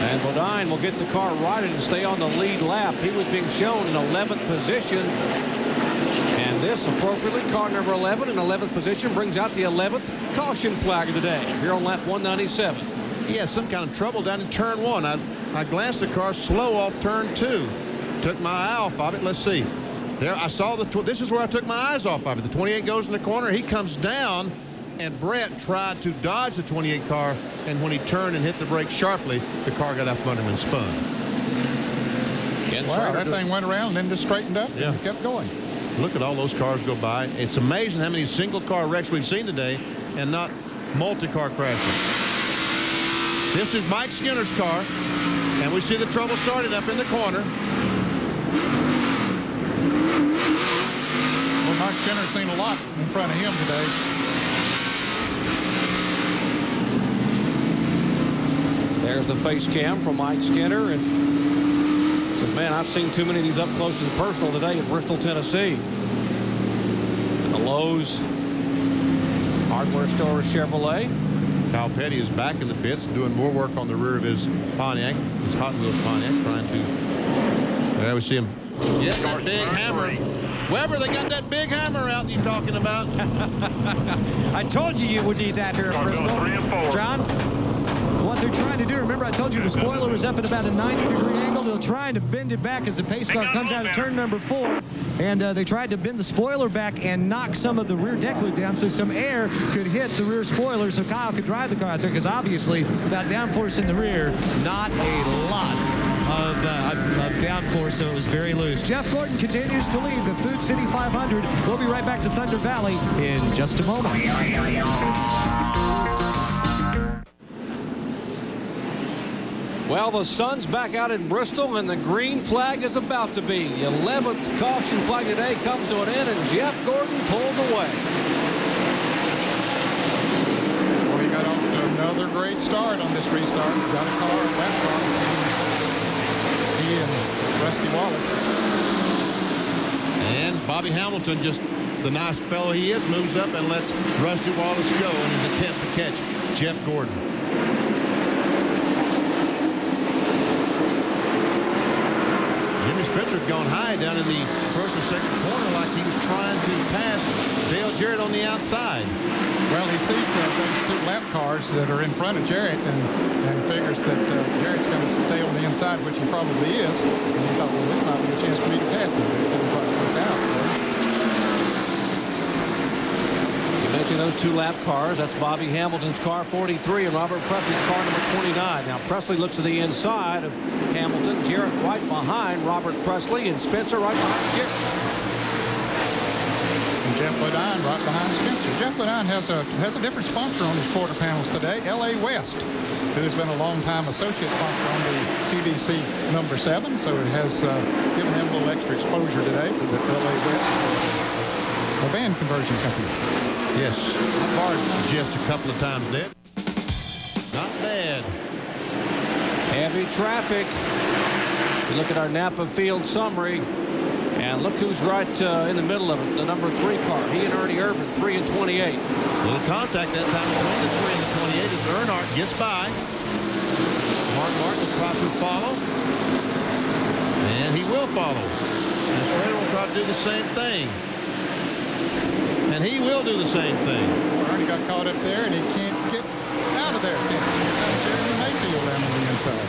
And Bodine will get the car righted and stay on the lead lap. He was being shown in 11th position. And this, appropriately, car number 11 in 11th position brings out the 11th caution flag of the day here on lap 197. He had some kind of trouble down in turn 1. I glanced the car slow off turn 2. Took my eye off of it. Let's see. There, I saw this is where I took my eyes off of it. The 28 goes in the corner. He comes down, and Brent tried to dodge the 28 car, and when he turned and hit the brake sharply, the car got out from under him and spun. Wow, that thing went around and then just straightened up and kept going. Look at all those cars go by. It's amazing how many single-car wrecks we've seen today and not multi-car crashes. This is Mike Skinner's car, and we see the trouble starting up in the corner. Well, Mike Skinner's seen a lot in front of him today. There's the face cam from Mike Skinner, and says, man, I've seen too many of these up close and personal today in Bristol, Tennessee. And the Lowe's hardware store of Chevrolet. Kyle Petty is back in the pits doing more work on the rear of his Pontiac, his Hot Wheels Pontiac, trying to. There we see him. Yeah, that big hammer. Weber, they got that big hammer out you're talking about. I told you would need that here at Bristol. John? What they're trying to do, remember I told you the spoiler was up at about a 90-degree angle. They're trying to bend it back as the pace car comes out of turn number 4. And they tried to bend the spoiler back and knock some of the rear deck lid down so some air could hit the rear spoiler so Kyle could drive the car out there, because obviously without downforce in the rear, not a lot of downforce, so it was very loose. Jeff Gordon continues to lead the Food City 500. We'll be right back to Thunder Valley in just a moment. Well, the sun's back out in Bristol, and the green flag is about to be. The 11th caution flag today comes to an end, and Jeff Gordon pulls away. Well, he got off to another great start on this restart. Got a car, a lap car. He and Rusty Wallace. And Bobby Hamilton, just the nice fellow he is, moves up and lets Rusty Wallace go in his attempt to catch Jeff Gordon. Jimmy Spencer had gone high down in the first or second corner like he was trying to pass Dale Jarrett on the outside. Well, he sees those 2 lap cars that are in front of Jarrett and figures that Jarrett's going to stay on the inside, which he probably is. And he thought, well, this might be a chance for me to pass him. But it didn't quite work out. You mentioned those 2 lap cars. That's Bobby Hamilton's car 43 and Robert Presley's car number 29. Now Presley looks to the inside of Hamilton. Jarrett right behind Robert Presley, and Spencer right behind Jarrett. And Jeff Bodine right behind Spencer. Jeff Bodine has a different sponsor on his quarter panels today, LA West, who has been a long-time associate sponsor on the QDC number 7. So it has given him a little extra exposure today for the LA West, a van conversion company. Yes, I borrowed Jeff a couple of times there. Not bad. Heavy traffic. You look at our Napa Field summary, and look who's right in the middle of it, the number 3 car. He and Ernie Irvin, 3 and 28. Little contact that time between the 3 and the 28 as Earnhardt gets by. Mark Martin will try to follow. And he will follow. And Schrader will try to do the same thing. And he will do the same thing. Well, Ernie got caught up there, and he can't get out of there. Can't get Jeremy Mayfield down on the inside.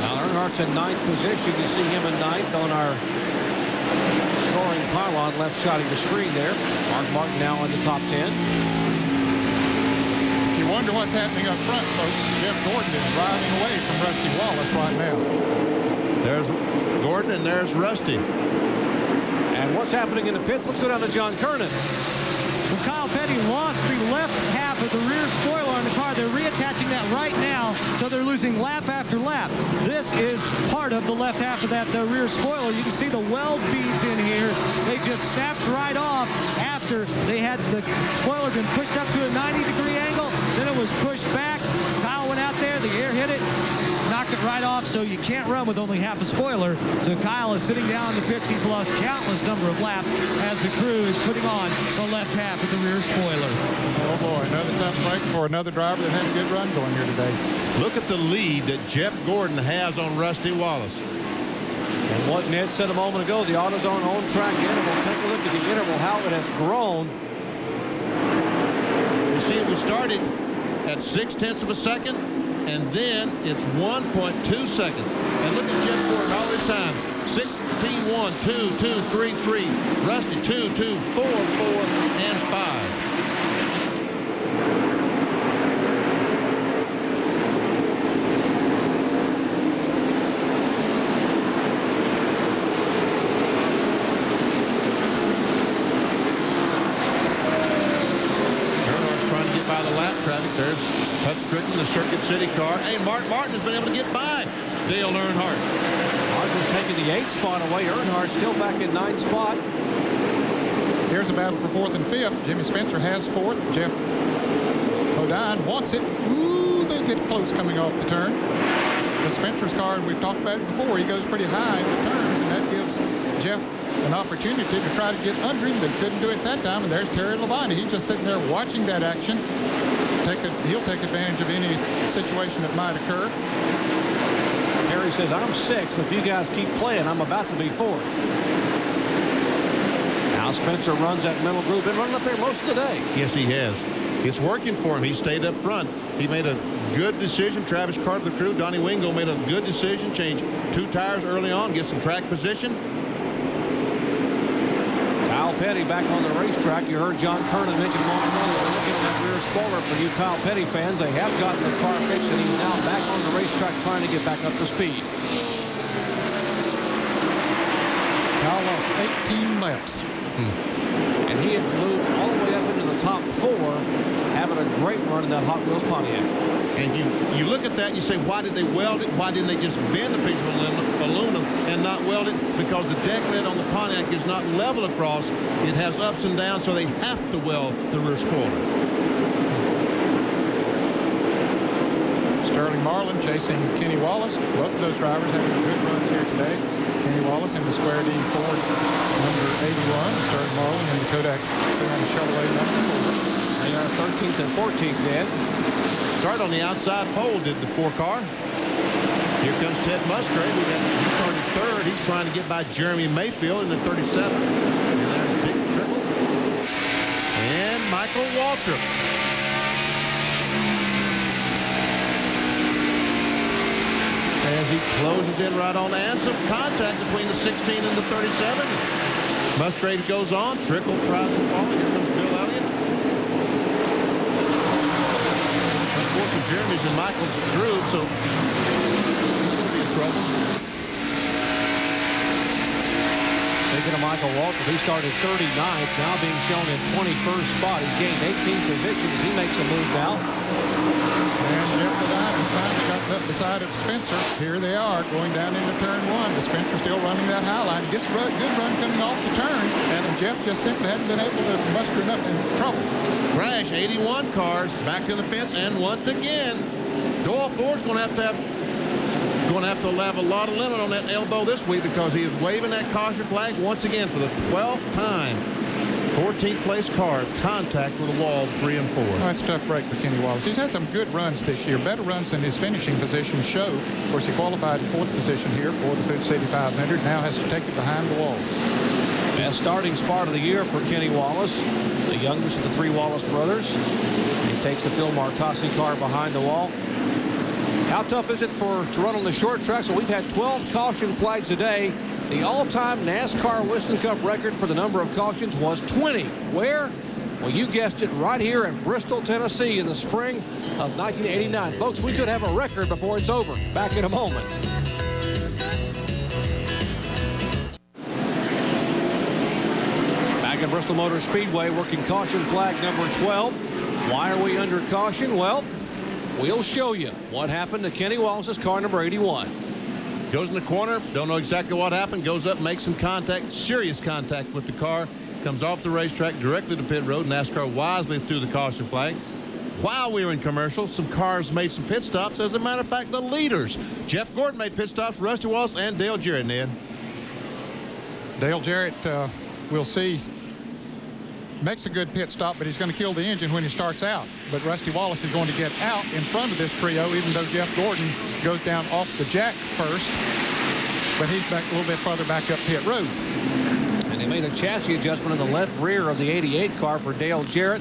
Now Earnhardt's in 9th position. You see him in 9th on our scoring pylon left side of the screen there. Mark Martin now in the top 10. If you wonder what's happening up front, folks, Jeff Gordon is driving away from Rusty Wallace right now. There's Gordon and there's Rusty. And what's happening in the pits? Let's go down to John Kernan. Well, Kyle Petty lost the left half of the rear spoiler on the car. They're reattaching that right now, so they're losing lap after lap. This is part of the left half of that rear spoiler. You can see the weld beads in here. They just snapped right off after they had the spoiler been pushed up to a 90-degree angle. Then it was pushed back. Kyle went out there. The air hit it, knocked it right off, so you can't run with only half a spoiler. So Kyle is sitting down in the pits. He's lost countless number of laps as the crew is putting on the left half of the rear spoiler. Oh boy, another tough break for another driver that had a good run going here today. Look at the lead that Jeff Gordon has on Rusty Wallace. And what Ned said a moment ago, the AutoZone on-track interval. Take a look at the interval, how it has grown. You see, we started at 0.6 of a second, and then it's 1.2 seconds. And look at Jeff Gordon all this time. 16-1, 2, 2, 3, 3. Rusty 2, 2, 4, 4, and 5. There's Hutch Strickland, the Circuit City car. Hey, Mark Martin has been able to get by Dale Earnhardt. Martin's taking the 8th spot away. Earnhardt still back in 9th spot. Here's a battle for 4th and 5th. Jimmy Spencer has 4th. Jeff Bodine wants it. Ooh, they get close coming off the turn. But Spencer's car, we've talked about it before, he goes pretty high in the turns, and that gives Jeff an opportunity to try to get under him, but couldn't do it that time. And there's Terry Labonte. He's just sitting there watching that action. He'll take advantage of any situation that might occur. Terry says, I'm 6th, but if you guys keep playing, I'm about to be 4th. Now Spencer runs that middle group. Been running up there most of the day. Yes, he has. It's working for him. He stayed up front. He made a good decision. Travis Carter, the crew, Donnie Wingo made a good decision. Changed 2 tires early on, get some track position. Kyle Petty back on the racetrack. You heard John Kernan mention a moment earlier. Look at that rear spoiler for you Kyle Petty fans. They have gotten the car fixed, and he's now back on the racetrack trying to get back up to speed. Kyle lost 18 laps. And he had moved all the way up into the top 4, having a great run in that Hot Wheels Pontiac. And you look at that and you say, why did they weld it? Why didn't they just bend a piece of aluminum and not weld it? Because the deck lid on the Pontiac is not level across. It has ups and downs, so they have to weld the rear spoiler. Sterling Marlin chasing Kenny Wallace. Both of those drivers having good runs here today. Kenny Wallace in the Square D Ford number 81. Sterling Marlin in the Kodak Chevrolet number 4. They are 13th and 14th, Ed. Start on the outside pole, did the 4 car. Here comes Ted Musgrave. He started 3rd. He's trying to get by Jeremy Mayfield in the 37. And there's Dick Trickle. And Michael Waltrip. As he closes in right on, and some contact between the 16 and the 37. Musgrave goes on. Trickle tries to follow. Here comes Bill Elliott. Unfortunately, Jeremy's in Michael's groove, so he's going to be in trouble. Speaking of Michael Waltrip, he started 39th, now being shown in 21st spot. He's gained 18 positions. He makes a move now. And Jeff Bodine has finally gotten up beside of Spencer. Here they are going down into turn 1. The Spencer still running that high line. He gets a good run coming off the turns, and Jeff just simply hadn't been able to muster it up in trouble. Crash, 81 cars back to the fence, and once again, Doyle Ford's going to have a lot of limit on that elbow this week because he is waving that caution flag once again for the 12th time. 14th place car, contact with the wall, 3 and 4. Oh, that's a tough break for Kenny Wallace. He's had some good runs this year, better runs than his finishing position show. Of course, he qualified in 4th position here for the Food City 500. Now has to take it behind the wall. Best starting spot of the year for Kenny Wallace, the youngest of the 3 Wallace brothers. He takes the Phil Martasi car behind the wall. How tough is it to run on the short track? So we've had 12 caution flags a day. The all-time NASCAR Winston Cup record for the number of cautions was 20. Where? Well, you guessed it, right here at Bristol, Tennessee in the spring of 1989. Folks, we could have a record before it's over. Back in a moment. Back at Bristol Motor Speedway, working caution flag number 12. Why are we under caution? Well, we'll show you what happened to Kenny Wallace's car number 81. Goes in the corner, don't know exactly what happened, goes up, makes some contact, serious contact with the car, comes off the racetrack directly to pit road. NASCAR wisely threw the caution flag. While we were in commercial, some cars made some pit stops. As a matter of fact, the leaders, Jeff Gordon made pit stops, Rusty Wallace and Dale Jarrett, Ned. Dale Jarrett, we'll see, makes a good pit stop, but he's going to kill the engine when he starts out. But Rusty Wallace is going to get out in front of this trio, even though Jeff Gordon goes down off the jack first. But he's back a little bit farther back up pit road. And they made a chassis adjustment in the left rear of the 88 car for Dale Jarrett.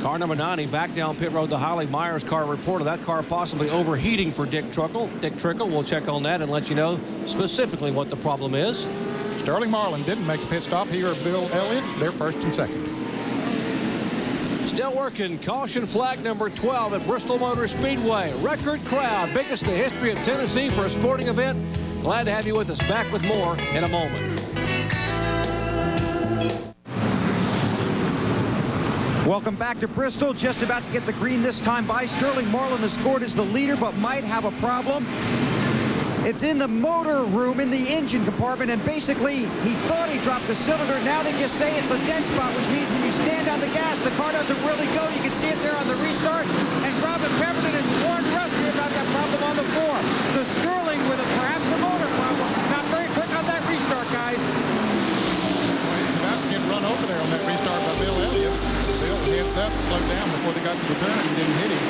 Car number 90 back down pit road. The Holly Myers car reported that car possibly overheating for Dick Trickle. We'll check on that and let you know specifically what the problem is. Sterling Marlin didn't make a pit stop. He or Bill Elliott, they're first and second. Still working. Caution flag number 12 at Bristol Motor Speedway. Record crowd, biggest in the history of Tennessee for a sporting event. Glad to have you with us. Back with more in a moment. Welcome back to Bristol. Just about to get the green this time by. Sterling Marlin has scored as the leader, but might have a problem. It's in the motor room, in the engine compartment, and basically he thought he dropped the cylinder. Now they just say it's a dead spot, which means when you stand on the gas, the car doesn't really go. You can see it there on the restart. And Robin Pemberton has warned Rusty about that problem on the floor. So Sterling with perhaps a motor problem. Not very quick on that restart, guys. About to get run over there on that restart by Bill Elliott. Bill heads up, slowed down before they got to the turn and didn't hit him.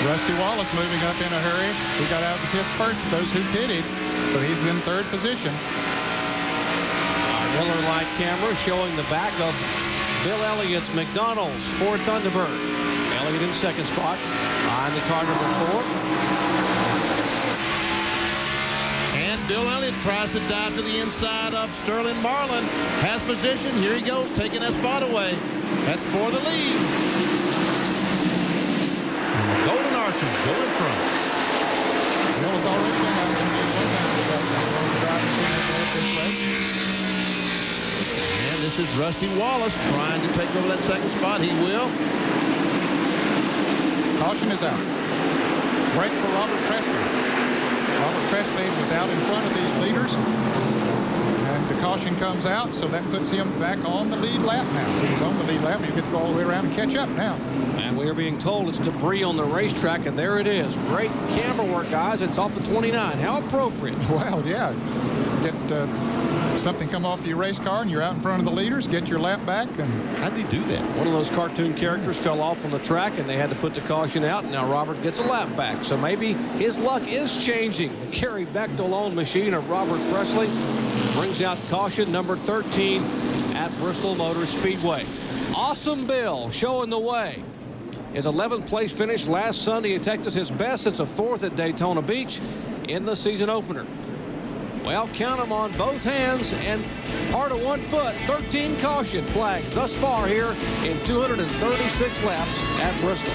Rusty Wallace moving up in a hurry. He got out of the pits first of those who pitted, so he's in third position. Our Miller Lite camera showing the back of Bill Elliott's McDonald's Ford Thunderbird. Elliott in second spot on the car number 4. And Bill Elliott tries to dive to the inside of Sterling Marlin. Has position. Here he goes, taking that spot away. That's for the lead. And the Golden Arches go in front. Bill has already been out there. And this is Rusty Wallace trying to take over that second spot. He will. Caution is out. Break for Robert Presley. Robert Presley was out in front of these leaders. And the caution comes out, so that puts him back on the lead lap now. He's on the lead lap. He gets to go all the way around and catch up now. And we are being told it's debris on the racetrack, and there it is. Great camera work, guys. It's off the 29. How appropriate. Well, yeah. Get something come off your race car and you're out in front of the leaders, get your lap back. And how'd they do that? One of those cartoon characters fell off on the track and they had to put the caution out. Now Robert gets a lap back. So maybe his luck is changing. The Gary Bechtel owned machine of Robert Presley brings out caution number 13 at Bristol Motor Speedway. Awesome Bill showing the way. His 11th place finish last Sunday at Texas, his best since a 4th at Daytona Beach in the season opener. Well, count them on both hands and part of 1 foot. 13 caution flags thus far here in 236 laps at Bristol.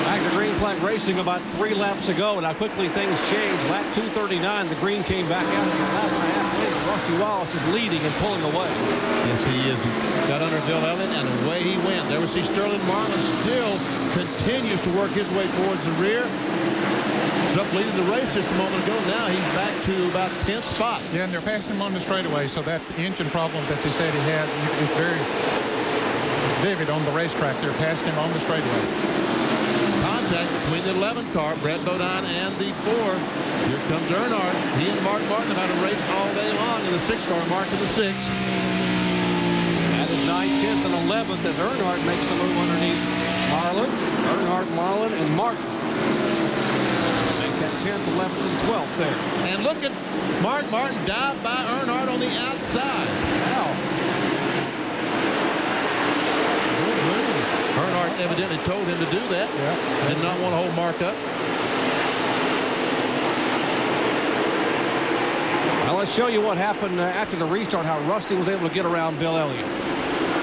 Back to green flag racing about 3 laps ago, and how quickly things changed. Lap 239, the green came back out. And a lap and a half later, Rusty Wallace is leading and pulling away. Yes, he is. He got under Bill Elliott, and away he went. There we see Sterling Marlin still continues to work his way towards the rear. He's up leading the race just a moment ago. Now he's back to about 10th spot. Yeah, and they're passing him on the straightaway, so that engine problem that they said he had is very vivid on the racetrack. They're passing him on the straightaway. Contact between the 11 car, Brett Bodine, and the 4. Here comes Earnhardt. He and Mark Martin have had a race all day long in the 6 car, Mark in the 6. That is 9th, 10th, and 11th as Earnhardt makes the move underneath Marlin. Earnhardt, Marlin, and Martin. Makes that 10th, 11th, and 12th there. And look at Mark Martin dive by Earnhardt on the outside. Wow. Earnhardt evidently told him to do that. Yeah. Did not want to hold Mark up. Well, let's show you what happened after the restart, how Rusty was able to get around Bill Elliott.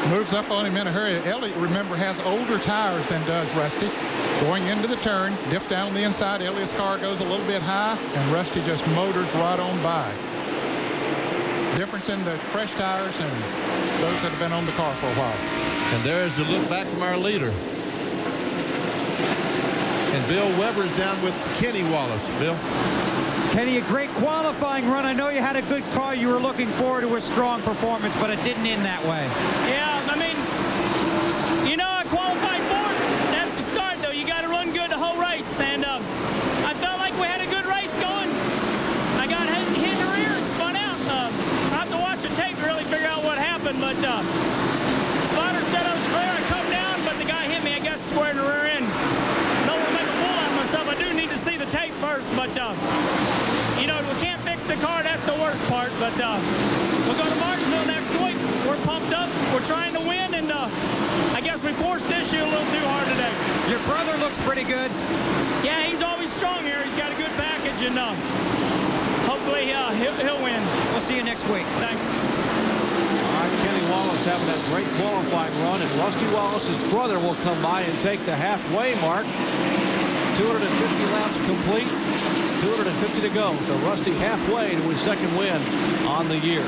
Moves up on him in a hurry. Elliott, remember, has older tires than does Rusty. Going into the turn, diff down on the inside. Elliott's car goes a little bit high, and Rusty just motors right on by. Difference in the fresh tires and those that have been on the car for a while. And there's the look back from our leader. And Bill Weber's down with Kenny Wallace. Bill? Kenny, a great qualifying run. I know you had a good car. You were looking forward to a strong performance, but it didn't end that way. Yeah, I mean, you know, I qualified fourth. That's the start, though. You got to run good the whole race. And I felt like we had a good race going. I got hit in the rear and spun out. I have to watch the tape to really figure out what happened. But spotter said I was clear. I come down, but the guy hit me, I guess, square in the rear end. Don't want to make a fool out of myself. I do need to see the tape first, but you know, we can't fix the car. That's the worst part. But we'll go to Martinsville next week. We're pumped up. We're trying to win, and I guess we forced the issue a little too hard today. Your brother looks pretty good. Yeah, he's always strong here. He's got a good package, and hopefully he'll win. We'll see you next week. Thanks. All right, Kenny Wallace having that great qualifying run, and Rusty Wallace's brother will come by and take the halfway mark. 250 laps complete, 250 to go. So Rusty halfway to his second win on the year.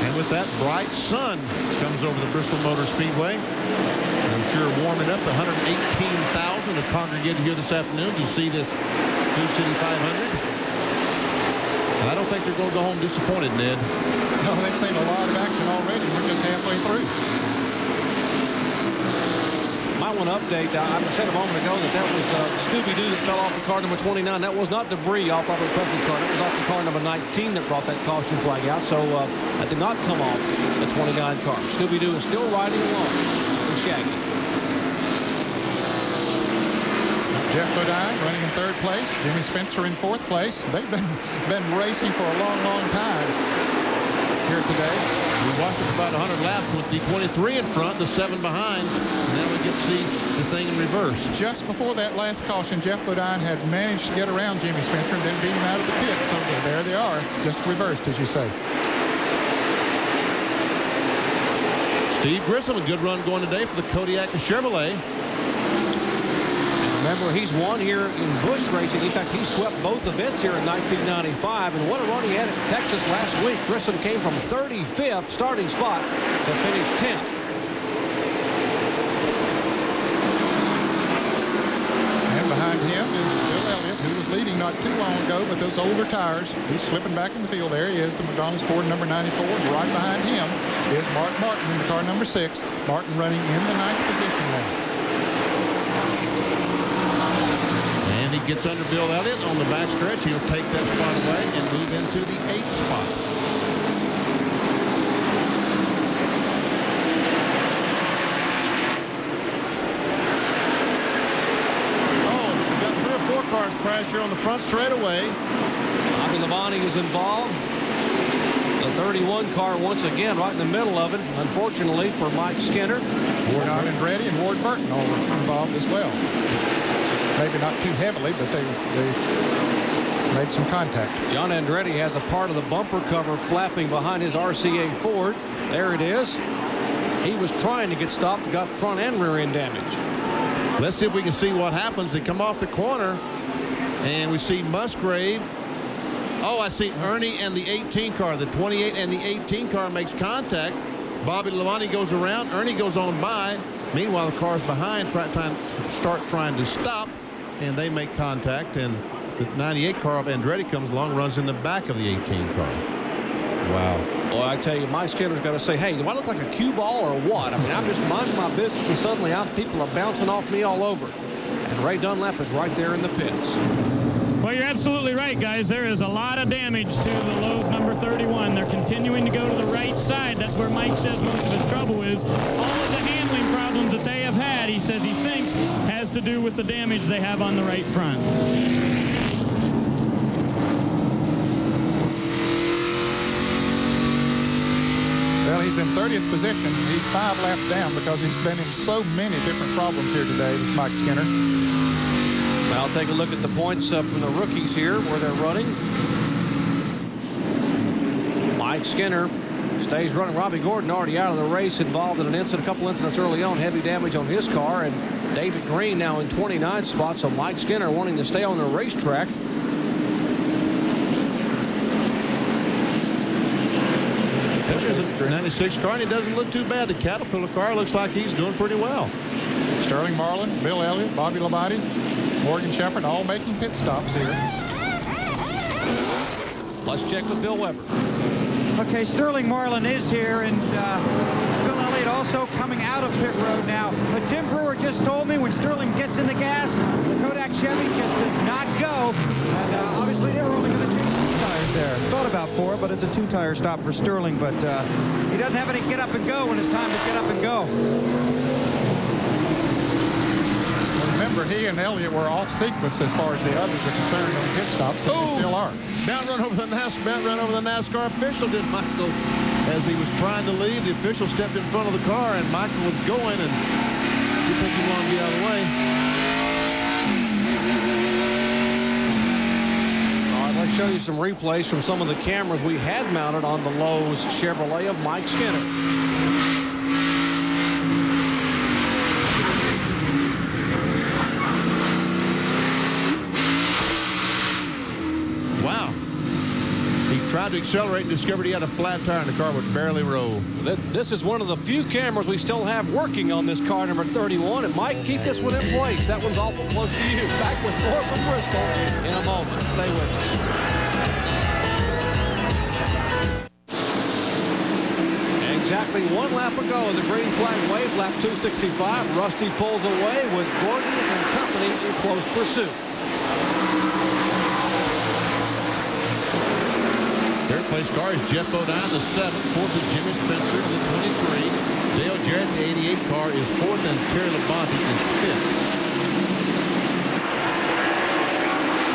And with that, bright sun comes over the Bristol Motor Speedway. I'm sure warming up the 118,000 have congregated here this afternoon to see this Food City 500. And I don't think they're going to go home disappointed, Ned. No, they've seen a lot of action already. We're just halfway through. Might want to update. I said a moment ago that was Scooby-Doo that fell off the car number 29. That was not debris off Robert Presley's car. That was off the car number 19 that brought that caution flag out. So that did not come off the 29 car. Scooby-Doo is still riding along with Shaggy. Jeff Bodine running in third place. Jimmy Spencer in fourth place. They've been racing for a long, long time here today. We watched it about 100 laps with the 23 in front, the 7 behind. And now we get to see the thing in reverse. Just before that last caution, Jeff Bodine had managed to get around Jimmy Spencer and then beat him out of the pit. So there they are, just reversed, as you say. Steve Grissom, a good run going today for the Kodiak Chevrolet. Remember, he's won here in Busch racing. In fact, he swept both events here in 1995. And what a run he had at Texas last week. Grissom came from 35th starting spot to finish 10th. And behind him is Bill Elliott, who was leading not too long ago, but those older tires. He's slipping back in the field. There he is, the McDonald's Ford number 94. And right behind him is Mark Martin in the car number 6. Martin running in the 9th position now. Gets under Bill Elliott on the backstretch. He'll take that spot away and move into the 8th spot. Oh, we've got 3 or 4 cars crash here on the front straightaway. Bobby Labonte is involved. The 31 car once again right in the middle of it, unfortunately for Mike Skinner. Ward Andretti and Ward Burton all involved as well. Maybe not too heavily, but they made some contact. John Andretti has a part of the bumper cover flapping behind his RCA Ford. There it is. He was trying to get stopped, got front and rear end damage. Let's see if we can see what happens. They come off the corner, and we see Musgrave. Oh, I see Ernie and the 18 car. The 28 and the 18 car makes contact. Bobby Labonte goes around. Ernie goes on by. Meanwhile, the cars behind start trying to stop. And they make contact, and the 98 car of Andretti comes along, runs in the back of the 18 car. Wow. Boy, I tell you, Mike Skinner's got to say, hey, do I look like a cue ball or what? I mean, I'm just minding my business, and suddenly people are bouncing off me all over. And Ray Dunlap is right there in the pits. Well, you're absolutely right, guys. There is a lot of damage to the Lowe's number 31. They're continuing to go to the right side. That's where Mike says most of the trouble is. All of the handling problems that they have had, he says he thinks, has to do with the damage they have on the right front. Well, he's in 30th position. He's 5 laps down because he's been in so many different problems here today, this Mike Skinner. I'll take a look at the points from the rookies here where they're running. Mike Skinner Stays running. Robbie Gordon already out of the race, involved in an incident, a couple incidents early on, heavy damage on his car. And David Green now in 29th spot. So Mike Skinner wanting to stay on the racetrack. This is a 96 car, and it doesn't look too bad. The Caterpillar car looks like he's doing pretty well. Sterling Marlin, Bill Elliott, Bobby Labonte, Morgan Shepherd, all making pit stops here. Let's check with Bill Weber. Okay, Sterling Marlin is here, and Bill Elliott also coming out of pit road now. But Tim Brewer just told me when Sterling gets in the gas, the Kodak Chevy just does not go. And obviously they were only going to change 2 tires there. Thought about 4, but it's a 2-tire stop for Sterling. But he doesn't have any get up and go when it's time to get up and go. Remember, he and Elliott were off sequence as far as the others are concerned on pit stops, and they still are. Bound run over the NASCAR official, did Michael. As he was trying to leave, the official stepped in front of the car, and Michael was going, and didn't think he wanted to get out of the way. All right, let's show you some replays from some of the cameras we had mounted on the Lowe's Chevrolet of Mike Skinner. Tried to accelerate and discovered he had a flat tire and the car would barely roll. This is one of the few cameras we still have working on this car number 31. It might keep this one in place. That one's awful close to you. Back with more from Bristol in a moment. Stay with us. Exactly 1 lap ago in the green flag wave, lap 265. Rusty pulls away with Gordon and company in close pursuit. Third place car is Jeff Bodine, the 7th. 4th is Jimmy Spencer, the 23. Dale Jarrett, the 88 car, is 4th, and Terry Labonte is 5th.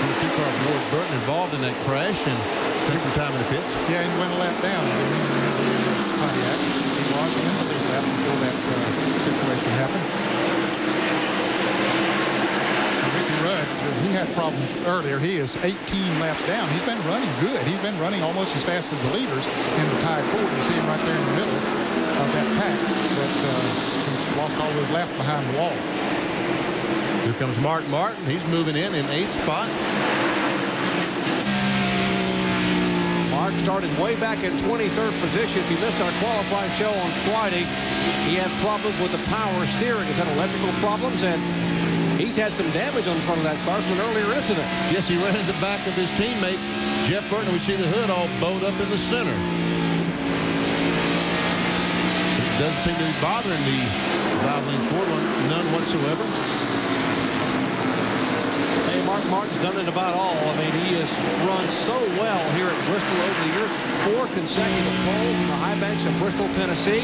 22 car of Ward Burton involved in that crash and spent some time in the pits. Yeah, he went a lap down. Pontiac. He was in the lead lap before that situation happened. Rudd, he had problems earlier. He is 18 laps down. He's been running good. He's been running almost as fast as the leaders in the tied Ford. You see him right there in the middle of that pack that lost all those laps behind the wall. Here comes Mark Martin. He's moving in 8th spot. Mark started way back in 23rd position. If you missed our qualifying show on Friday, he had problems with the power steering. He's had electrical problems, and he's had some damage on the front of that car from an earlier incident. Yes, he ran in the back of his teammate, Jeff Burton. We see the hood all bowed up in the center. It doesn't seem to be bothering the Valvoline Ford one, none whatsoever. Hey, Mark Martin's done it about all. I mean, he has run so well here at Bristol over the years. 4 consecutive poles in the high banks of Bristol, Tennessee.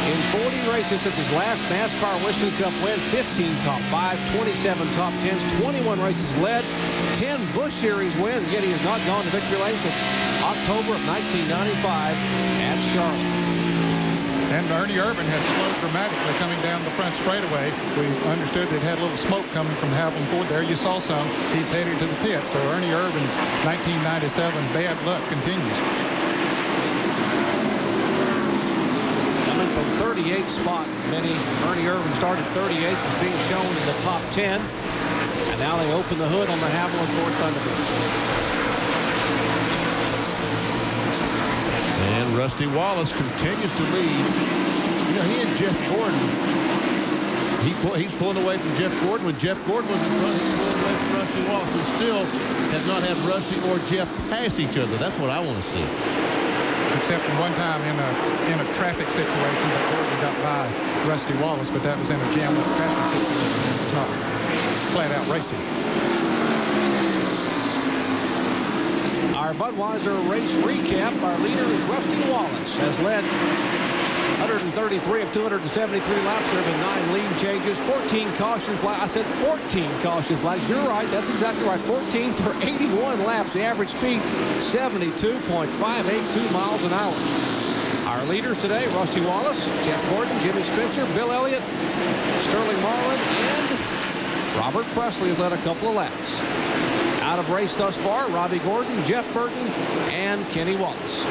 In 40 races since his last NASCAR Winston Cup win, 15 top 5, 27 top 10s, 21 races led, 10 Busch Series wins, yet he has not gone to victory lane since October of 1995 at Charlotte. And Ernie Irvin has slowed dramatically coming down the front straightaway. We understood that it had a little smoke coming from Valvoline Ford there. You saw some. He's heading to the pit. So Ernie Irvin's 1997 bad luck continues. From 38th spot, Ernie Irvin started 38th, was being shown in the top 10, and now they open the hood on the Valvoline Ford Thunderbird. And Rusty Wallace continues to lead. You know, he and Jeff Gordon, he's pulling away from Jeff Gordon. When Jeff Gordon was in front, he pulled away from Rusty Wallace. We still have not had Rusty or Jeff pass each other. That's what I want to see. Except one time in a traffic situation that Gordon got by Rusty Wallace, but that was in a jammed up traffic situation. It was not flat out racing. Our Budweiser race recap. Our leader is Rusty Wallace, has led 133 of 273 laps. There have been 9 lead changes, 14 caution flags. I said 14 caution flags. You're right. That's exactly right. 14 for 81 laps. The average speed, 72.582 miles an hour. Our leaders today, Rusty Wallace, Jeff Gordon, Jimmy Spencer, Bill Elliott, Sterling Marlin, and Robert Presley has led a couple of laps. Out of race thus far, Robbie Gordon, Jeff Burton, and Kenny Wallace.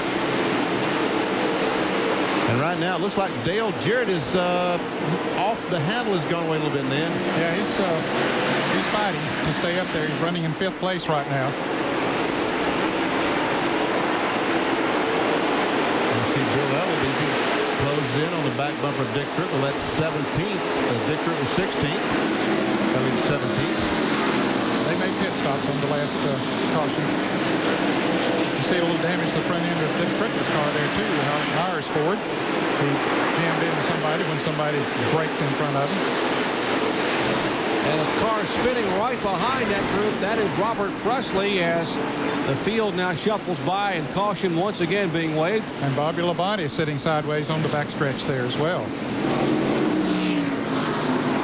And right now, it looks like Dale Jarrett is off the handle, has gone away a little bit in the end. Yeah, he's fighting to stay up there. He's running in 5th place right now. You see Bill Elliott as he closes in on the back bumper of Dick Trickle. That's 17th. Dick Trickle 16th. Elliott 17th. They made pit stops on the last caution. You see a little damage to the front end of Dick Trickle's car there too. Myers Ford. He jammed into somebody when somebody braked in front of him. And a car spinning right behind that group. That is Robert Presley as the field now shuffles by and caution once again being waved. And Bobby Labonte is sitting sideways on the backstretch there as well.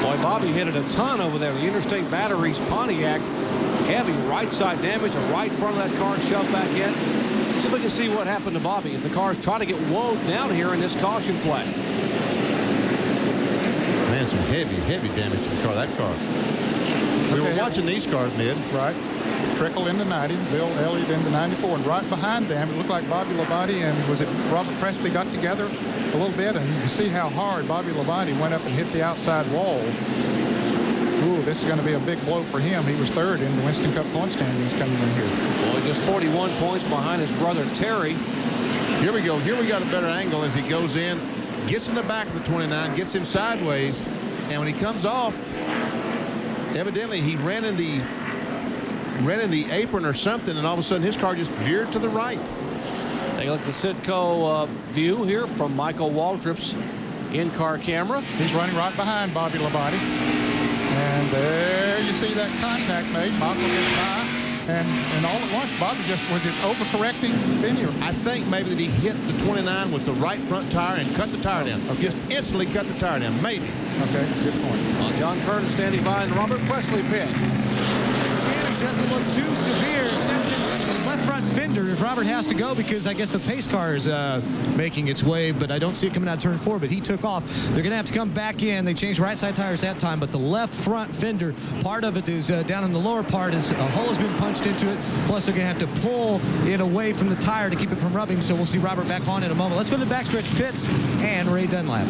Boy, Bobby hit it a ton over there. The Interstate Batteries Pontiac. Heavy right side damage. A right front of that car shoved back in. See if we can see what happened to Bobby as the cars try to get wound down here in this caution flag. Man, some heavy damage to the car. That car. We were watching these cars, Ned. Right. Trickle into 90, Bill Elliott into 94, and right behind them, it looked like Bobby Labonte and Robert Presley got together a little bit, and you can see how hard Bobby Labonte went up and hit the outside wall. Ooh, this is going to be a big blow for him. He was 3rd in the Winston Cup point standings coming in here. Boy, just 41 points behind his brother Terry. Here we go. Here we got a better angle as he goes in, gets in the back of the 29, gets him sideways, and when he comes off, evidently he ran in the apron or something, and all of a sudden his car just veered to the right. Take a look at the Citco view here from Michael Waltrip's in-car camera. He's running right behind Bobby Labonte. And there you see that contact made. Michael gets by. And all at once, Bobby was it overcorrecting, Benny? I think maybe that he hit the 29 with the right front tire and cut the tire down. Okay. Just instantly cut the tire down, maybe. Okay, good point. John Curtis standing by in the Robert Presley pit. Damage doesn't look too severe. Left front fender if Robert has to go because I guess the pace car is making its way, but I don't see it coming out of turn 4, but he took off. They're going to have to come back in. They changed right side tires that time, but the left front fender, part of it is down in the lower part. Is a hole has been punched into it, plus they're going to have to pull it away from the tire to keep it from rubbing, so we'll see Robert back on in a moment. Let's go to the backstretch pits and Ray Dunlap.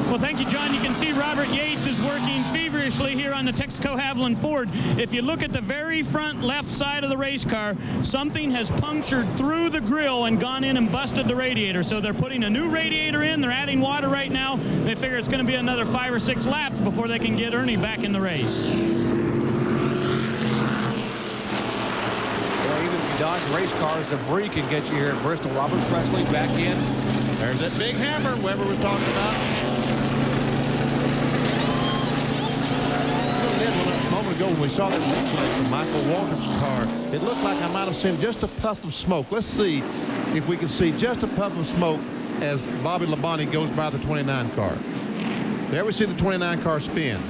Well, thank you, John. You can see Robert Yates is working feverishly here on the Texaco Haviland Ford. If you look at the very front left side of the race car, something has punctured through the grill and gone in and busted the radiator. So they're putting a new radiator in. They're adding water right now. They figure it's going to be another 5 or 6 laps before they can get Ernie back in the race. Well, even Dodge race cars, debris can get you here in Bristol. Robert Presley back in. There's that big hammer Weber was talking about. A moment ago when we saw that replay from Michael Waltrip's car, it looked like I might have seen just a puff of smoke. Let's see if we can see just a puff of smoke as Bobby Labonte goes by the 29 car. There we see the 29 car spin.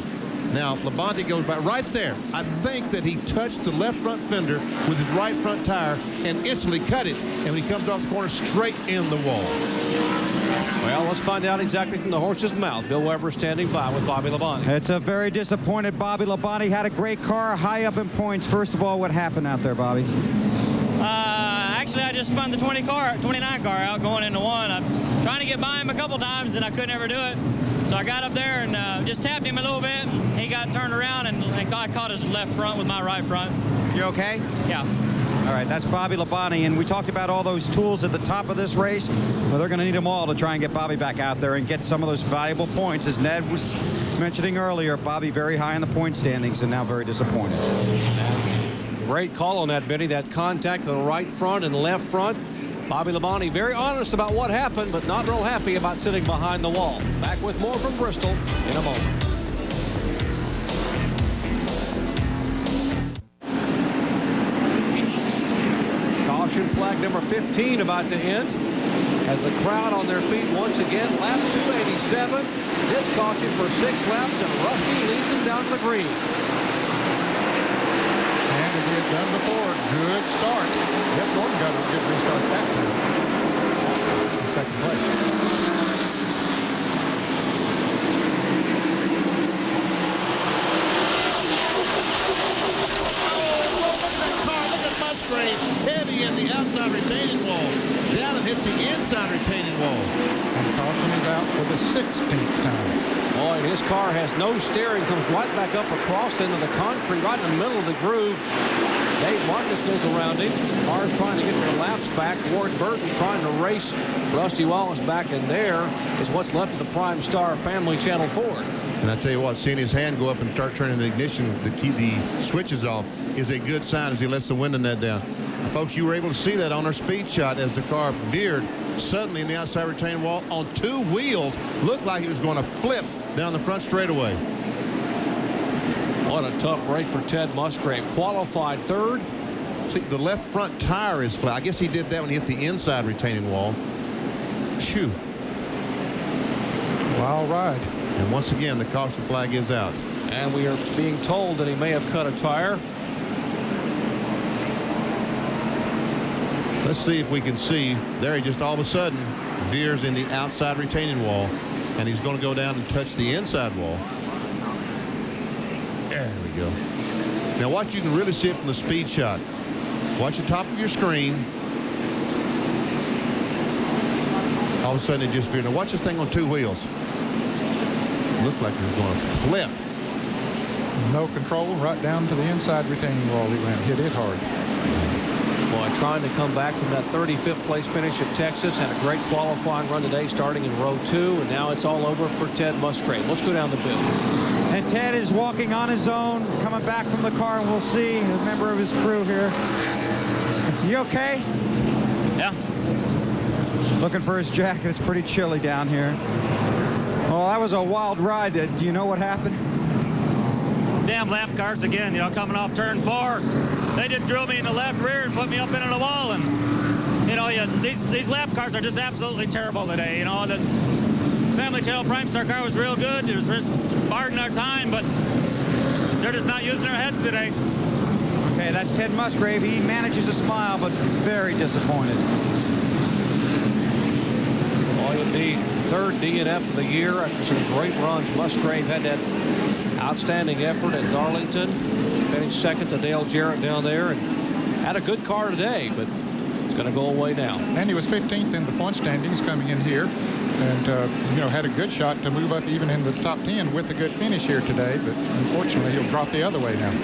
Now, Labonte goes by right there. I think that he touched the left front fender with his right front tire and instantly cut it. And when he comes off the corner, straight in the wall. Well, let's find out exactly from the horse's mouth. Bill Weber standing by with Bobby Labonte. It's a very disappointed Bobby Labonte. Had a great car, high up in points. First of all, what happened out there, Bobby? Actually, I just spun the 29 car out going into 1. I'm trying to get by him a couple times, and I could never do it. So I got up there and just tapped him a little bit. He got turned around, and I caught his left front with my right front. You okay? Yeah. All right, that's Bobby Labonte, and we talked about all those tools at the top of this race. Well, they're going to need them all to try and get Bobby back out there and get some of those valuable points. As Ned was mentioning earlier, Bobby very high in the point standings and now very disappointed. Great call on that, Benny. That contact to the right front and left front. Bobby Labonte very honest about what happened, but not real happy about sitting behind the wall. Back with more from Bristol in a moment. Caution flag number 15 about to end. As the crowd on their feet once again, lap 287. This caution for 6 laps, and Rusty leads him down to the green. And as he had done before, good start. Jeff Gordon got a good restart that time. In second place. Musgrave, heavy again, the outside retaining wall. Down and hits the inside retaining wall. And caution is out for the 16th time. Boy, his car has no steering, comes right back up across into the concrete, right in the middle of the groove. Dave Marcus goes around him. Cars trying to get their laps back. Ward Burton trying to race Rusty Wallace back in there is what's left of the Prime Star Family Channel Ford. And I tell you what, seeing his hand go up and start turning the ignition, the switches off, is a good sign as he lets the window net down. Now, folks, you were able to see that on our speed shot as the car veered suddenly in the outside retaining wall on two wheels. Looked like he was going to flip down the front straightaway. What a tough break for Ted Musgrave. Qualified third. See, the left front tire is flat. I guess he did that when he hit the inside retaining wall. Phew. Wild ride. And once again, the caution flag is out. And we are being told that he may have cut a tire. Let's see if we can see. There he just all of a sudden veers in the outside retaining wall. And he's going to go down and touch the inside wall. There we go. Now watch, you can really see it from the speed shot. Watch the top of your screen. All of a sudden it just veered. Now watch this thing on two wheels. Looked like he was going to flip. No control, right down to the inside retaining wall he went. Hit it hard. Boy, trying to come back from that 35th place finish at Texas. Had a great qualifying run today starting in row 2. And now it's all over for Ted Musgrave. Let's go down the bill. And Ted is walking on his own, coming back from the car, and we'll see a member of his crew here. You okay? Yeah. Looking for his jacket. It's pretty chilly down here. Well, that was a wild ride. Do you know what happened? Damn lap cars again, you know, coming off turn 4. They just drove me in the left rear and put me up into the wall. And, you know, these lap cars are just absolutely terrible today. You know, the Family Channel Prime Star car was real good. It was just barding our time, but they're just not using their heads today. Okay, that's Ted Musgrave. He manages to smile, but very disappointed. Boy, indeed, third DNF of the year after some great runs. Musgrave had that outstanding effort at Darlington. Finished second to Dale Jarrett down there and had a good car today, but it's going to go away now. And he was 15th in the point standings coming in here. And, you know, had a good shot to move up even in the top 10 with a good finish here today. But unfortunately, he'll drop the other way now.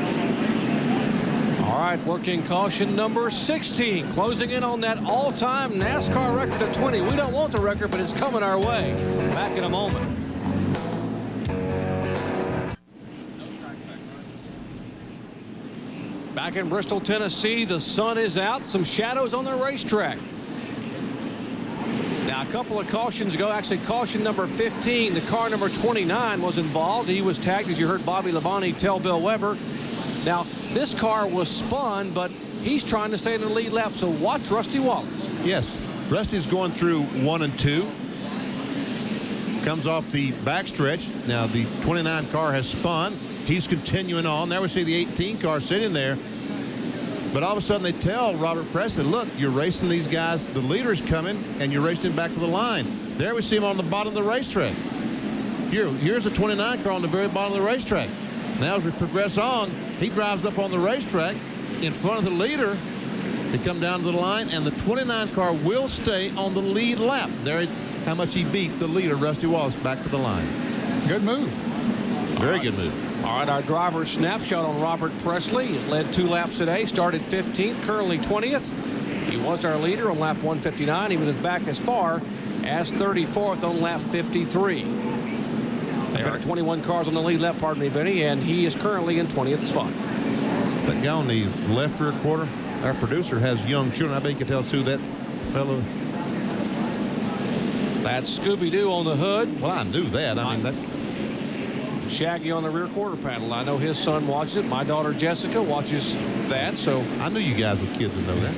All right, working caution number 16. Closing in on that all-time NASCAR record of 20. We don't want the record, but it's coming our way. Back in a moment. Back in Bristol, Tennessee, the sun is out. Some shadows on the racetrack. Now, a couple of cautions ago, actually caution number 15, the car number 29 was involved. He was tagged, as you heard Bobby Labonte tell Bill Weber. Now, this car was spun, but he's trying to stay in the lead lap, so watch Rusty Wallace. Yes, Rusty's going through 1 and 2. Comes off the backstretch. Now, the 29 car has spun. He's continuing on. There we see the 18 car sitting there. But all of a sudden they tell Robert Preston, look, you're racing these guys. The leader's coming, and you're racing him back to the line. There we see him on the bottom of the racetrack. Here's the 29 car on the very bottom of the racetrack. Now as we progress on, he drives up on the racetrack in front of the leader. They come down to the line, and the 29 car will stay on the lead lap. There, how much he beat the leader, Rusty Wallace, back to the line. Good move. Very good move. All right, our driver's snapshot on Robert Presley. He's led 2 laps today, started 15th, currently 20th. He was our leader on lap 159. He was back as far as 34th on lap 53. There are 21 cars on the lead lap, pardon me, Benny, and he is currently in 20th spot. It's that guy on the left rear quarter. Our producer has young children. I bet you can tell us who that fellow. That's Scooby-Doo on the hood. Well, I knew that. I mean, that. Shaggy on the rear quarter panel. I know his son watches it. My daughter Jessica watches that. So I knew you guys were kids would know that.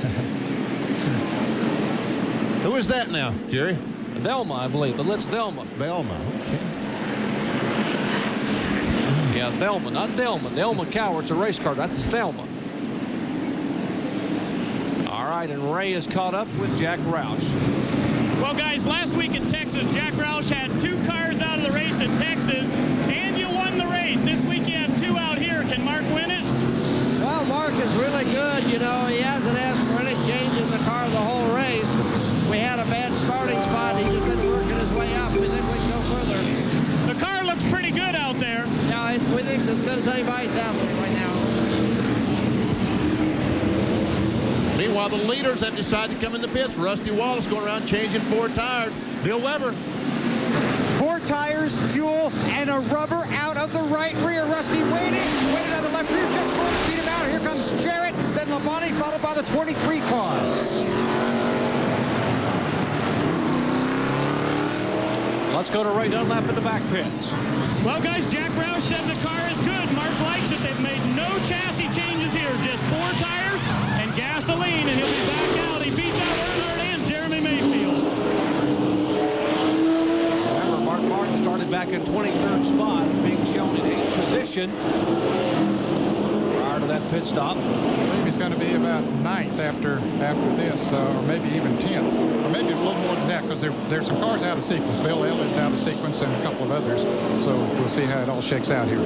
Who is that now, Jerry? Velma, I believe. But let's Velma. Velma. Okay. Yeah, Velma, not Delma. Delma Cowart's a race car. That's Velma. All right, and Ray is caught up with Jack Roush. Well, guys, last week in Texas, Jack Roush had 2 cars out of the race in Texas, and you won the race. This week you have 2 out here. Can Mark win it? Well, Mark is really good. You know, he hasn't asked for any changes Meanwhile, the leaders have decided to come in the pits. Rusty Wallace going around changing 4 tires. Bill Weber. 4 tires, fuel, and a rubber out of the right rear. Rusty waiting on the left rear, just going to beat him out. Here comes Jarrett, then Labonte, followed by the 23 car. Let's go to Ray Dunlap in the back pits. Well, guys, Jack Roush said the car is good. Mark likes it. They've made no chassis changes here, just 4 tires and gasoline, and he'll be back out. He beats out Earnhardt and Jeremy Mayfield. Remember, Mark Martin started back in 23rd spot, being shown in 8th position prior to that pit stop. I believe he's going to be about 9th after this, or maybe even 10th, or maybe a little more than that, because there's some cars out of sequence. Bill Elliott's out of sequence and a couple of others, so we'll see how it all shakes out here.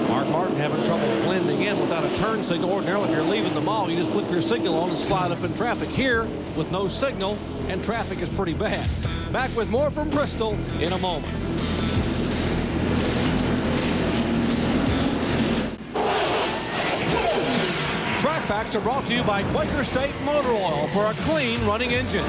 Mark Martin having trouble blending in without a turn signal. Ordinarily, if you're leaving the mall, you just flip your signal on and slide up in traffic. Here, with no signal, and traffic is pretty bad. Back with more from Bristol in a moment. Track Facts are brought to you by Quaker State Motor Oil for a clean running engine.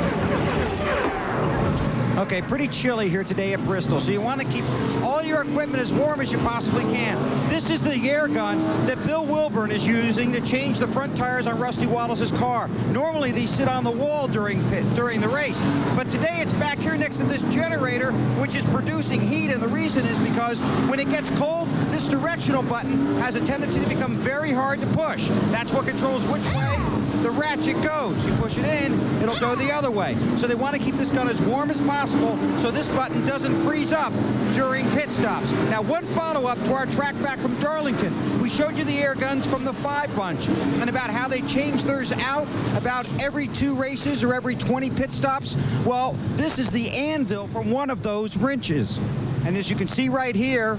Okay, pretty chilly here today at Bristol, so you want to keep all your equipment as warm as you possibly can. This is the air gun that Bill Wilburn is using to change the front tires on Rusty Wallace's car. Normally, these sit on the wall during the race, but today it's back here next to this generator, which is producing heat, and the reason is because when it gets cold, this directional button has a tendency to become very hard to push. That's what controls which way the ratchet goes. You push it in, it'll go the other way. So they want to keep this gun as warm as possible so this button doesn't freeze up during pit stops. Now, one follow-up to our track back from Darlington. We showed you the air guns from the 5 bunch and about how they change theirs out about every 2 races or every 20 pit stops. Well, this is the anvil from one of those wrenches. And as you can see right here,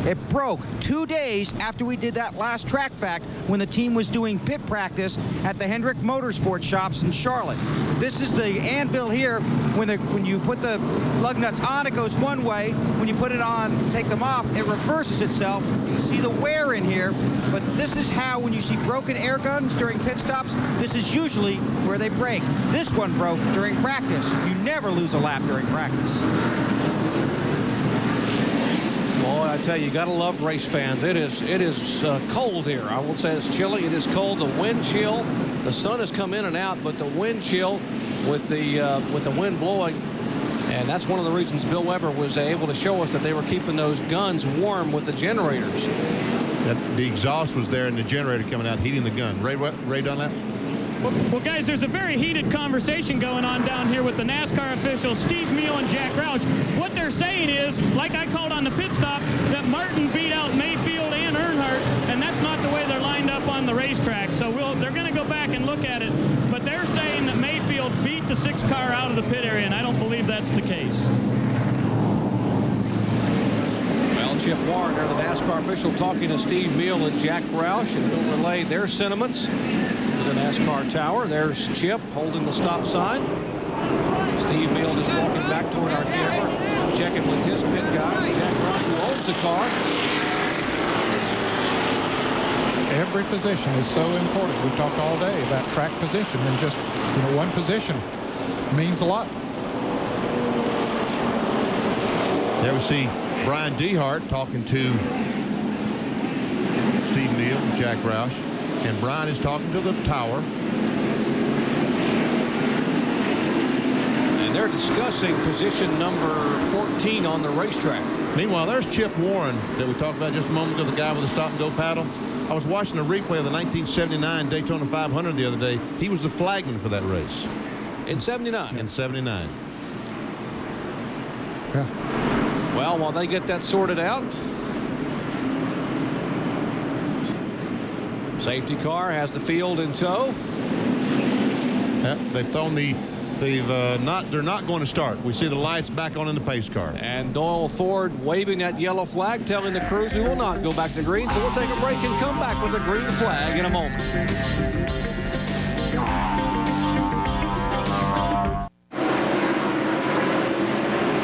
it broke 2 days after we did that last track fact when the team was doing pit practice at the Hendrick Motorsports shops in Charlotte. This is the anvil here. When you put the lug nuts on, it goes one way. When you put it on, take them off, it reverses itself. You can see the wear in here. But this is how, when you see broken air guns during pit stops, this is usually where they break. This one broke during practice. You never lose a lap during practice. Boy, I tell you, you gotta love race fans. It is cold here. I won't say it's chilly. It is cold. The wind chill. The sun has come in and out, but the wind chill with the wind blowing, and that's one of the reasons Bill Weber was able to show us that they were keeping those guns warm with the generators. The exhaust was there, and the generator coming out heating the gun. Ray Dunlap. Well, guys, there's a very heated conversation going on down here with the NASCAR officials, Steve Meal and Jack Roush. What they're saying is, like I called on the pit stop, that Martin beat out Mayfield and Earnhardt, and that's not the way they're lined up on the racetrack. So they're going to go back and look at it. But they're saying that Mayfield beat the 6 car out of the pit area, and I don't believe that's the case. Well, Chip Warner, the NASCAR official, talking to Steve Meal and Jack Roush, and they'll relay their sentiments to the NASCAR tower. There's Chip holding the stop sign. Steve Meal just walking back toward our camera, checking with his pit guys. Jack Roush, who owns the car. Every position is so important. We've talked all day about track position, and just one position means a lot. There we see Brian Dehart talking to Steve Neal and Jack Roush, and Brian is talking to the tower. And they're discussing position number 14 on the racetrack. Meanwhile, there's Chip Warren that we talked about just a moment ago, the guy with the stop-and-go paddle. I was watching a replay of the 1979 Daytona 500 the other day. He was the flagman for that race. In 79? In 79. Yeah. Well, while they get that sorted out, safety car has the field in tow. Yeah, they've thrown they're not going to start. We see the lights back on in the pace car. And Doyle Ford waving that yellow flag, telling the crews we will not go back to green. So we'll take a break and come back with a green flag in a moment.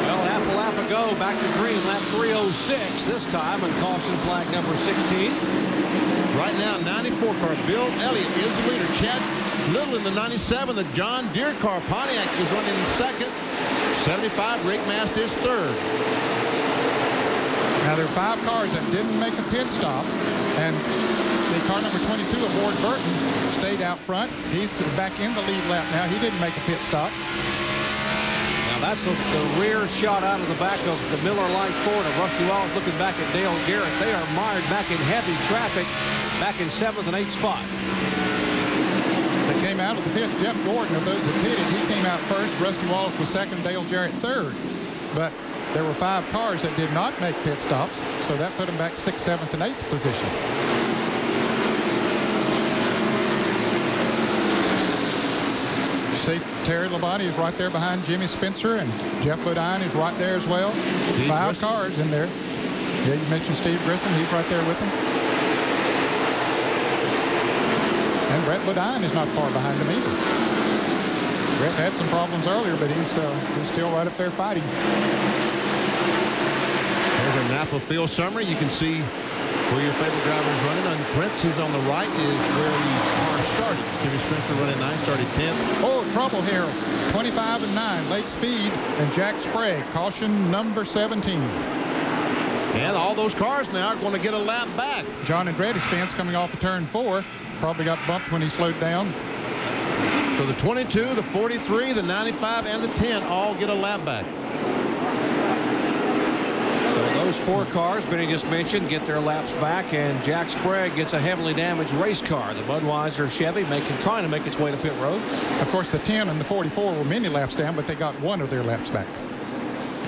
Well, half a lap ago, back to green, lap 306 this time, and caution flag number 16. Right now, 94 car, Bill Elliott is the leader. Chad Little in the 97, the John Deere car. Pontiac is running in second. 75, Rick Mast is third. Now, there are 5 cars that didn't make a pit stop, and the car number 22 of Ward Burton stayed out front. He's back in the lead lap now. He didn't make a pit stop. Now that's the rear shot out of the back of the Miller Lite Ford of Rusty Wallace looking back at Dale Jarrett. They are mired back in heavy traffic, back in 7th and 8th spot. They came out of the pit. Jeff Gordon, of those that pitted, he came out first. Rusty Wallace was second. Dale Jarrett third. But there were 5 cars that did not make pit stops, so that put them back 6th, 7th, and 8th position. See, Terry Labonte is right there behind Jimmy Spencer, and Jeff Bodine is right there as well. 5 cars in there. Yeah, you mentioned Steve Grissom. He's right there with them. And Brett Bodine is not far behind him either. Brett had some problems earlier, but he's still right up there fighting. There's a Napa field summary. You can see where your favorite driver is running. On parentheses on the right is where the car started. Jimmy Spencer running 9, started 10th. Oh, trouble here. 25 and 9, Lake Speed and Jack Sprague. Caution number 17. And all those cars now are going to get a lap back. John Andretti's fence coming off of turn 4. Probably got bumped when he slowed down. So the 22, the 43, the 95, and the 10 all get a lap back. So those 4 cars Benny just mentioned get their laps back, and Jack Sprague gets a heavily damaged race car. The Budweiser Chevy trying to make its way to pit road. Of course, the 10 and the 44 were many laps down, but they got 1 of their laps back.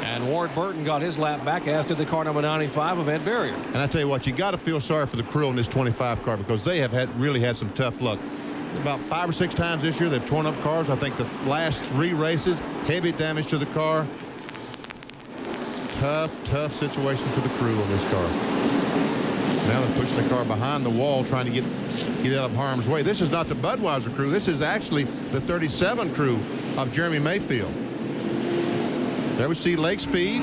And Ward Burton got his lap back, as did the car number 95 of Ed Berrier. And I tell you what, you got to feel sorry for the crew on this 25 car, because they have really had some tough luck. About 5 or 6 times this year they've torn up cars. I think the last 3 races, heavy damage to the car. Tough situation for the crew on this car. Now they're pushing the car behind the wall, trying to get out of harm's way. This is not the Budweiser crew. This is actually the 37 crew of Jeremy Mayfield. There we see Lake Speed.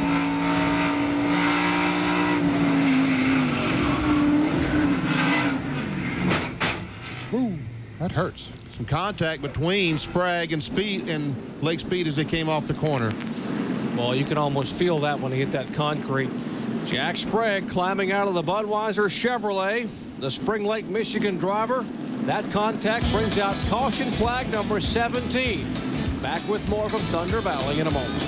Ooh, that hurts. Some contact between Sprague and Lake Speed as they came off the corner. Well, you can almost feel that when he hit that concrete. Jack Sprague climbing out of the Budweiser Chevrolet, the Spring Lake, Michigan driver. That contact brings out caution flag number 17. Back with more from Thunder Valley in a moment.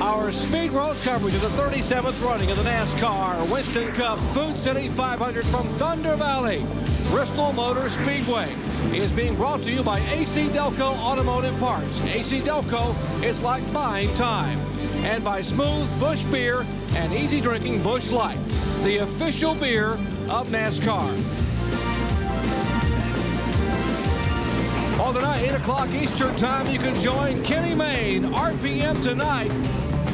Our Speed Road coverage of the 37th running of the NASCAR Winston Cup Food City 500 from Thunder Valley, Bristol Motor Speedway, is being brought to you by AC Delco Automotive Parts. AC Delco is like buying time. And by Smooth Busch Beer and easy drinking Busch Light, the official beer of NASCAR. On tonight, 8 o'clock Eastern Time, you can join Kenny Mayne, RPM tonight.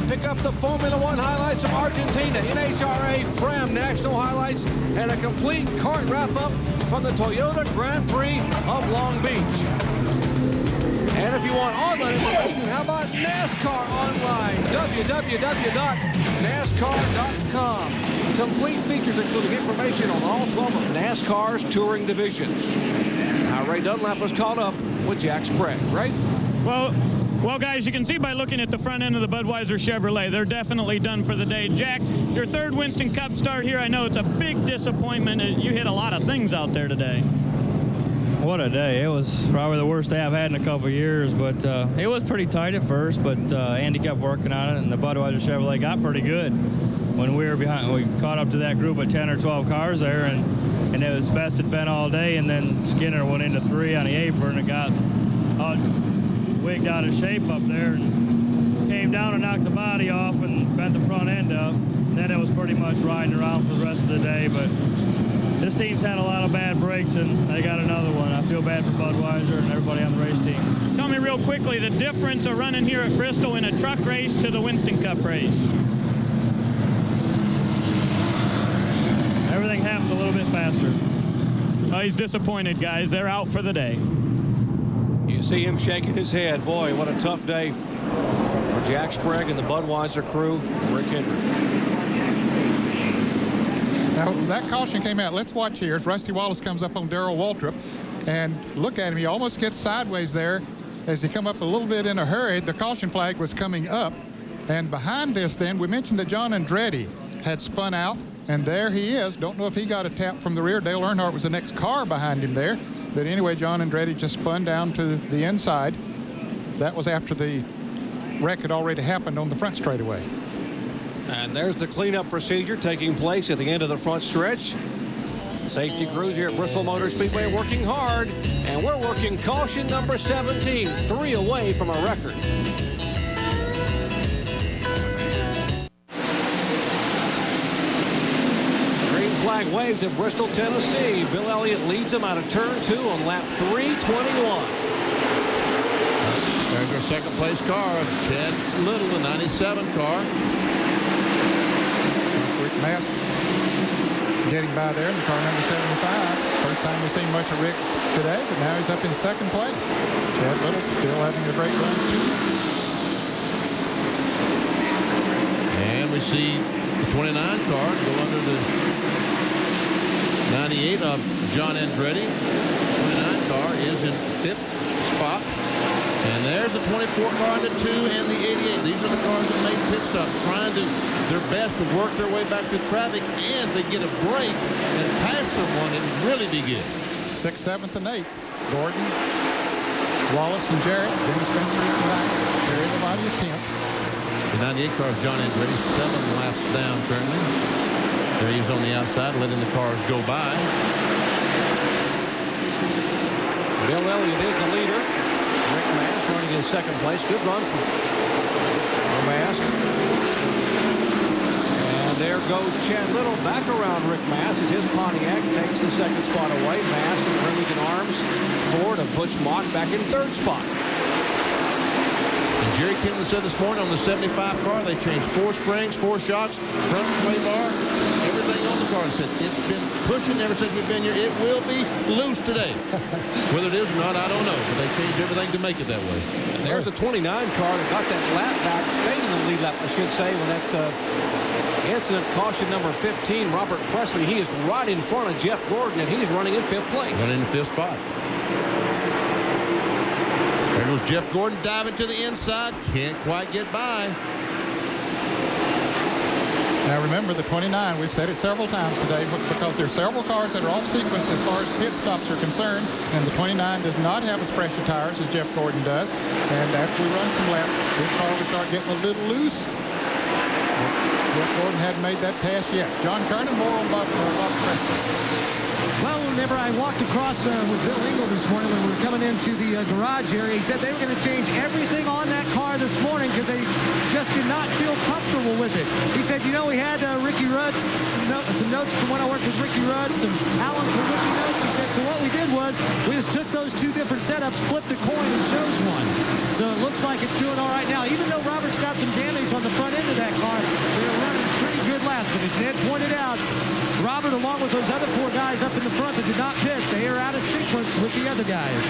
Pick up the Formula One highlights of Argentina, NHRA Fram National highlights, and a complete kart wrap-up from the Toyota Grand Prix of Long Beach. And if you want all that information, how about NASCAR online? www.nascar.com. Complete features including information on all 12 of NASCAR's touring divisions. Now, Ray Dunlap was caught up with Jack Sprague. Right? Well, guys, you can see by looking at the front end of the Budweiser Chevrolet, they're definitely done for the day. Jack, your 3rd Winston Cup start here. I know it's a big disappointment. You hit a lot of things out there today. What a day. It was probably the worst day I've had in a couple of years, but it was pretty tight at first, but Andy kept working on it, and the Budweiser Chevrolet got pretty good. When we were behind, we caught up to that group of 10 or 12 cars there, and it was best it'd been all day, and then Skinner went into 3 on the apron and got wigged out of shape up there and came down and knocked the body off and bent the front end up. Then it was pretty much riding around for the rest of the day, but this team's had a lot of bad breaks, and they got another one. I feel bad for Budweiser and everybody on the race team. Tell me real quickly the difference of running here at Bristol in a truck race to the Winston Cup race. Everything happens a little bit faster. Oh, he's disappointed, guys. They're out for the day. You see him shaking his head. Boy, what a tough day for Jack Sprague and the Budweiser crew, Rick Hendrick. Now, that caution came out. Let's watch here as Rusty Wallace comes up on Darrell Waltrip. And look at him. He almost gets sideways there as he come up a little bit in a hurry. The caution flag was coming up. And behind this then, we mentioned that John Andretti had spun out. And there he is. Don't know if he got a tap from the rear. Dale Earnhardt was the next car behind him there. But anyway, John Andretti just spun down to the inside. That was after the wreck had already happened on the front straightaway. And there's the cleanup procedure taking place at the end of the front stretch. Safety crews here at Bristol Motor Speedway working hard, and we're working caution number 17, 3 away from a record. Green flag waves at Bristol, Tennessee. Bill Elliott leads them out of turn 2 on lap 321. There's our second place car, Chad Little, the 97 car. Rick Mast getting by there in the car number 75. First time we've seen much of Rick today, but now he's up in second place. Chad Little still having a great run too. And we see the 29 car go under the 98 of John Andretti. The 29 car is in 5th spot. And there's the 24 car, the 2, and the 88. These are the cars that made pit stops, trying to their best to work their way back to traffic. And if they get a break and pass someone, it would really be good. 6th, 7th, and 8th. Gordon, Wallace, and Jarrett. Jimmy Spencer is 9th. Terry Labonte is 10th. The 98 car is John Andretti, 7 laps down currently. There he is on the outside, letting the cars go by. Bill Elliott is the leader. Rick Mast running in second place. Good run for Mast. And there goes Chad Little back around Rick Mast as his Pontiac takes the second spot away. Mast and Remington Arms forward of Butch Mock back in 3rd spot. And Jerry Kinlan said this morning on the 75 car, they changed 4 springs, 4 shocks, front sway bar, everything on the car. And said it's been pushing ever since we've been here. It will be loose today. Whether it is or not, I don't know. But they changed everything to make it that way. And there's the 29 car that got that lap back, stayed in the lead lap, I should say, when that incident. Caution number 15, Robert Presley. He is right in front of Jeff Gordon, and he's running in 5th place. Running in the 5th spot. There goes Jeff Gordon diving to the inside. Can't quite get by. Now remember the 29, we've said it several times today, because there's several cars that are off sequence as far as pit stops are concerned, and the 29 does not have as fresh of tires as Jeff Gordon does. And after we run some laps, this car will start getting a little loose. Jeff Gordon hadn't made that pass yet. John Kernan, more on Bob Preston. Well, whenever I walked across with Bill Engel this morning when we were coming into the garage area, he said they were going to change everything on that car this morning because they just did not feel comfortable with it. He said, you know, we had Ricky Rutz, some notes from when I worked with Ricky Rutz and Alan for Ricky Notes. He said, so what we did was we just took those 2 different setups, flipped a coin, and chose one. So it looks like it's doing all right now. Even though Robert's got some damage on the front end of that car, they're running pretty good laps. But as Ned pointed out, Robert, along with those other 4 guys up in the front that did not pit, they are out of sequence with the other guys.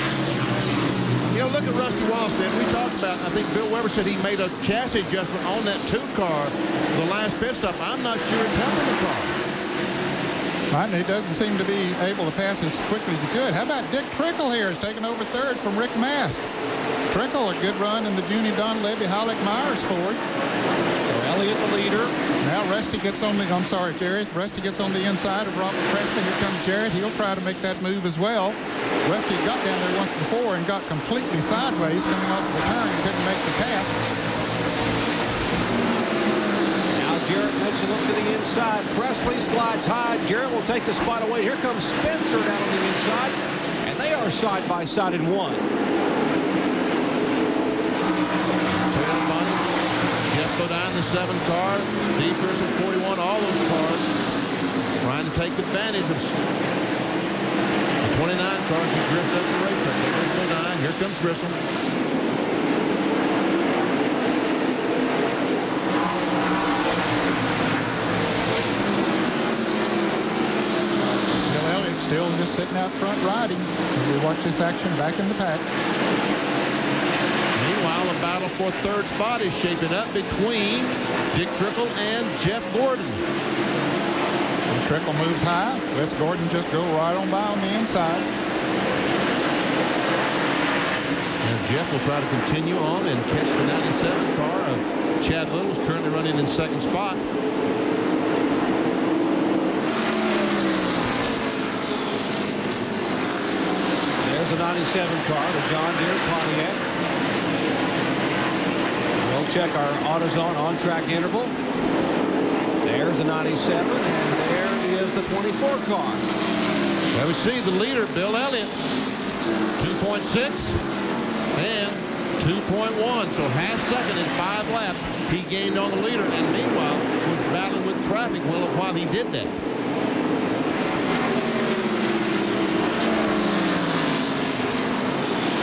You know, look at Rusty Wallace, man. We talked about, I think Bill Weber said he made a chassis adjustment on that 2 car the last pit stop. I'm not sure it's helping the car. He doesn't seem to be able to pass as quickly as he could. How about Dick Trickle here? He's taking over 3rd from Rick Mast. Trickle, a good run in the Junie Don Levy Hollick Myers Ford. So Elliott the leader. Now Rusty gets on the, Jerry. Rusty gets on the inside of Robert Presley. Here comes Jarrett. He'll try to make that move as well. Rusty got down there once before and got completely sideways coming off the turn and couldn't make the pass. Now Jarrett makes a look to the inside. Presley slides high. Jarrett will take the spot away. Here comes Spencer down on the inside. And they are side by side in 1. Bodine, the 7 car, Steve Grissom, 41, all those cars trying to take advantage of the 29 cars who drifts up the racetrack. There goes Bodine. Here comes Grissom. Bill Elliott still just sitting out front riding as we watch this action back in the pack. Meanwhile, a battle for 3rd spot is shaping up between Dick Trickle and Jeff Gordon. Trickle moves high. Lets Gordon just go right on by on the inside. And Jeff will try to continue on and catch the 97 car of Chad Little, who's currently running in second spot. There's the 97 car, the John Deere Pontiac. We'll check our AutoZone on-track interval. There's the 97, and there is the 24 car. There we see the leader, Bill Elliott, 2.6 and 2.1, so half second in 5 laps. He gained on the leader, and meanwhile was battling with traffic while he did that.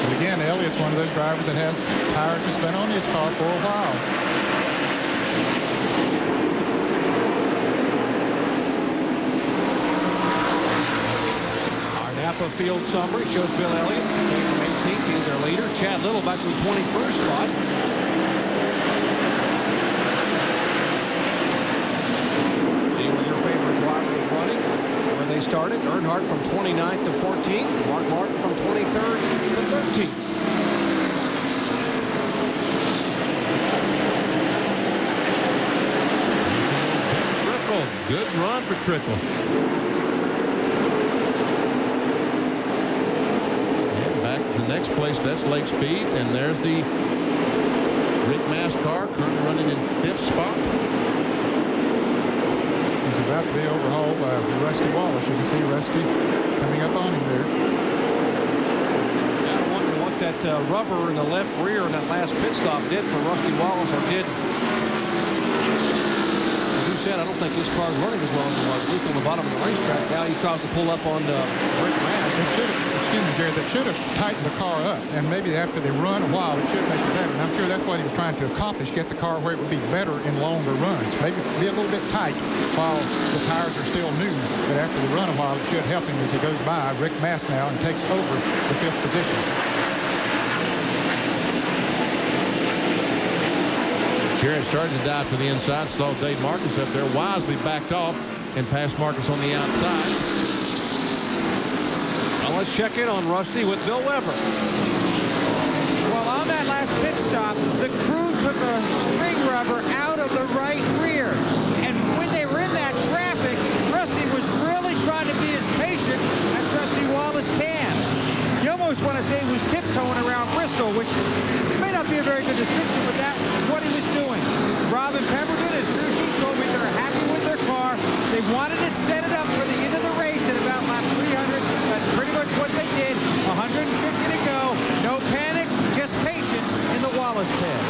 But again, Elliott's one of those drivers that has tires that's been on his car for a while. Napa field summary shows Bill Elliott staying from 18th. He's their leader. Chad Little back to the 21st spot. See where your favorite driver is running, where they started. Earnhardt from 29th to 14th. Mark Martin from 23rd to 13th. Trickle. Good run for Trickle. The next place, that's Lake Speed, and there's the Rick Mast car, currently running in 5th spot. He's about to be overhauled by Rusty Wallace. You can see Rusty coming up on him there. I wonder what that rubber in the left rear in that last pit stop did for Rusty Wallace, or did. As you said, I don't think his car is running as well as it was, at least on the bottom of the racetrack. Now he tries to pull up on Rick Mast. It should have, excuse me, Jerry, that should have tightened the car up, and maybe after they run a while, it should make it better. And I'm sure that's what he was trying to accomplish, get the car where it would be better in longer runs. Maybe be a little bit tight while the tires are still new, but after they run a while, it should help him as he goes by Rick Mast now and takes over the 5th position. Jared started to dive to the inside, saw Dave Marcus up there, wisely backed off and passed Marcus on the outside. Well, let's check in on Rusty with Bill Weber. Well, on that last pit stop, the crew took a spring rubber out of the right rear. And when they were in that traffic, Rusty was really trying to be as patient as Rusty Wallace can. You almost want to say he was tiptoeing around Bristol, which may not be a very good description, but that is what he was doing. Robin Pemberton, his crew chief, told me they're happy with their car. They wanted to set it up for the end of the race at about lap 300. That's pretty much what they did. 150 to go. No panic, just patience in the Wallace pit.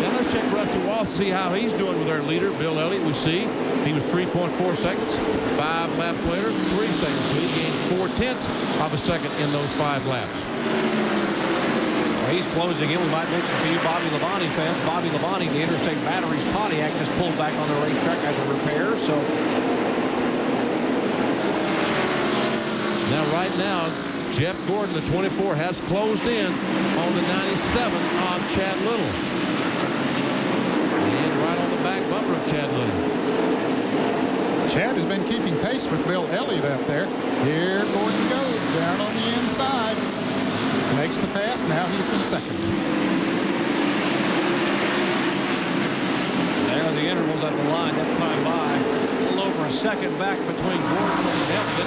Now let's check Rusty Wallace to see how he's doing with our leader, Bill Elliott. We see he was 3.4 seconds. 5 laps later, 3 seconds. So he gained 4/10 of a second in those 5 laps. He's closing in. We might mention for you Bobby Labonte fans. Bobby Labonte, the Interstate Batteries Pontiac, just pulled back on the racetrack after repairs. So now, right now, Jeff Gordon, the 24, has closed in on the 97 of Chad Little. And right on the back bumper of Chad Little. Chad has been keeping pace with Bill Elliott up there. Here Gordon goes down on the inside. Makes the pass. Now he's in second. there are the intervals at the line that time by. A little over a second back between Gordon and Elliott.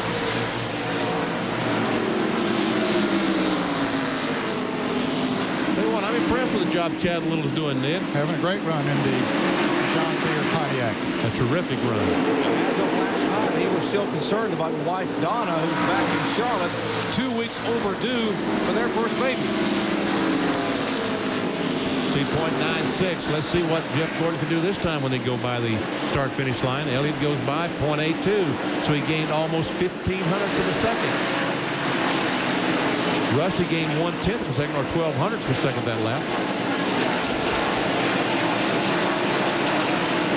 I'm impressed with the job Chad Little's doing, Ned. Having a great run in the John Deere Pontiac. A terrific run. As of last night, he was still concerned about wife Donna, who's back in Charlotte, 2 weeks overdue for their first baby. See, .96. Let's see what Jeff Gordon can do this time when they go by the start-finish line. Elliott goes by .82, so he gained almost 0.15 of a second. Rusty gained 1/10 of a second, or 0.12 of a second that lap.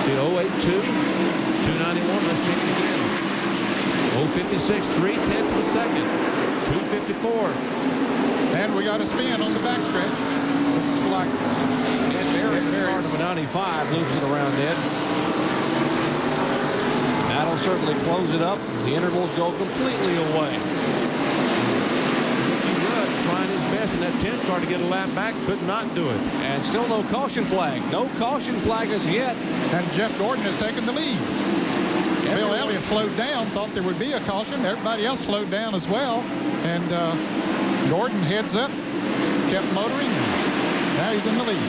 See, 082, 291. Let's check it again. 056, 0.3 of a second. 254. And we got a spin on the backstretch. Looks like Start of a 95 moves it around Ned. That'll certainly close it up. The intervals go completely away. Ricky Rudd trying his best in that 10 car to get a lap back, could not do it. And still no caution flag. No caution flag as yet. And Jeff Gordon has taken the lead. Bill Elliott slowed down, thought there would be a caution. Everybody else slowed down as well. And Gordon heads up, kept motoring, and now he's in the lead.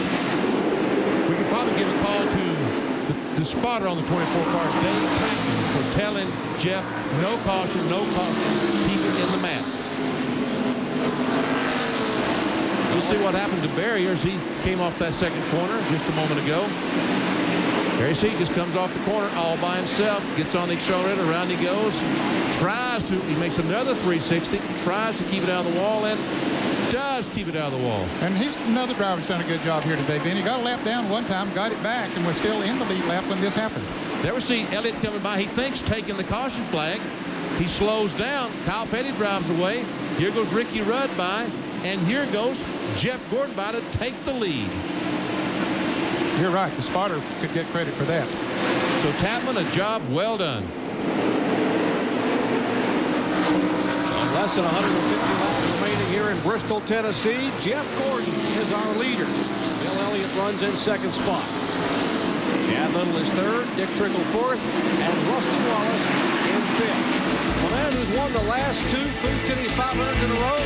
We could probably give a call to the spotter on the 24 car, Dave Paxton, for telling Jeff, no caution, keep it in the mat. We'll see what happened to Barrier as he came off that second corner just a moment ago. There you see, just comes off the corner all by himself, gets on the accelerator, around he goes, he makes another 360, tries to keep it out of the wall, and does keep it out of the wall. And another driver's done a good job here today, Ben. He got a lap down one time, got it back, and was still in the lead lap when this happened. There we see Elliott coming by. He thinks taking the caution flag. He slows down. Kyle Petty drives away. Here goes Ricky Rudd by, and here goes Jeff Gordon by to take the lead. You're right. The spotter could get credit for that. So Tapman, a job well done. Less than 150 laps remaining here in Bristol, Tennessee. Jeff Gordon is our leader. Bill Elliott runs in second spot. Chad Little is third, Dick Trickle fourth, and Rusty Wallace in fifth. The man who's won the last two Food City 500s in a row,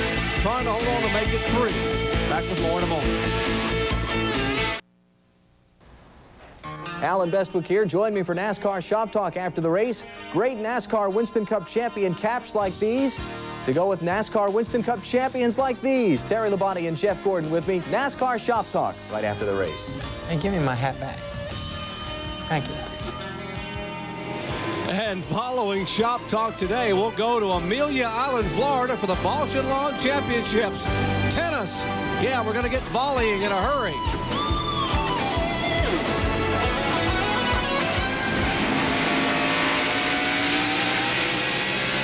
trying to hold on to make it three. Back with more in a moment. Alan Bestwick here. Join me for NASCAR Shop Talk after the race. Great NASCAR Winston Cup champion caps like these to go with NASCAR Winston Cup champions like these. Terry Labonte and Jeff Gordon with me. NASCAR Shop Talk right after the race. And give me my hat back. Thank you. And following Shop Talk today, we'll go to Amelia Island, Florida for the Bausch & Lomb Championships. Tennis. Yeah, we're going to get volleying in a hurry.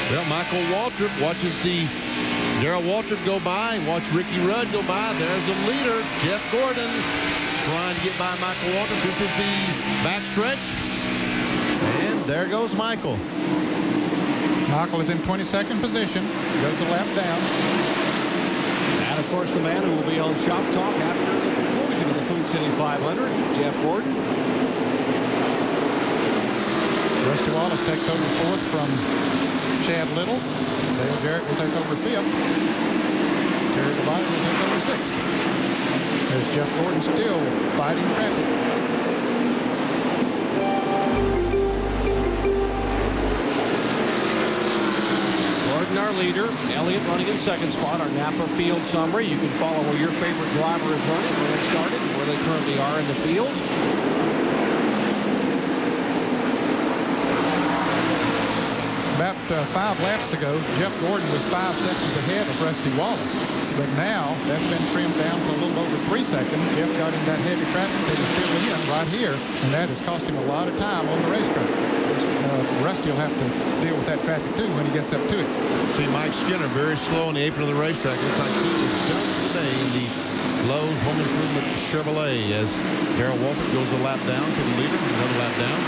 Well, Michael Waltrip watches Darrell Waltrip go by and watch Ricky Rudd go by. There's a leader, Jeff Gordon, trying to get by Michael Waltrip. This is the backstretch. And there goes Michael. Michael is in 22nd position. Goes a lap down. And, of course, the man who will be on Shop Talk after the conclusion of the Food City 500, Jeff Gordon. Rusty Wallace takes over fourth from Chad Little. Dale Jarrett will take over fifth. Terry Labonte will take over sixth. There's Jeff Gordon still fighting traffic. Gordon, our leader. Elliott running in second spot. Our Napa field summary. You can follow where your favorite driver is running, where they started, and where they currently are in the field. About 5 laps ago, Jeff Gordon was 5 seconds ahead of Rusty Wallace. But now, that's been trimmed down to a little over 3 seconds. Jeff got in that heavy traffic that is still in right here, and that has cost him a lot of time on the racetrack. Rusty will have to deal with that traffic, too, when he gets up to it. See Mike Skinner very slow on the apron of the racetrack. Looks like he is done today in the Lowe's Home Improvement Chevrolet as Darrell Waltrip goes a lap down to the leader, another lap down.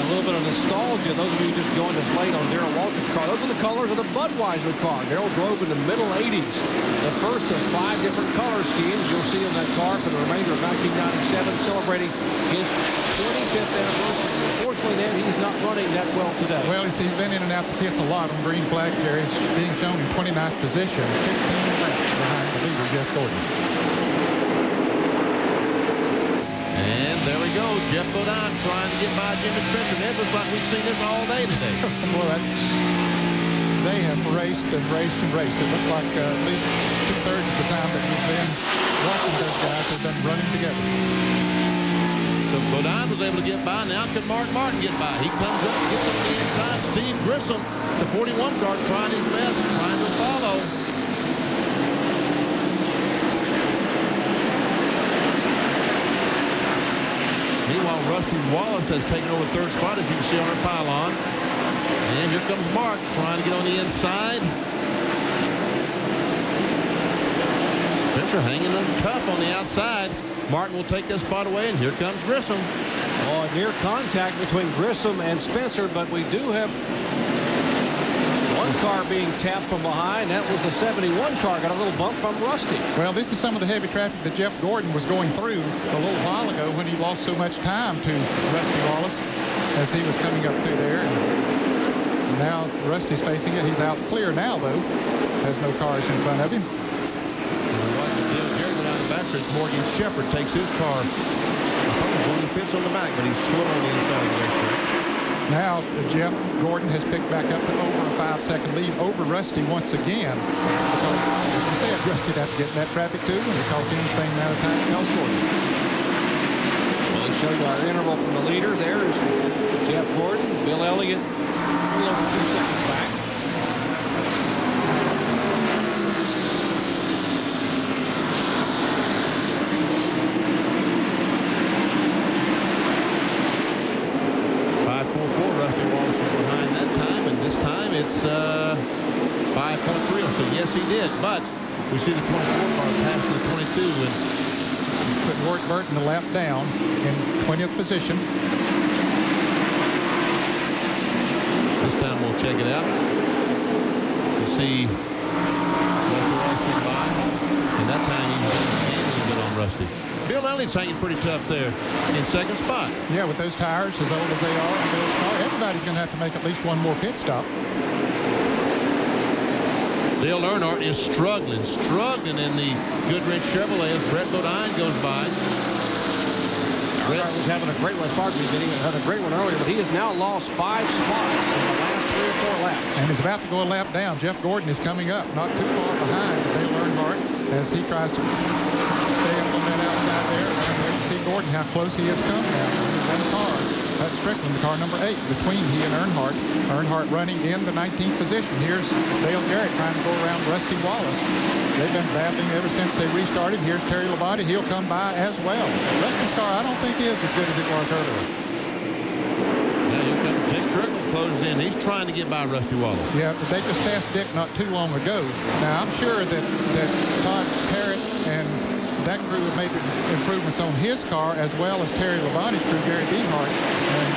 A little bit of nostalgia. Those of you who just joined us late on Darrell Waltrip's car, those are the colors of the Budweiser car. Darrell drove in the middle 80s. The first of 5 different color schemes you'll see in that car for the remainder of 1997, celebrating his 25th anniversary. Unfortunately, then, he's not running that well today. Well, he's been in and out the pits a lot on green flag, Jerry. He's being shown in 29th position, 15 laps behind the leader, Jeff Gordon. And there we go. Jeff Bodine trying to get by Jimmy Spencer. It looks like we've seen this all day today. Well, they have raced and raced and raced. It looks like at least 2/3 of the time that we've been watching those guys have been running together. So Bodine was able to get by. Now can Mark Martin get by? He comes up, gets up the inside. Steve Grissom, the 41 car, trying his best, trying to follow. Meanwhile, Rusty Wallace has taken over third spot, as you can see on our pylon. And here comes Mark trying to get on the inside. Spencer hanging tough on the outside. Martin will take that spot away, and here comes Grissom. Oh, near contact between Grissom and Spencer, but we do have one car being tapped from behind. That was the 71 car. Got a little bump from Rusty. Well, this is some of the heavy traffic that Jeff Gordon was going through a little while ago when he lost so much time to Rusty Wallace as he was coming up through there. And now Rusty's facing it. He's out clear now, though. Has no cars in front of him. Morgan Shepherd takes his car. He's going to pits on the back, but he's slow on the inside of the racetrack. Now Jeff Gordon has picked back up to over a 5-second lead over Rusty once again. Because, as you said, Rusty had to get in that traffic too, and it cost him the same amount of time it cost Gordon. Well, they show you our interval from the leader. There is Jeff Gordon, Bill Elliott, a little over 2 seconds back. It's 5.3, so yes, he did. But we see the 24 car pass the 22 and put Ward Burton a lap down in 20th position. This time we'll check it out. You see Rusty by, and that time he was handling it on Rusty. Bill Elliott's hanging pretty tough there in second spot. Yeah, with those tires as old as they are on Bill's car, everybody's going to have to make at least one more pit stop. Dale Earnhardt is struggling in the Goodrich Chevrolet as Brett Bodine goes by. Earnhardt was having a great one. Pardon me, Vinny. Had a great one earlier, but he has now lost 5 spots in the last 3 or 4 laps. And he's about to go a lap down. Jeff Gordon is coming up, not too far behind Dale Earnhardt as he tries to stay up on that outside there. And there you see Gordon, how close he has come now. One car. That's Strickland, the car number 8, between he and Earnhardt. Earnhardt running in the 19th position. Here's Dale Jarrett trying to go around Rusty Wallace. They've been battling ever since they restarted. Here's Terry Labonte. He'll come by as well. Rusty's car, I don't think is as good as it was earlier. Now here comes Dick Trickle, closes in. He's trying to get by Rusty Wallace. Yeah, but they just passed Dick not too long ago. Now, I'm sure that Todd Parrott and that crew have made improvements on his car, as well as Terry Labonte's crew, Gary Beehart, and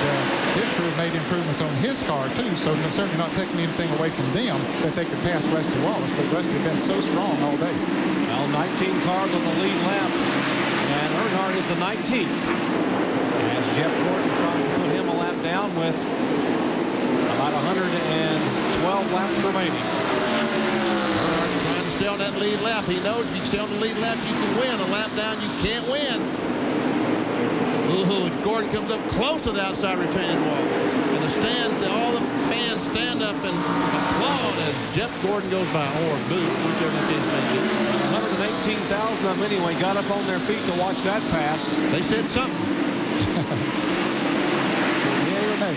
his crew have made improvements on his car too, so they're certainly not taking anything away from them that they could pass Rusty Wallace, but Rusty has been so strong all day. Well, 19 cars on the lead lap, and Earnhardt is the 19th. As Jeff Gordon tries to put him a lap down with about 112 laps remaining. Stay on that lead lap. He knows if you stay on the lead lap, you can win. A lap down, you can't win. Ooh, Gordon comes up close to the outside retaining wall. And all the fans stand up and applaud as Jeff Gordon goes by, or boo, whichever the case may be. 118,000 of them anyway got up on their feet to watch that pass. They said something. Yeah or nay?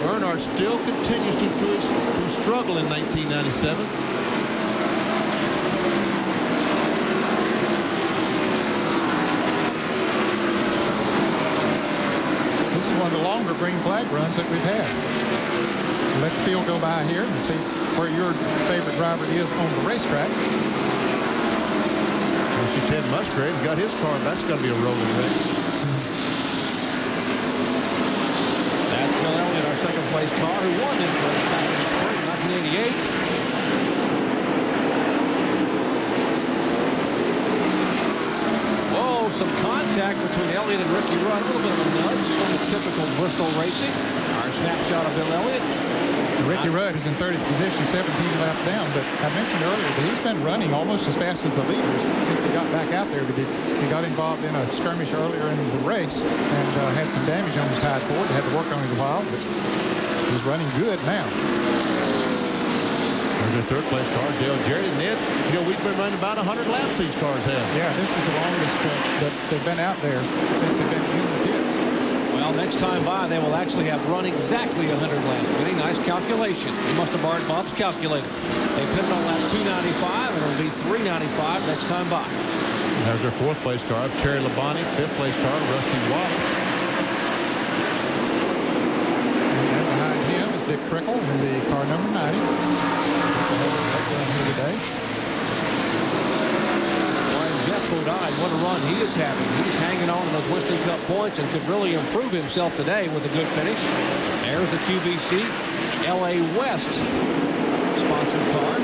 Earnhardt still continues to struggle in 1997. This is one of the longer green flag runs that we've had. Let the field go by here and see where your favorite driver is on the racetrack. You see Ted Musgrave got his car. That's going to be a rolling race. Second place car who won this race back in the spring, 1988. Whoa, some contact between Elliott and Ricky Rudd. A little bit of a nudge, sort of typical Bristol racing. Our snapshot of Bill Elliott. Ricky Rudd is in 30th position, 17 laps down, but I mentioned earlier that he's been running almost as fast as the leaders since he got back out there. He got involved in a skirmish earlier in the race and had some damage on his tire cord. Had to work on it a while, but he's running good now. There's their third place car, Dale Jarrett. And Ned, we've been running about 100 laps these cars have. Yeah, this is the longest that they've been out there since they've been in the pits. Well, next time by, they will actually have run exactly 100 laps. Getting nice calculation. He must have borrowed Bob's calculator. They pit on lap 295, and it'll be 395 next time by. There's their fourth place car, Terry Labonte. Fifth place car, Rusty Wallace. And then behind him is Dick Trickle in the car number 90. Down here today. side. What a run he is having. He's hanging on to those Winston Cup points and could really improve himself today with a good finish. There's the QVC LA West sponsored car.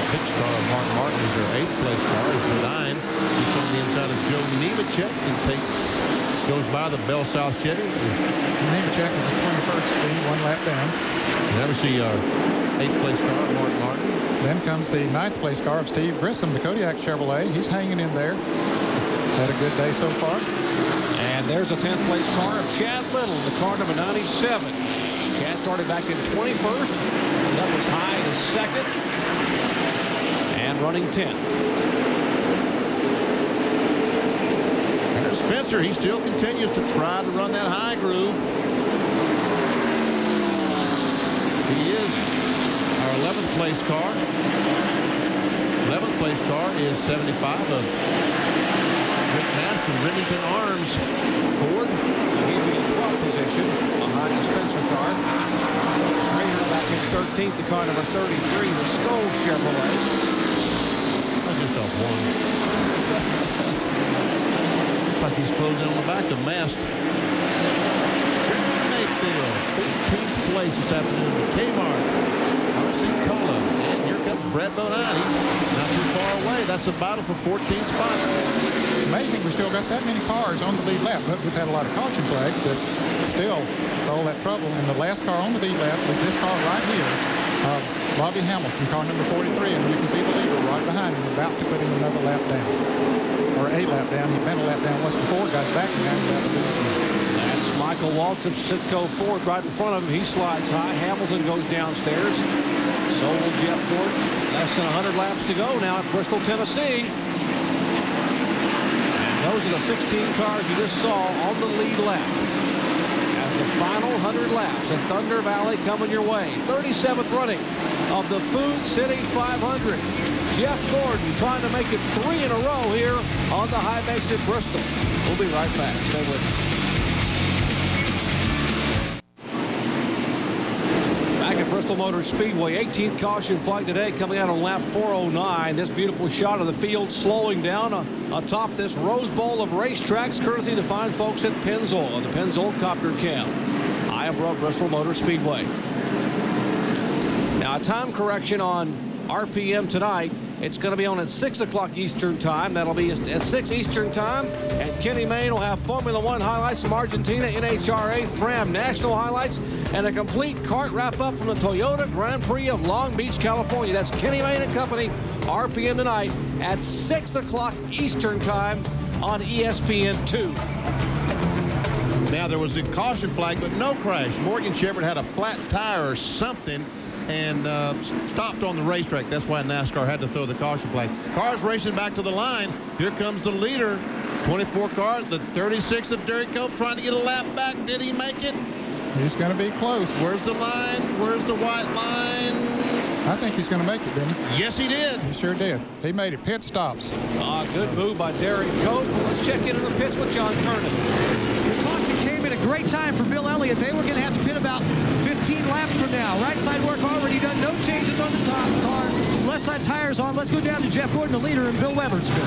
6-car Mark Martin is their 8th place car. Is Bodine. He's on the inside of Joe Nemechek and goes by the Bell South Chevy. Nemechek is the 21st speed, 1 lap down. Now we see our 8th place car, Mark Martin. Then comes the 9th place car of Steve Grissom, the Kodiak Chevrolet. He's hanging in there. Had a good day so far. And there's a 10th place car of Chad Little, the car number 97. Chad started back in 21st. That was high as 2nd. And running 10th. There's Spencer. He still continues to try to run that high groove. He is our 11th place car. 11th place car is 75 of Rick Mast and Remington Arms Ford. He'll be in 12th position behind the Spencer car. Schrader back in 13th, the car number 33, the Skull Chevrolet. That's just off one. Looks like he's closing on the back of Mast. Mayfield, 14th place this afternoon with Kmart. R.C. Cola. And here comes Brett Bodine. He's not too far away. That's a battle for 14th spot. Amazing we still got that many cars on the lead lap. But we've had a lot of caution flags, but still all that trouble. And the last car on the lead lap is this car right here. Bobby Hamilton, car number 43. And you can see the leader right behind him about to put him another lap down. Or a lap down. He'd been a lap down once before, got back, and now he's about to do it again. That's Michael Waltrip, Sitco Ford right in front of him. He slides high. Hamilton goes downstairs. So will Jeff Gordon. Less than 100 laps to go now at Bristol, Tennessee. And those are the 16 cars you just saw on the lead lap. As the final 100 laps at Thunder Valley coming your way. 37th running of the Food City 500. Jeff Gordon trying to make it 3 in a row here on the high banks at Bristol. We'll be right back. Stay with us. Back at Bristol Motor Speedway, 18th caution flag today coming out on lap 409. This beautiful shot of the field slowing down atop this Rose Bowl of racetracks, courtesy of the fine folks at Pennzoil, the Pennzoil Copter Cam. High above Bristol Motor Speedway. Now, a time correction on RPM tonight. It's going to be on at 6 o'clock Eastern time. That'll be at 6 Eastern time. And Kenny Mayne will have Formula One highlights from Argentina, NHRA, Fram National highlights, and a complete kart wrap-up from the Toyota Grand Prix of Long Beach, California. That's Kenny Mayne and Company, RPM tonight at 6 o'clock Eastern time on ESPN2. Now, there was a caution flag, but no crash. Morgan Shepherd had a flat tire or something and stopped on the racetrack. That's why NASCAR had to throw the caution flag. Cars racing back to the line. Here comes the leader, 24 car, the 36 of Derek Cope, trying to get a lap back. Did he make it? He's going to be close. Where's the line? Where's the white line? I think he's going to make it, didn't he? Yes, he did. He sure did. He made it. Pit stops. Good move by Derek Cope. Let's check into the pits with John Kernan. The caution came at a great time for Bill Elliott. They were going to have to pit about 15 laps from now. Right side work already done. No changes on the top car. Left side tires on. Let's go down to Jeff Gordon, the leader, and Bill Weber's pit.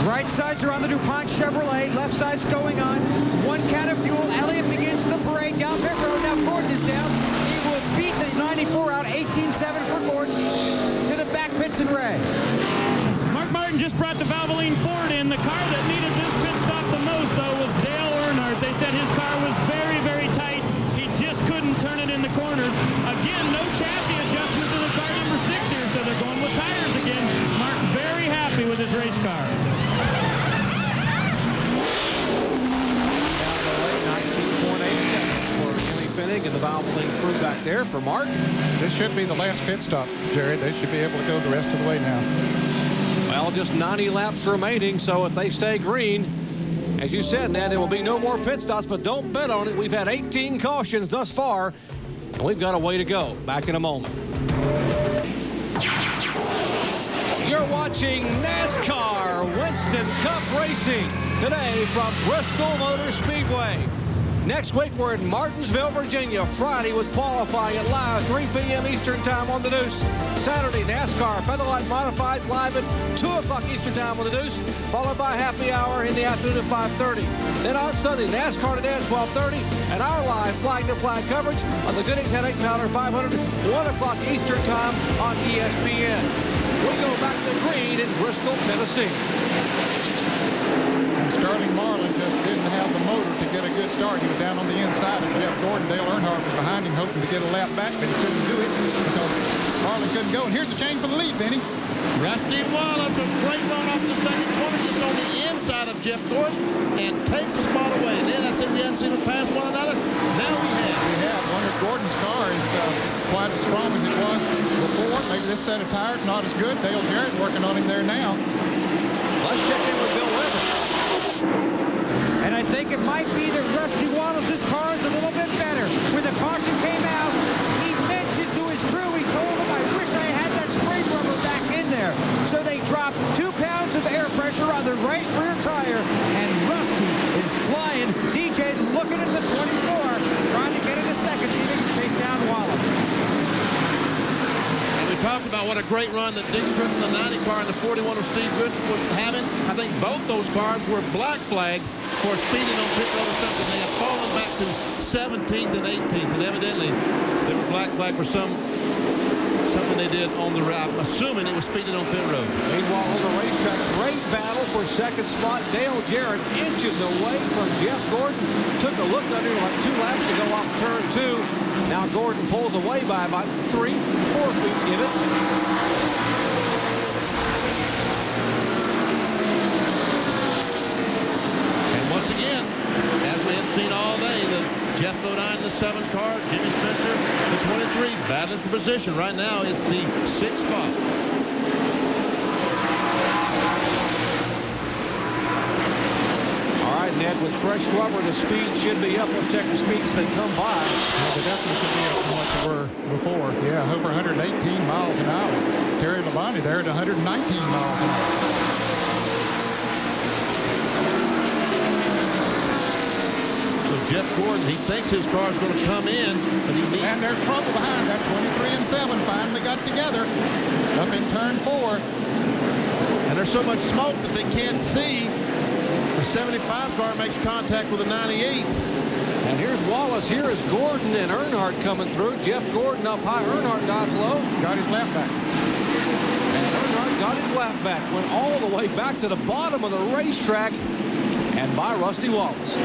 Right sides are on the DuPont Chevrolet. Left side's going on. 1 can of fuel. Elliott begins the parade down pit road. Now Gordon is down. He will beat the 94 out. 18.7 for Gordon. To the back pits and Ray. Mark Martin just brought the Valvoline Ford in. The car that needed this pit stop the most, though, was Dale Earnhardt. They said his car was very, very tight. He just couldn't turn it in the corners. Again, no chassis adjustment to the car number 6 here, so they're going with tires again. Mark very happy with his race car. And the Valvoline crew back there for Mark. This should be the last pit stop, Jerry. They should be able to go the rest of the way now. Well, just 90 laps remaining, so if they stay green, as you said, Ned, there will be no more pit stops, but don't bet on it. We've had 18 cautions thus far, and we've got a way to go. Back in a moment. You're watching NASCAR Winston Cup Racing today from Bristol Motor Speedway. Next week, we're in Martinsville, Virginia, Friday with qualifying at live 3 p.m. Eastern Time on the Deuce. Saturday, NASCAR Featherlight Modifieds live at 2 o'clock Eastern Time on the Deuce, followed by happy hour in the afternoon at 5:30. Then on Sunday, NASCAR today at 12:30, and our live flag-to-flag coverage on the Gooding 10 8-pounder 500, 1 o'clock Eastern Time on ESPN. We go back to green in Bristol, Tennessee. Sterling Marlin just didn't have the motor to get a good start. He was down on the inside of Jeff Gordon. Dale Earnhardt was behind him, hoping to get a lap back, but he couldn't do it because Marlin couldn't go. And here's the change for the lead, Benny. Rusty Wallace, a great run off the second corner, gets on the inside of Jeff Gordon and takes a spot away. And then I said we haven't seen them pass one another. Now we have. We have. Wonder if Gordon's car is quite as strong as it was before. Maybe this set of tires not as good. Dale Jarrett working on him there now. Let's check in with Bill Weber. And I think it might be that Rusty Wallace's car is a little bit better. When the caution came out, he mentioned to his crew, he told them, I wish I had that spring rubber back in there. So they dropped 2 pounds of air pressure on the right rear tire, and Rusty is flying. DJ looking at the 24, trying to get into second, see if he can chase down Wallace. Talked about what a great run that Dick Tripp in the 90 car and the 41 of Steve Goodson was having. I think both those cars were black flagged for speeding on pit road or something. They have fallen back to 17th and 18th, and evidently they were black flagged for something they did on the route. I'm assuming it was speeding on pit road. Meanwhile, on the racetrack, great battle for second spot. Dale Jarrett inches away from Jeff Gordon. Took a look under him like 2 laps ago off turn 2. Now Gordon pulls away by about 3-4 feet, give it. And once again, as we have seen all day, the Jeff Bodine in the 7 car, Jimmy Spencer, the 23, battling for position. Right now, it's the 6th spot. All right, Ned, with fresh rubber, the speed should be up. Let's check the speed as they come by. Yeah, they definitely should be up from what they were before. Yeah, over 118 miles an hour. Terry Labonte there at 119 miles an hour. Jeff Gordon, he thinks his car is going to come in, but he needs... And there's trouble behind that. 23 and 7 finally got together up in turn 4. And there's so much smoke that they can't see. The 75 car makes contact with the 98. And here's Wallace. Here is Gordon and Earnhardt coming through. Jeff Gordon up high. Earnhardt dives low. Got his lap back. And Earnhardt got his lap back. Went all the way back to the bottom of the racetrack and by Rusty Wallace.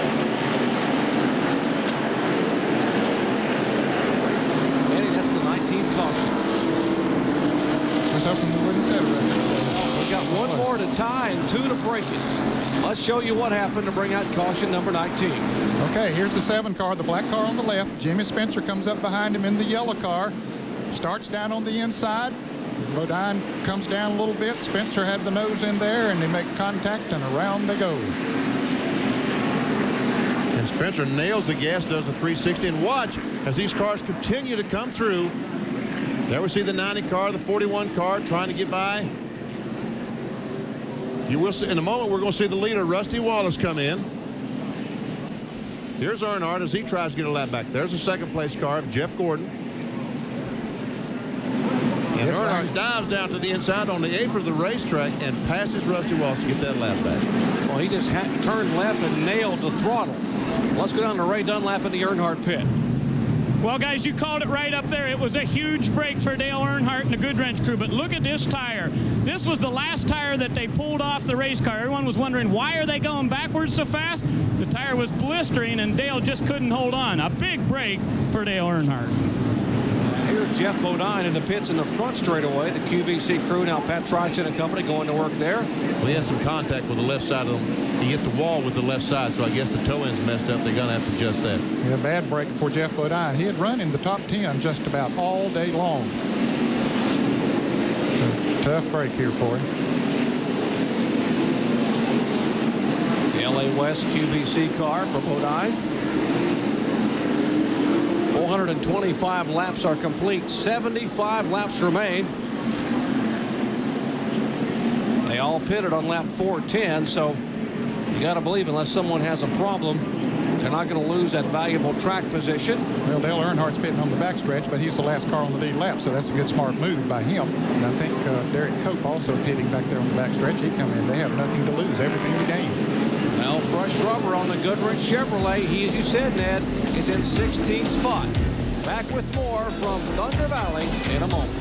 Just hoping we wouldn't set it. We got 1 more to tie and 2 to break it. Let's show you what happened to bring out caution number 19. Okay, here's the 7 car, the black car on the left. Jimmy Spencer comes up behind him in the yellow car. Starts down on the inside. Bodine comes down a little bit. Spencer had the nose in there, and they make contact, and around they go. And Spencer nails the gas, does the 360, and watch as these cars continue to come through. There we see the 90 car, the 41 car trying to get by. You will see in a moment, we're going to see the leader, Rusty Wallace, come in. Here's Earnhardt as he tries to get a lap back. There's the 2nd place car of Jeff Gordon. And Earnhardt dives down to the inside on the apron of the racetrack and passes Rusty Wallace to get that lap back. Well, he just turned left and nailed the throttle. Let's go down to Ray Dunlap in the Earnhardt pit. Well, guys, you called it right up there. It was a huge break for Dale Earnhardt and the Goodwrench crew. But look at this tire. This was the last tire that they pulled off the race car. Everyone was wondering, why are they going backwards so fast? The tire was blistering, and Dale just couldn't hold on. A big break for Dale Earnhardt. Here's Jeff Bodine in the pits in the front straightaway. The QVC crew now, Pat Tristan and company, going to work there. Well, he had some contact with the left side of them. He hit the wall with the left side, so I guess the toe end's messed up. They're going to have to adjust that. Yeah, bad break for Jeff Bodine. He had run in the top 10 just about all day long. Tough break here for him. The LA West QVC car for Bodine. 425 laps are complete. 75 laps remain. They all pitted on lap 410, so you got to believe unless someone has a problem, They're not going to lose that valuable track position. Well, Dale Earnhardt's pitting on the backstretch, but he's the last car on the lead lap, so that's a good, smart move by him. And I think Derek Cope also pitting back there on the backstretch. He come in. They have nothing to lose, everything to gain. Now, fresh rubber on the Goodrich Chevrolet. He, as you said, Ned, is in 16th spot. Back with more from Thunder Valley in a moment.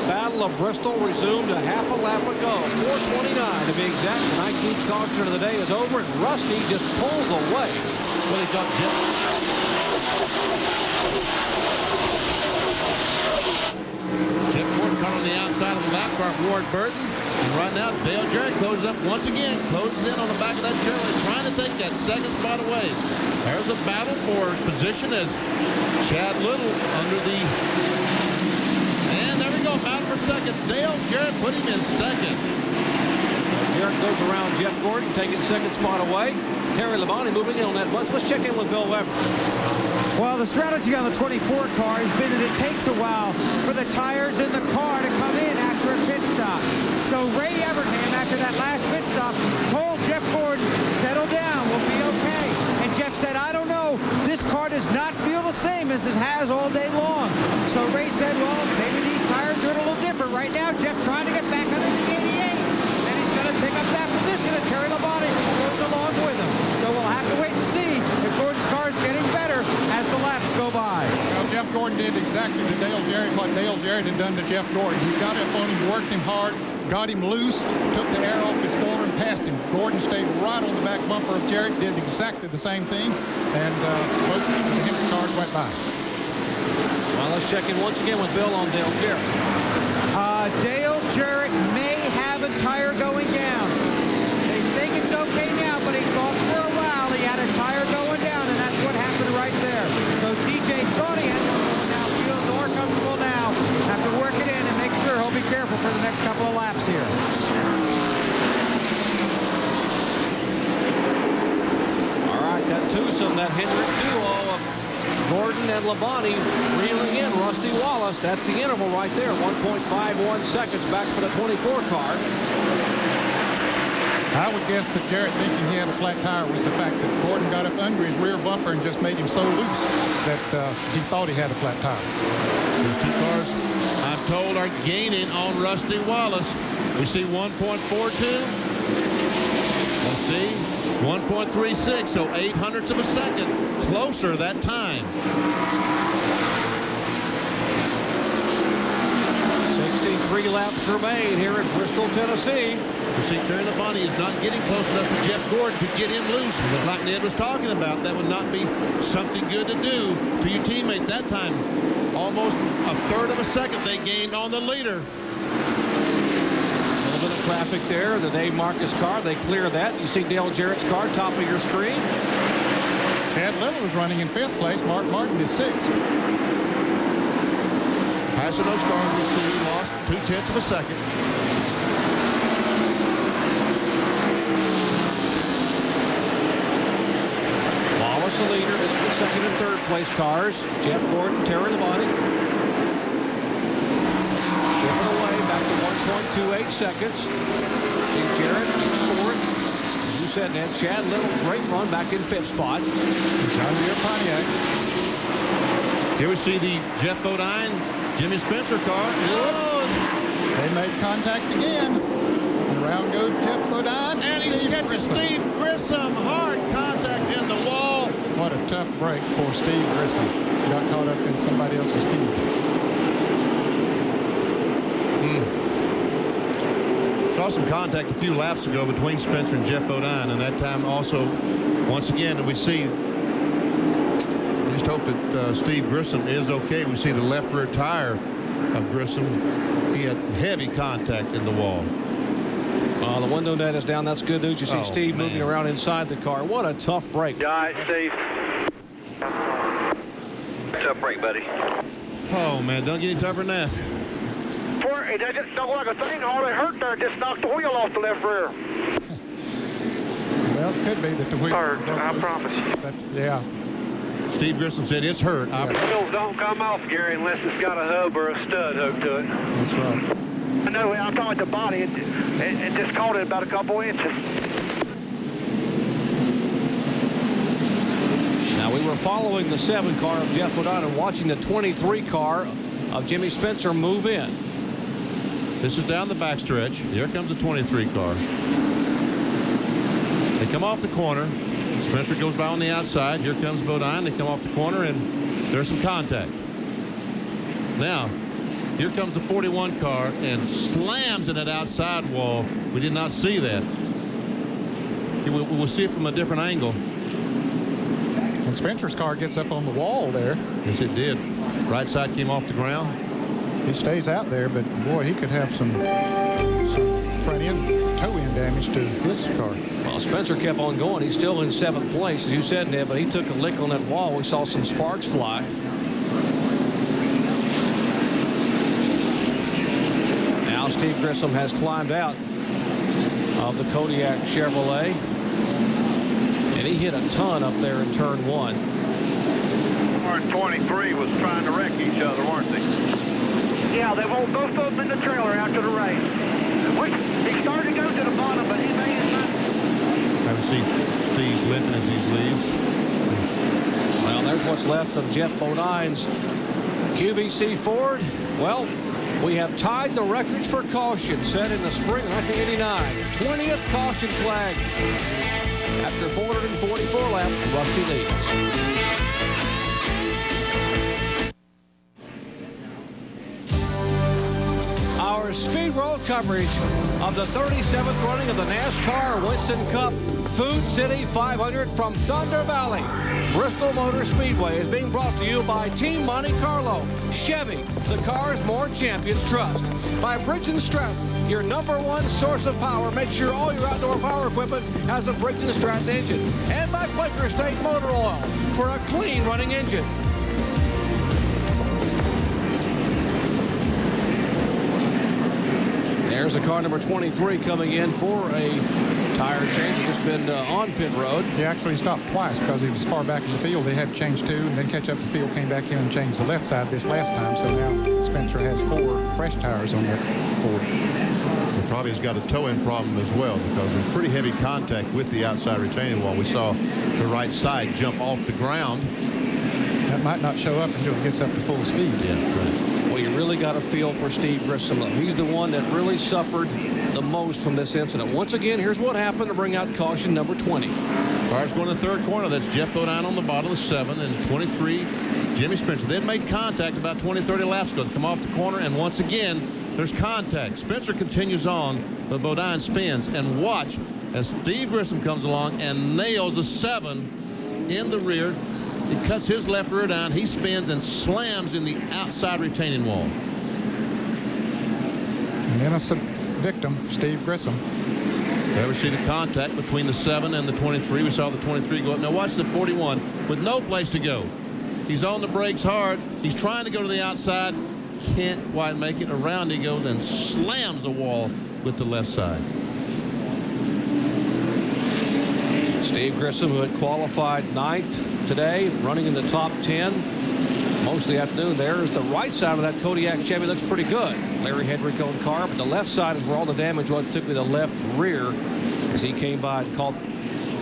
Battle of Bristol resumed a half a lap ago. 4:29 to be exact. The 19th caution of the day is over, and Rusty just pulls away. Well, he got Jeff Gordon caught on the outside of the lap car, Ward Burton. And right now, Dale Jarrett closes up once again, closes in on the back of that Chevrolet, trying to take that second spot away. There's a battle for position as Chad Little under the... Battle for second. Dale Jarrett put him in second. Jarrett goes around Jeff Gordon, taking second spot away. Terry Labonte moving in on that bunch. Let's check in with Bill Weber. Well, the strategy on the 24 car has been that it takes a while for the tires in the car to come in after a pit stop. So Ray Evernham, after that last pit stop, told Jeff Gordon, settle down, we'll be okay. And Jeff said, I don't know, this car does not feel the same as it has all day long. So Ray said, well, maybe these tires are a little different. Right now, Jeff trying to get back under the 88. And he's going to pick up that position, and Terry Labonte goes along with him. So we'll have to wait and see if Gordon's car is getting better as the laps go by. Well, Jeff Gordon did exactly to Dale Jarrett what Dale Jarrett had done to Jeff Gordon. He got up on him, worked him hard, got him loose, took the air off his spoiler and passed him. Gordon stayed right on the back bumper of Jarrett, did exactly the same thing, and both of the Hendrick cars went by. Well, let's check in once again with Bill on Dale Jarrett. Dale Jarrett may have a tire going down. They think it's okay now, but he thought for a while he had a tire going down, and that's what happened right there. So DJ thought he had one going down. Feels more comfortable now. Have to work it in and make sure he'll be careful for the next couple of laps here. All right, that twosome, that Hendrick duo of Gordon and Labonte reeling in Rusty Wallace. That's the interval right there, 1.51 seconds back for the 24 car. I would guess that Jarrett, thinking he had a flat tire, was the fact that Gordon got up under his rear bumper and just made him so loose that he thought he had a flat tire. Those two cars, I'm told, are gaining on Rusty Wallace. We see 1.42. Let's see, 1.36, so 0.08 of a second closer that time. 63 laps remain here in Bristol, Tennessee. You see, Terry Labonte is not getting close enough to Jeff Gordon to get him loose. Like Ned was talking about, that would not be something good to do to your teammate that time. Almost a third of a second they gained on the leader. A little bit of traffic there. The Dave Marcus car, they clear that. You see Dale Jarrett's car, top of your screen. Chad Little is running in 5th place. Mark Martin is 6th. Passing those cars, we see he lost 0.2 of a second. Wallace the leader. This is the 2nd and 3rd place cars. Jeff Gordon, Terry Labonte. Chipping away back to 1.28 seconds. Steve Jarrett keeps scoring. As you said, Ned, Chad Little, great run back in 5th spot. John Deere Pontiac. Here we see the Jeff Bodine, Jimmy Spencer car. Whoops. They made contact again. And around goes Jeff Bodine. And he's catching Steve Grissom. Hard contact in the wall. What a tough break for Steve Grissom. Got caught up in somebody else's feed. Saw some contact a few laps ago between Spencer and Jeff Bodine, and that time also, once again, we see, I just hope that Steve Grissom is okay. We see the left rear tire of Grissom. He had heavy contact in the wall. The window net is down. That's good news. You see Steve moving around inside the car. What a tough break. All right, Steve. Tough break, buddy. Oh, man, don't get any tougher than that. It doesn't sound like a thing. All it hurt there just knocked the wheel off the left rear. Well, it could be that the wheel... Hurt, I promise. But, yeah. Steve Grissom said it's hurt. The wheels don't come off, Gary, unless it's got a hub or a stud hooked to it. That's right. I know. I'm talking about the body. It just caught it about a couple inches. Now, we were following the 7 car of Jeff Bodine and watching the 23 car of Jimmy Spencer move in. This is down the backstretch. Here comes the 23 car. They come off the corner. Spencer goes by on the outside. Here comes Bodine. They come off the corner, and there's some contact. Now, here comes the 41 car and slams in that outside wall. We did not see that. We'll see it from a different angle. And Spencer's car gets up on the wall there. Yes, it did. Right side came off the ground. He stays out there, but boy, he could have some front end, toe end damage to his car. Well, Spencer kept on going. He's still in 7th place, as you said, Ned, but he took a lick on that wall. We saw some sparks fly. Now Steve Grissom has climbed out of the Kodiak Chevrolet, and he hit a ton up there in turn 1. 23 was trying to wreck each other, weren't they? Yeah, they won't both of them in the trailer after the race. He started to go to the bottom, but he made it back. I would see Steve limping as he leaves. Well, there's what's left of Jeff Bodine's QVC Ford. Well, we have tied the records for caution set in the spring of 1989. 20th caution flag. After 444 laps, Rusty leads. Our Speed Road coverage of the 37th running of the NASCAR Winston Cup Food City 500 from Thunder Valley. Bristol Motor Speedway is being brought to you by Team Monte Carlo, Chevy, the cars more champions trust. By Briggs & Stratton, your #1 source of power. Make sure all your outdoor power equipment has a Briggs & Stratton engine. And by Quaker State Motor Oil for a clean running engine. There's a car number 23 coming in for a tire change. It's just been on pit road. He actually stopped twice because he was far back in the field. They had to change 2 and then catch up the field, came back in and changed the left side this last time. So now Spencer has 4 fresh tires on that Ford. He probably has got a toe-in problem as well because there's pretty heavy contact with the outside retaining wall. We saw the right side jump off the ground. That might not show up until it gets up to full speed. Yeah, that's right. Well, you really got to feel for Steve Grissom. He's the one that really suffered the most from this incident. Once again, here's what happened to bring out caution number 20. Car's going to the 3rd corner. That's Jeff Bodine on the bottom of 7 and 23, Jimmy Spencer. They'd made contact about 20, 30 laps ago. They come off the corner, and once again, there's contact. Spencer continues on, but Bodine spins. And watch as Steve Grissom comes along and nails a 7 in the rear. He cuts his left rear down. He spins and slams in the outside retaining wall. An innocent victim, Steve Grissom. There we see the contact between the 7 and the 23. We saw the 23 go up. Now watch the 41 with no place to go. He's on the brakes hard. He's trying to go to the outside. Can't quite make it. Around he goes and slams the wall with the left side. Steve Grissom, who had qualified 9th today, running in the top 10 most of the afternoon. There's the right side of that Kodiak Chevy. Looks pretty good. Larry Hedrick owned car, but the left side is where all the damage was, particularly the left rear, as he came by and caught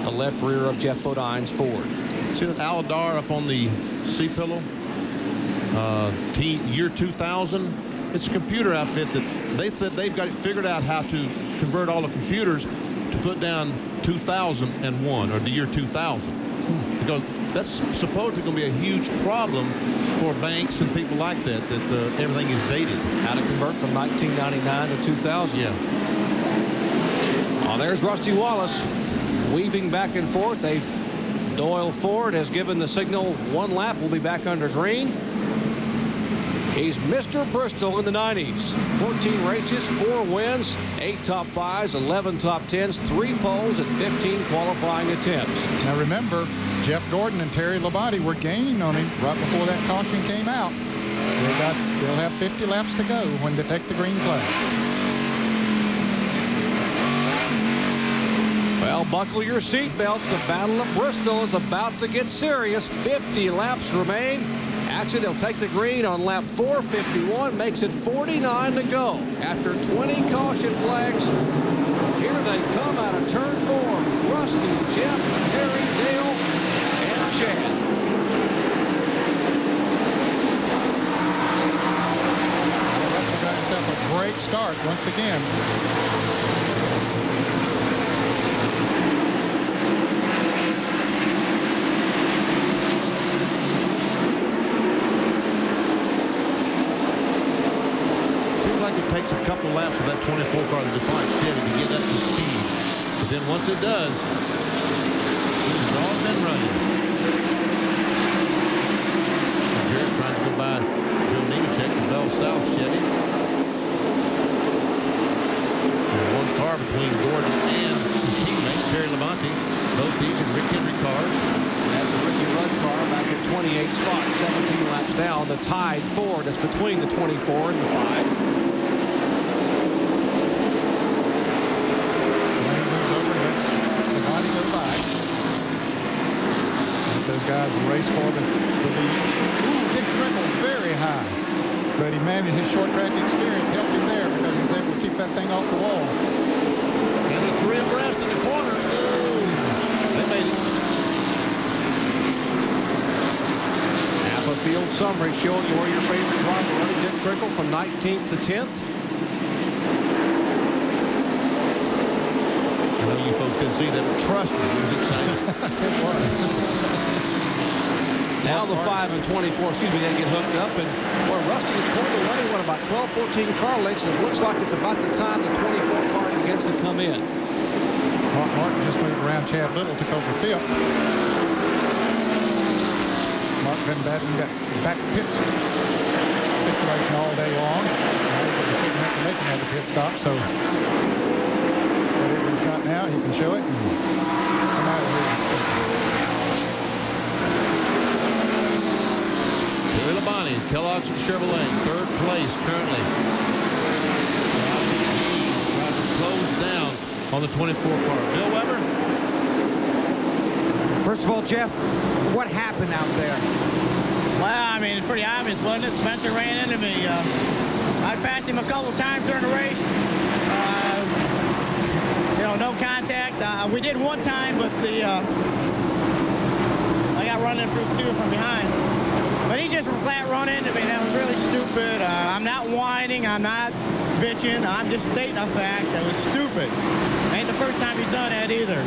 the left rear of Jeff Bodine's Ford. See that Aladar up on the C-pillow? Year 2000. It's a computer outfit that they said they've got it figured out how to convert all the computers to put down 2001 or the year 2000. Because that's supposedly going to be a huge problem for banks and people like that, everything is dated. How to convert from 1999 to 2000. Yeah. Oh, there's Rusty Wallace weaving back and forth. Doyle Ford has given the signal 1 lap. We'll be back under green. He's Mr. Bristol in the 90s. 14 races, 4 wins, 8 top 5s, 11 top 10s, 3 poles, and 15 qualifying attempts. Now remember, Jeff Gordon and Terry Labonte were gaining on him right before that caution came out. They'll have 50 laps to go when they take the green flag. Well, buckle your seatbelts. The Battle of Bristol is about to get serious. 50 laps remain Actually, they'll take the green on lap 451, makes it 49 to go. After 20 caution flags, here they come out of turn 4. Rusty, Jeff, Terry, Dale, and Chad. Got himself a great start once again. It takes a couple laps of that 24 car, the DuPont Chevy, to get up to speed. But then once it does, it's all been running. Jarrett trying to go by Joe Nemechek, the Bell South Chevy. And one car between Gordon and his teammate, Terry Labonte. Both these are Rick Henry cars. That's the Ricky Rudd car back at 28 spot, 17 laps down. The tied Ford that's between the 24 and the 5. Those guys race for the lead. Ooh, Dick Trickle very high. But he managed his short track experience, helped him there because he was able to keep that thing off the wall. And the 3 abreast in the corner. Ooh, they made it. Napa Field summary showing you where your favorite driver running. Dick Trickle from 19th to 10th. I know you folks didn't see that, but trust me, it was exciting. It was. Now the 5 and 24, they get hooked up, and where Rusty is pulled away, about 12, 14 car lengths, and it looks like it's about the time the 24 car begins to come in. Mark Martin just moved around. Chad Little took over 5th. Mark Van Batten got back pit situation all day long. He shouldn't have to make another pit stop, so whatever he's got now, he can show it and come out of here. Terry Labonte, Kellogg's Chevrolet, 3rd place currently. Tries to close down on the 24 car. Bill Weber? First of all, Jeff, what happened out there? Well, I mean, it's pretty obvious, wasn't it? Spencer ran into me. I passed him a couple times during the race. No contact. We did one time, but I got run through from behind. But he just flat run into me. That was really stupid. I'm not whining. I'm not bitching. I'm just stating a fact. That was stupid. Ain't the first time he's done that either.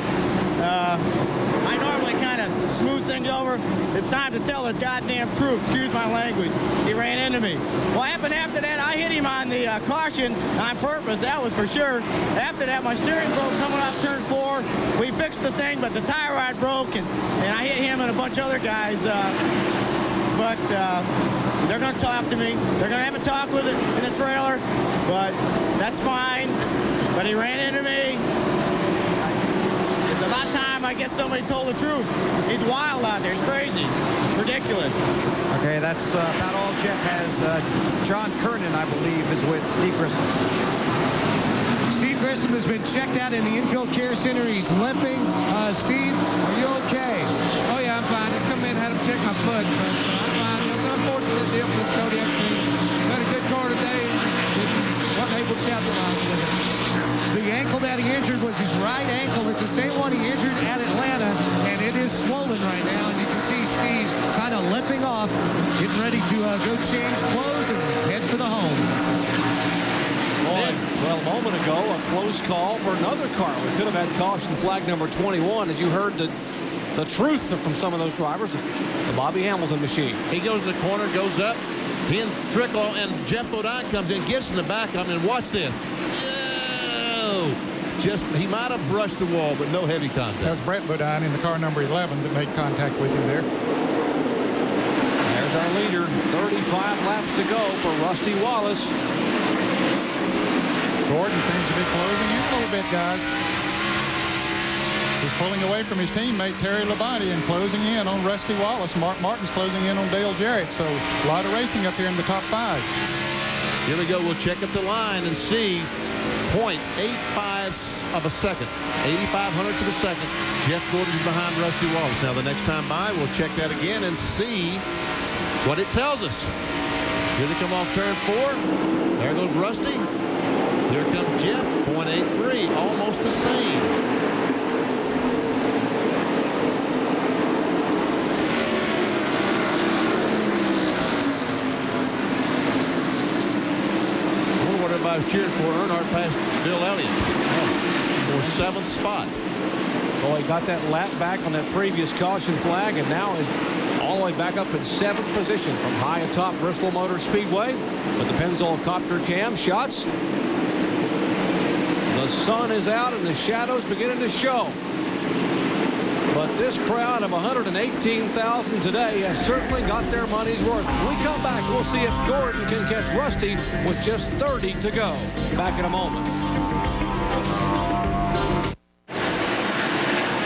I normally kind of smooth things over. It's time to tell the goddamn truth. Excuse my language. He ran into me. What happened after that, I hit him on the caution on purpose. That was for sure. After that, my steering broke coming off turn 4. We fixed the thing, but the tie rod broke, and I hit him and a bunch of other guys. But they're going to talk to me. They're going to have a talk with it in the trailer, but that's fine. But he ran into me. It's about time, I guess, somebody told the truth. He's wild out there. He's crazy. Ridiculous. Okay, that's about all Jeff has. John Kernan, I believe, is with Steve Grissom. Steve Grissom has been checked out in the infield care center. He's limping. Steve, are you okay? Oh, yeah, I'm fine. Just come in and had him check my foot. But I'm fine. It's an unfortunate deal for this Kodiak team. Had a good car today. Wasn't able to capitalize with it. The ankle that he injured was his right ankle. It's the same one he injured at Atlanta, and it is swollen right now. And you can see Steve kind of limping off, getting ready to go change clothes and head for the home. Boy, well, a moment ago, a close call for another car. We could have had caution flag number 21, as you heard the truth from some of those drivers, the Bobby Hamilton machine. He goes in the corner, goes up. He and Trickle and Jeff Bodine comes in, gets in the back of him, and watch this. He might have brushed the wall, but no heavy contact. That was Brett Bodine in the car number 11 that made contact with him there. There's our leader. 35 laps to go for Rusty Wallace. Gordon seems to be closing in a little bit, guys. He's pulling away from his teammate Terry Labonte and closing in on Rusty Wallace. Mark Martin's closing in on Dale Jarrett. So a lot of racing up here in the top 5. Here we go. We'll check up the line and see. 0.85 of a second, 85 hundredths of a second. Jeff Gordon's behind Rusty Wallace. Now the next time by, we'll check that again and see what it tells us. Here they come off turn 4. There goes Rusty. Here comes Jeff, 0.83, almost the same. I wonder what everybody's cheering for. Earnhardt passed Bill Elliott for 7th spot. Well, he got that lap back on that previous caution flag and now is all the way back up in 7th position from high atop Bristol Motor Speedway. With the Pennzoil copter cam shots. The sun is out and the shadows beginning to show. But this crowd of 118,000 today has certainly got their money's worth. When we come back, we'll see if Gordon can catch Rusty with just 30 to go. Back in a moment.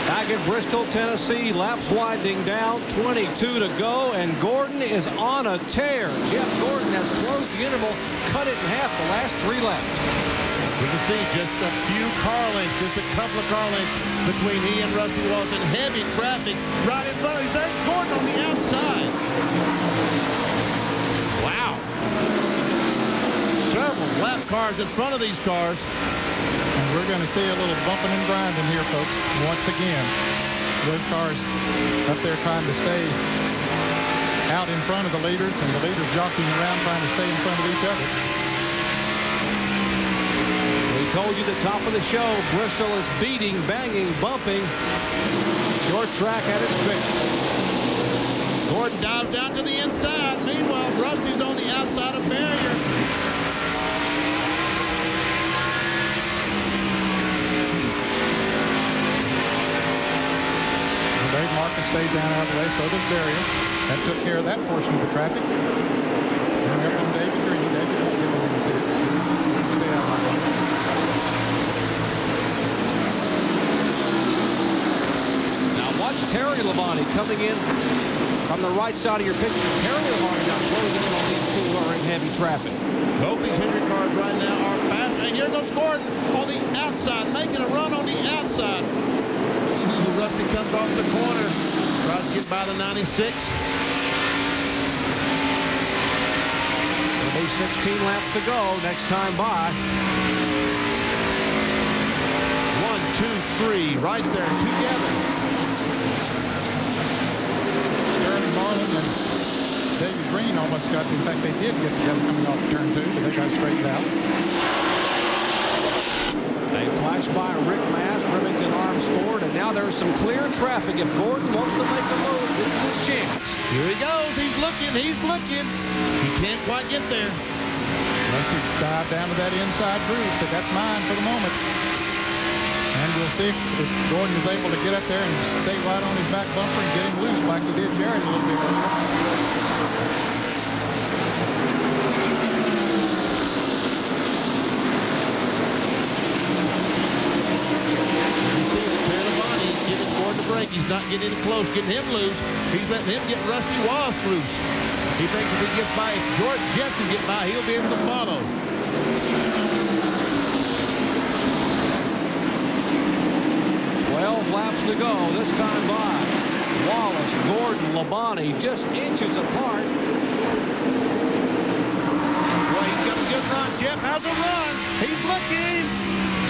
Back at Bristol, Tennessee, laps winding down, 22 to go, and Gordon is on a tear. Jeff Gordon has closed the interval, cut it in half the last 3 laps. We can see just a few car lengths, just a couple of car lengths between he and Rusty Wallace in heavy traffic right in front of him. There's Gordon on the outside. Wow. Several lap cars in front of these cars. And we're going to see a little bumping and grinding here, folks, once again. Those cars up there trying to stay out in front of the leaders, and the leaders jockeying around trying to stay in front of each other. We told you at the top of the show, Bristol is beating, banging, bumping. Short track at its best. Gordon dives down to the inside. Meanwhile, Rusty's on the outside of barrier. Dave Marcus stayed down out of the way, so does barrier. That took care of that portion of the traffic. Coming up on David Green. David won't give him any pits. Stay out of the way. Terry Labonte coming in from the right side of your picture. Terry Labonte now closing in on these 2 who are in heavy traffic. Both these Henry cars right now are fast. And here goes Gordon on the outside, making a run on the outside. Rusty comes off the corner, tries to get by the 96. It'll be 16 laps to go next time by. 1, 2, 3, right there together. Marlin and David Green almost got, in fact, they did get together coming off turn 2, but they got straightened out. A flash by Rick Mass, Remington Arms Ford, and now there's some clear traffic. If Gordon wants to make a move, this is his chance. Here he goes. He's looking. He can't quite get there. Rusty dived down to that inside groove, said that's mine for the moment. And we'll see if Gordon is able to get up there and stay right on his back bumper and get him loose like he did Jared a little bit earlier. You see the Terravani giving Gordon a break. He's not getting in close, getting him loose. He's letting him get Rusty Wallace loose. He thinks if he gets by, if Jeff can get by, he'll be able to follow. 12 laps to go this time by. Wallace, Gordon, Labonte just inches apart. Well, he's got a good run. Jeff has a run. He's looking.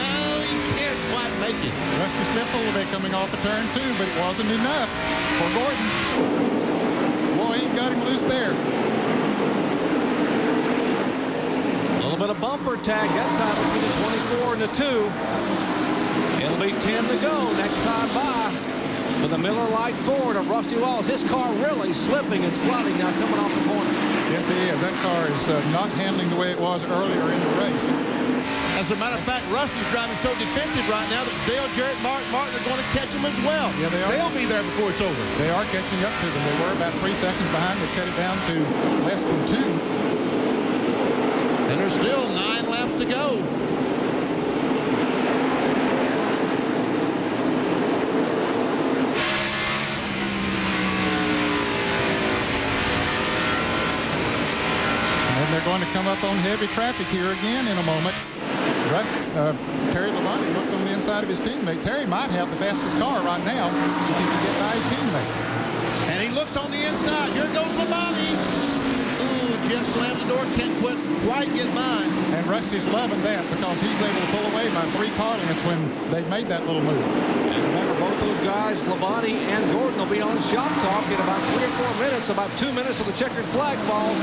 No, he can't quite make it. Rusty slipped a little bit coming off of turn 2, but it wasn't enough for Gordon. Boy, he's got him loose there. A little bit of bumper tag that time between the 24 and the 2. It'll be 10 to go next time by for the Miller Lite Ford of Rusty Wallace. His car really slipping and sliding now coming off the corner. Yes, he is. That car is not handling the way it was earlier in the race. As a matter of fact, Rusty's driving so defensive right now that Dale Jarrett and Mark Martin are going to catch him as well. Yeah, they are. They'll be there before it's over. They are catching up to them. They were about 3 seconds behind. They cut it down to less than 2. And there's still 9 laps to go. They're going to come up on heavy traffic here again in a moment. Terry Labonte looked on the inside of his teammate. Terry might have the fastest car right now if he can get by his teammate. And he looks on the inside. Here goes Labonte. Ooh, Jeff slammed the door. Can't quite get by. And Rusty's loving that because he's able to pull away by 3 car lengths when they made that little move. And remember, both those guys, Labonte and Gordon, will be on Shop Talk in about 3 or 4 minutes. About 2 minutes till the checkered flag falls.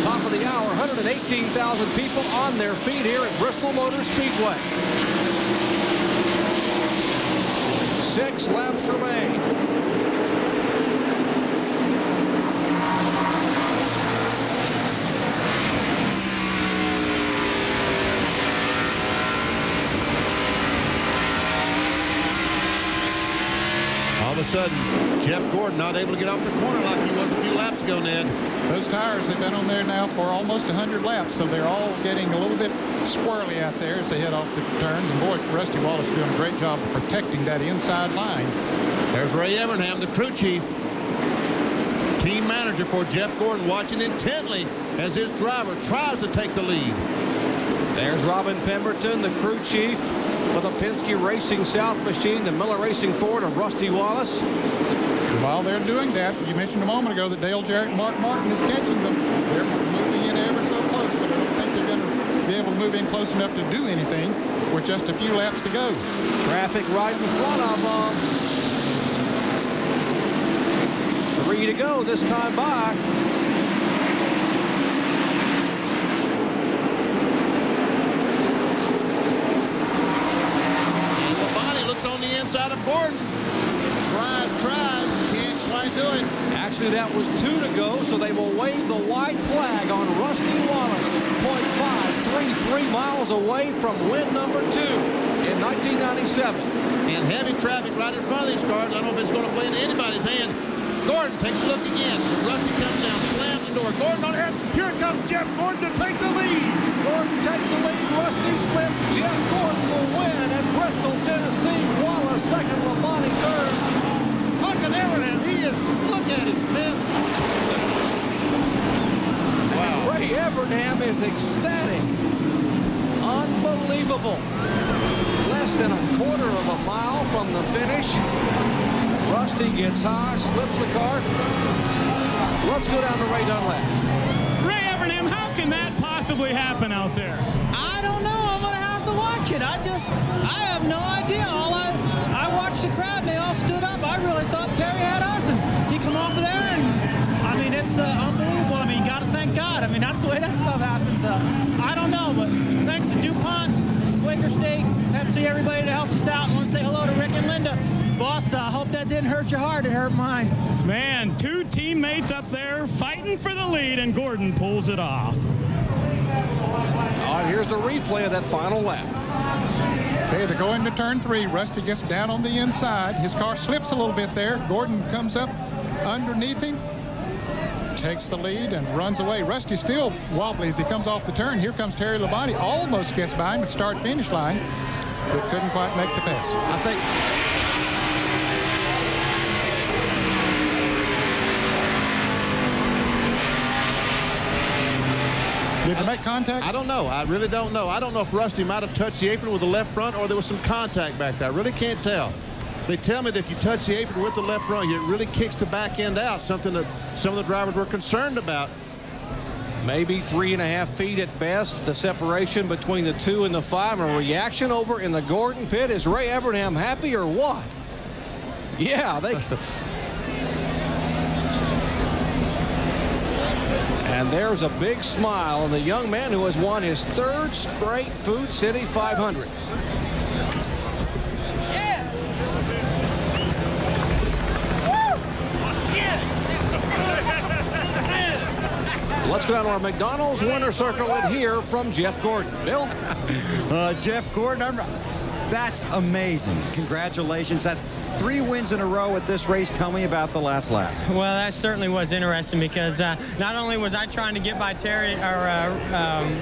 Top of the hour, 118,000 people on their feet here at Bristol Motor Speedway. 6 laps remain. All of a sudden, Jeff Gordon not able to get off the corner like he was a few laps ago, Ned. Those tires have been on there now for almost 100 laps, so they're all getting a little bit squirrely out there as they head off the turns. And boy, Rusty Wallace doing a great job of protecting that inside line. There's Ray Evernham, the crew chief, team manager for Jeff Gordon, watching intently as his driver tries to take the lead. There's Robin Pemberton, the crew chief for the Penske Racing South machine, the Miller Racing Ford of Rusty Wallace. While they're doing that, you mentioned a moment ago that Dale Jarrett and Mark Martin is catching them. They're moving in ever so close, but I don't think they're going to be able to move in close enough to do anything with just a few laps to go. Traffic right in front of them. 3 to go this time by. On the inside of Gordon. Tries, can't quite do it. Actually, that was 2 to go, so they will wave the white flag on Rusty Wallace. 0.533 miles away from win number 2 in 1997. And heavy traffic right in front of these cars. I don't know if it's going to play into anybody's hand. Gordon takes a look again. Rusty comes down, slams the door. Gordon on air. Here comes Jeff Gordon to take the lead. Gordon takes the lead. Rusty slips. Jeff Gordon will win at Bristol, Tennessee. Wallace second, Labonte third. Look at Evernham. He is. Look at him, man. Wow. Ray Evernham is ecstatic. Unbelievable. Less than a quarter of a mile from the finish. Rusty gets high, slips the car. Let's go down to Ray Dunlap. Ray Evernham, how can that possibly happen out there? I don't know. I'm going to have to watch it. I have no idea. I watched the crowd and they all stood up. I really thought Terry had us, and he come off of there, and I mean, it's unbelievable. I mean, you got to thank God. I mean, that's the way that stuff happens. I don't know, but thanks to DuPont, Quaker State, Pepsi, everybody that helps us out. I want to say hello to Rick and Linda. Boss, I hope that didn't hurt your heart. It hurt mine. Man, 2 teammates up there fighting for the lead, and Gordon pulls it off. All right, here's the replay of that final lap. Okay, they go into turn 3. Rusty gets down on the inside. His car slips a little bit there. Gordon comes up underneath him, takes the lead, and runs away. Rusty still wobbly as he comes off the turn. Here comes Terry Labonte. Almost gets by him at start-finish line, but couldn't quite make the pass. I think... Did they make contact? I don't know. I really don't know. I don't know if Rusty might have touched the apron with the left front or there was some contact back there. I really can't tell. They tell me that if you touch the apron with the left front, it really kicks the back end out, something that some of the drivers were concerned about. Maybe 3.5 feet at best, the separation between the 2 and the 5. A reaction over in the Gordon pit. Is Ray Evernham happy or what? Yeah, they... And there's a big smile on the young man who has won his 3rd straight Food City 500. Yeah. Woo! Yeah. Let's go down to our McDonald's winner circle and hear from Jeff Gordon. Bill? Jeff Gordon, that's amazing. Congratulations. That's 3 wins in a row at this race. Tell me about the last lap. Well, that certainly was interesting because not only was I trying to get by Terry or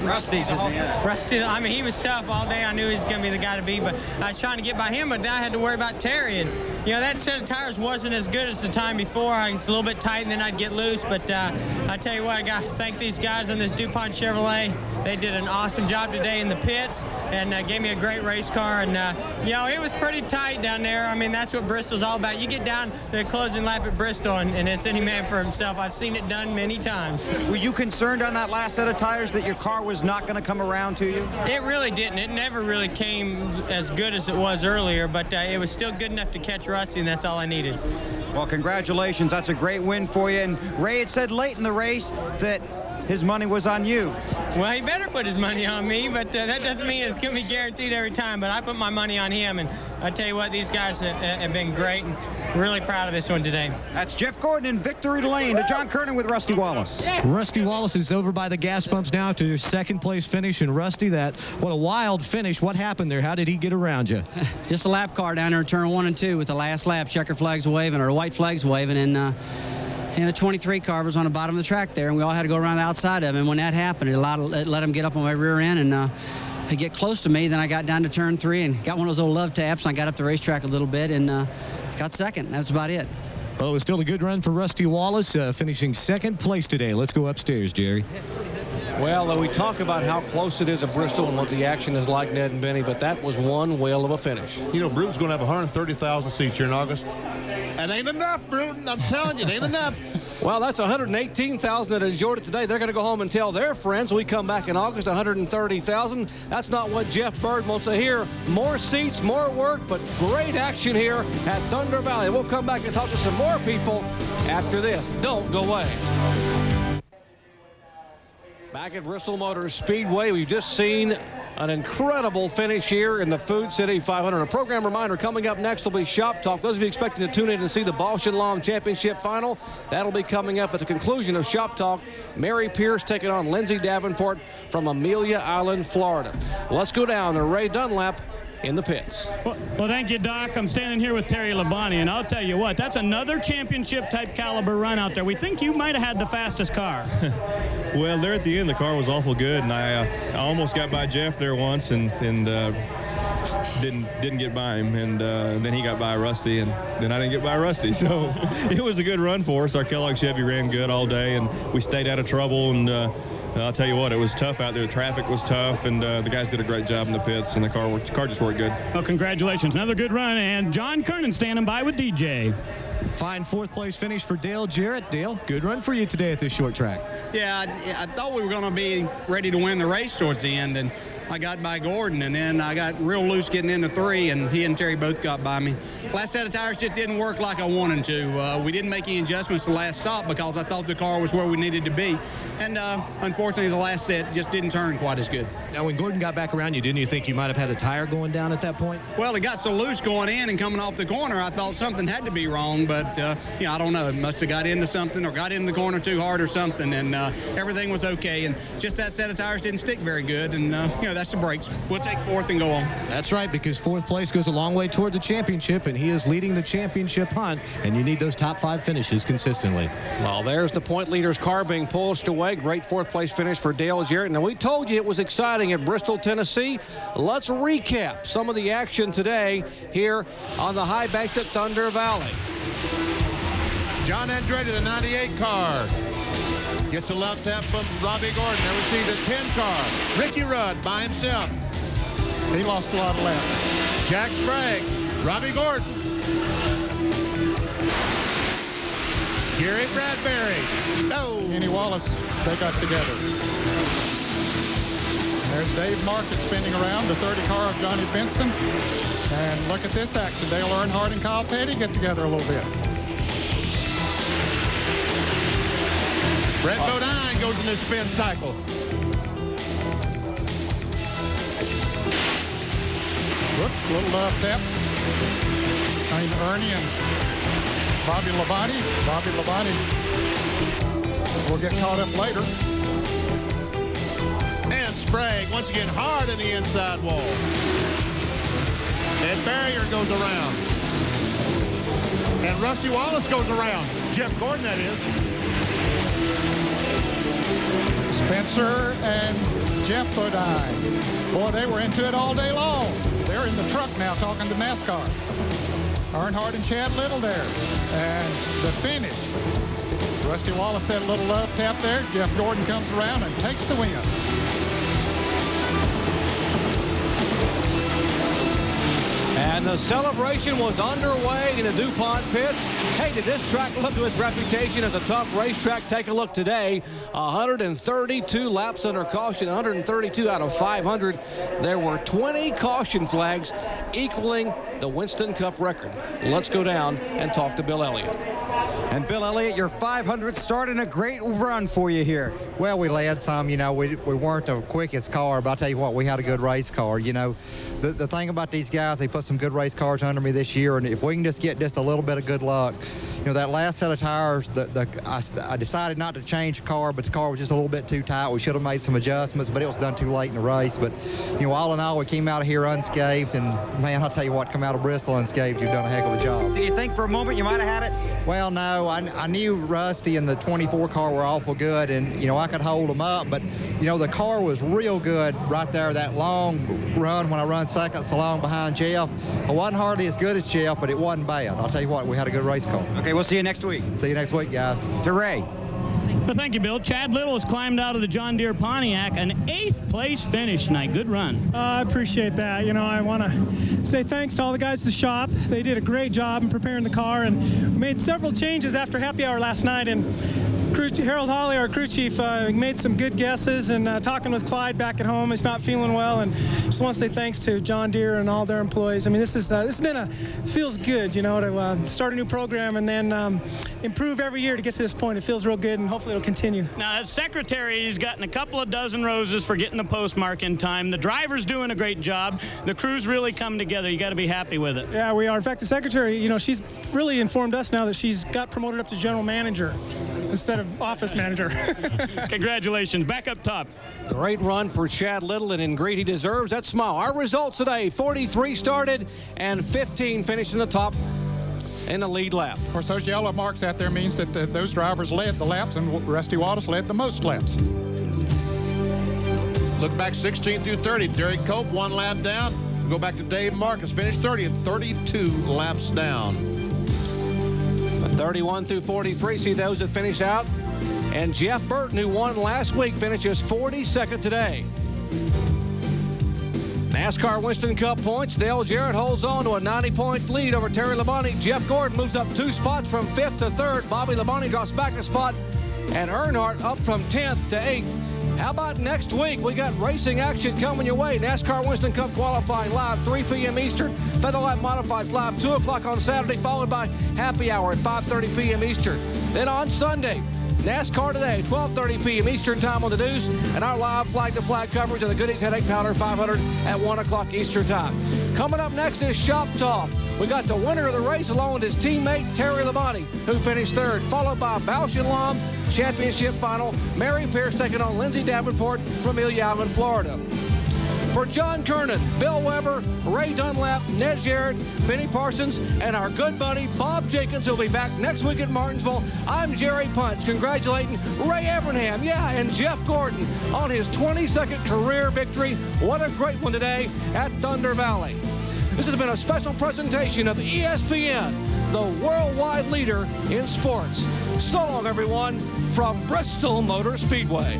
Rusty's his name. Rusty, I mean, he was tough all day. I knew he was going to be the guy to beat, but I was trying to get by him, but then I had to worry about Terry. And, you know, that set of tires wasn't as good as the time before. I was a little bit tight, and then I'd get loose. But I tell you what, I got to thank these guys on this DuPont Chevrolet. They did an awesome job today in the pits. and gave me a great race car. And, you know, it was pretty tight down there. I mean, that's what Bristol's all about. You get down the closing lap at Bristol, and it's any man for himself. I've seen it done many times. Were you concerned on that last set of tires that your car was not going to come around to you? It really didn't. It never really came as good as it was earlier, but it was still good enough to catch Rusty, and that's all I needed. Well, congratulations. That's a great win for you. And Ray had said late in the race that his money was on you. Well, he better put his money on me, but that doesn't mean it's going to be guaranteed every time. But I put my money on him, and I tell you what, these guys have been great, and really proud of this one today. That's Jeff Gordon in victory lane to John Kernan with Rusty Wallace. Rusty Wallace is over by the gas pumps now after your second-place finish. And Rusty, what a wild finish. What happened there? How did he get around you? Just a lap car down there in turn 1 and 2 with the last lap, checker flags waving or white flags waving, and a 23 car was on the bottom of the track there, and we all had to go around the outside of him. And when that happened, it let him get up on my rear end, and he get close to me. Then I got down to turn 3 and got one of those old love taps, and I got up the racetrack a little bit and got second. That's about it. Well, it was still a good run for Rusty Wallace, finishing second place today. Let's go upstairs, Jerry. Well, we talk about how close it is at Bristol and what the action is like, Ned and Benny, but that was one whale of a finish. You know, Bruton's going to have 130,000 seats here in August. That ain't enough, Bruton. I'm telling you, it ain't enough. Well, that's 118,000 that enjoyed it today. They're going to go home and tell their friends. We come back in August, 130,000. That's not what Jeff Bird wants to hear. More seats, more work, but great action here at Thunder Valley. We'll come back and talk to some more people after this. Don't go away. Back at Bristol Motor Speedway, we've just seen an incredible finish here in the Food City 500. A program reminder, coming up next will be Shop Talk. Those of you expecting to tune in and see the Bosch and Lom Championship final, that'll be coming up at the conclusion of Shop Talk. Mary Pierce taking on Lindsay Davenport from Amelia Island, Florida. Let's go down to Ray Dunlap in the pits. Well, thank you, Doc. I'm standing here with Terry Labonte, and I'll tell you what, that's another championship-type caliber run out there. We think you might have had the fastest car. Well, there at the end, the car was awful good, and I almost got by Jeff there once, and didn't get by him, and then he got by Rusty, and then I didn't get by Rusty. So it was a good run for us. Our Kellogg Chevy ran good all day, and we stayed out of trouble, and I'll tell you what, it was tough out there. The traffic was tough, and the guys did a great job in the pits, and the car just worked good. Well, congratulations. Another good run, and John Kernan standing by with DJ. Fine fourth-place finish for Dale Jarrett. Dale, good run for you today at this short track. Yeah, I thought we were going to be ready to win the race towards the end, and I got by Gordon, and then I got real loose getting into 3, and he and Terry both got by me. Last set of tires just didn't work like I wanted to. We didn't make any adjustments the last stop because I thought the car was where we needed to be. And unfortunately, the last set just didn't turn quite as good. Now, when Gordon got back around you, didn't you think you might have had a tire going down at that point? Well, it got so loose going in and coming off the corner, I thought something had to be wrong, but I don't know. It must have got into something or got in the corner too hard or something, and everything was okay. And just that set of tires didn't stick very good, and that's the brakes. We'll take fourth and go on. That's right, because fourth place goes a long way toward the championship, and he is leading the championship hunt, and you need those top 5 finishes consistently. Well, there's the point leader's car being pushed away. Great fourth-place finish for Dale Jarrett. Now, we told you it was exciting at Bristol, Tennessee. Let's recap some of the action today here on the high banks at Thunder Valley. John Andretti, the 98 car, gets a left tap from Robbie Gordon. There we see the 10 car. Ricky Rudd by himself. He lost a lot of laps. Jack Sprague, Robbie Gordon. Gary Bradbury. No. Kenny Wallace, they got together. There's Dave Marcus spinning around, the 30 car of Johnny Benson. And look at this action. Dale Earnhardt and Kyle Petty get together a little bit. Brett Bodine goes in the spin cycle. Whoops, little tap. Ernie and Bobby Labonte. Bobby Labonte will get caught up later. And Sprague once again hard in the inside wall. And Barrier goes around. And Rusty Wallace goes around. Jeff Gordon, that is. Spencer and Jeff Bodine. Boy, they were into it all day long. They're in the truck now talking to NASCAR. Earnhardt and Chad Little there. And the finish. Rusty Wallace had a little love tap there. Jeff Gordon comes around and takes the win. And the celebration was underway in the DuPont pits. Hey, did this track live to its reputation as a tough racetrack? Take a look today. 132 laps under caution, 132 out of 500. There were 20 caution flags, equaling the Winston Cup record. Let's go down and talk to Bill Elliott. And Bill Elliott, your 500 starting a great run for you here. Well, we led some. You know, we weren't the quickest car, but I'll tell you what, we had a good race car. You know, the thing about these guys, they put some good race cars under me this year, and if we can just get just a little bit of good luck. You know, that last set of tires, I decided not to change the car, but the car was just a little bit too tight. We should have made some adjustments, but it was done too late in the race. But, you know, all in all, we came out of here unscathed, and, man, I'll tell you what, come out of Bristol unscathed, you've done a heck of a job. Did you think for a moment you might have had it? Well, no, I knew Rusty and the 24 car were awful good, and, you know, I could hold them up, but, you know, the car was real good right there, that long run when I run second so long behind Jeff. I wasn't hardly as good as Jeff, but it wasn't bad. I'll tell you what, we had a good race car. Okay, we'll see you next week. See you next week, guys. To Ray. Well, thank you, Bill. Chad Little has climbed out of the John Deere Pontiac, an 8th place finish tonight. Good run. I appreciate that. You know, I want to say thanks to all the guys at the shop. They did a great job in preparing the car and made several changes after happy hour last night. And Harold Hawley, our crew chief, made some good guesses, and talking with Clyde back at home, he's not feeling well, and just want to say thanks to John Deere and all their employees. I mean, this has been feels good, you know, to start a new program and then improve every year to get to this point. It feels real good, and hopefully it'll continue. Now, as secretary, he's gotten a couple of dozen roses for getting the postmark in time. The driver's doing a great job. The crew's really come together. You got to be happy with it. Yeah, we are. In fact, the secretary, you know, she's really informed us now that she's got promoted up to general manager instead of office manager. Congratulations. Back up top. Great run for Chad Little, and in great he deserves that smile. Our results today, 43 started and 15 finished in the top in the lead lap. Of course, those yellow marks out there means that those drivers led the laps, and Rusty Wallace led the most laps. Look back 16 through 30. Derek Cope, 1 lap down. Go back to Dave Marcus, finished 30th, 32 laps down. 31 through 43, see those that finish out. And Jeff Burton, who won last week, finishes 42nd today. NASCAR Winston Cup points. Dale Jarrett holds on to a 90-point lead over Terry Labonte. Jeff Gordon moves up 2 spots from 5th to 3rd. Bobby Labonte drops back a spot. And Earnhardt up from 10th to 8th. How about next week? We got racing action coming your way. NASCAR Winston Cup qualifying live 3 p.m. Eastern. Featherlight Modifieds live 2 o'clock on Saturday, followed by happy hour at 5:30 p.m. Eastern. Then on Sunday, NASCAR Today, 12:30 p.m. Eastern time on the Deuce, and our live flag-to-flag coverage of the Goodies Headache Powder 500 at 1 o'clock Eastern time. Coming up next is Shop Talk. We got the winner of the race along with his teammate Terry Labonte, who finished 3rd, followed by Bausch & Lomb Championship Final. Mary Pierce taking on Lindsay Davenport from Ely Island, Florida. For John Kernan, Bill Weber, Ray Dunlap, Ned Jarrett, Benny Parsons, and our good buddy Bob Jenkins, who'll be back next week at Martinsville, I'm Jerry Punch, congratulating Ray Evernham, and Jeff Gordon on his 22nd career victory. What a great one today at Thunder Valley. This has been a special presentation of ESPN, the worldwide leader in sports. So long, everyone, from Bristol Motor Speedway.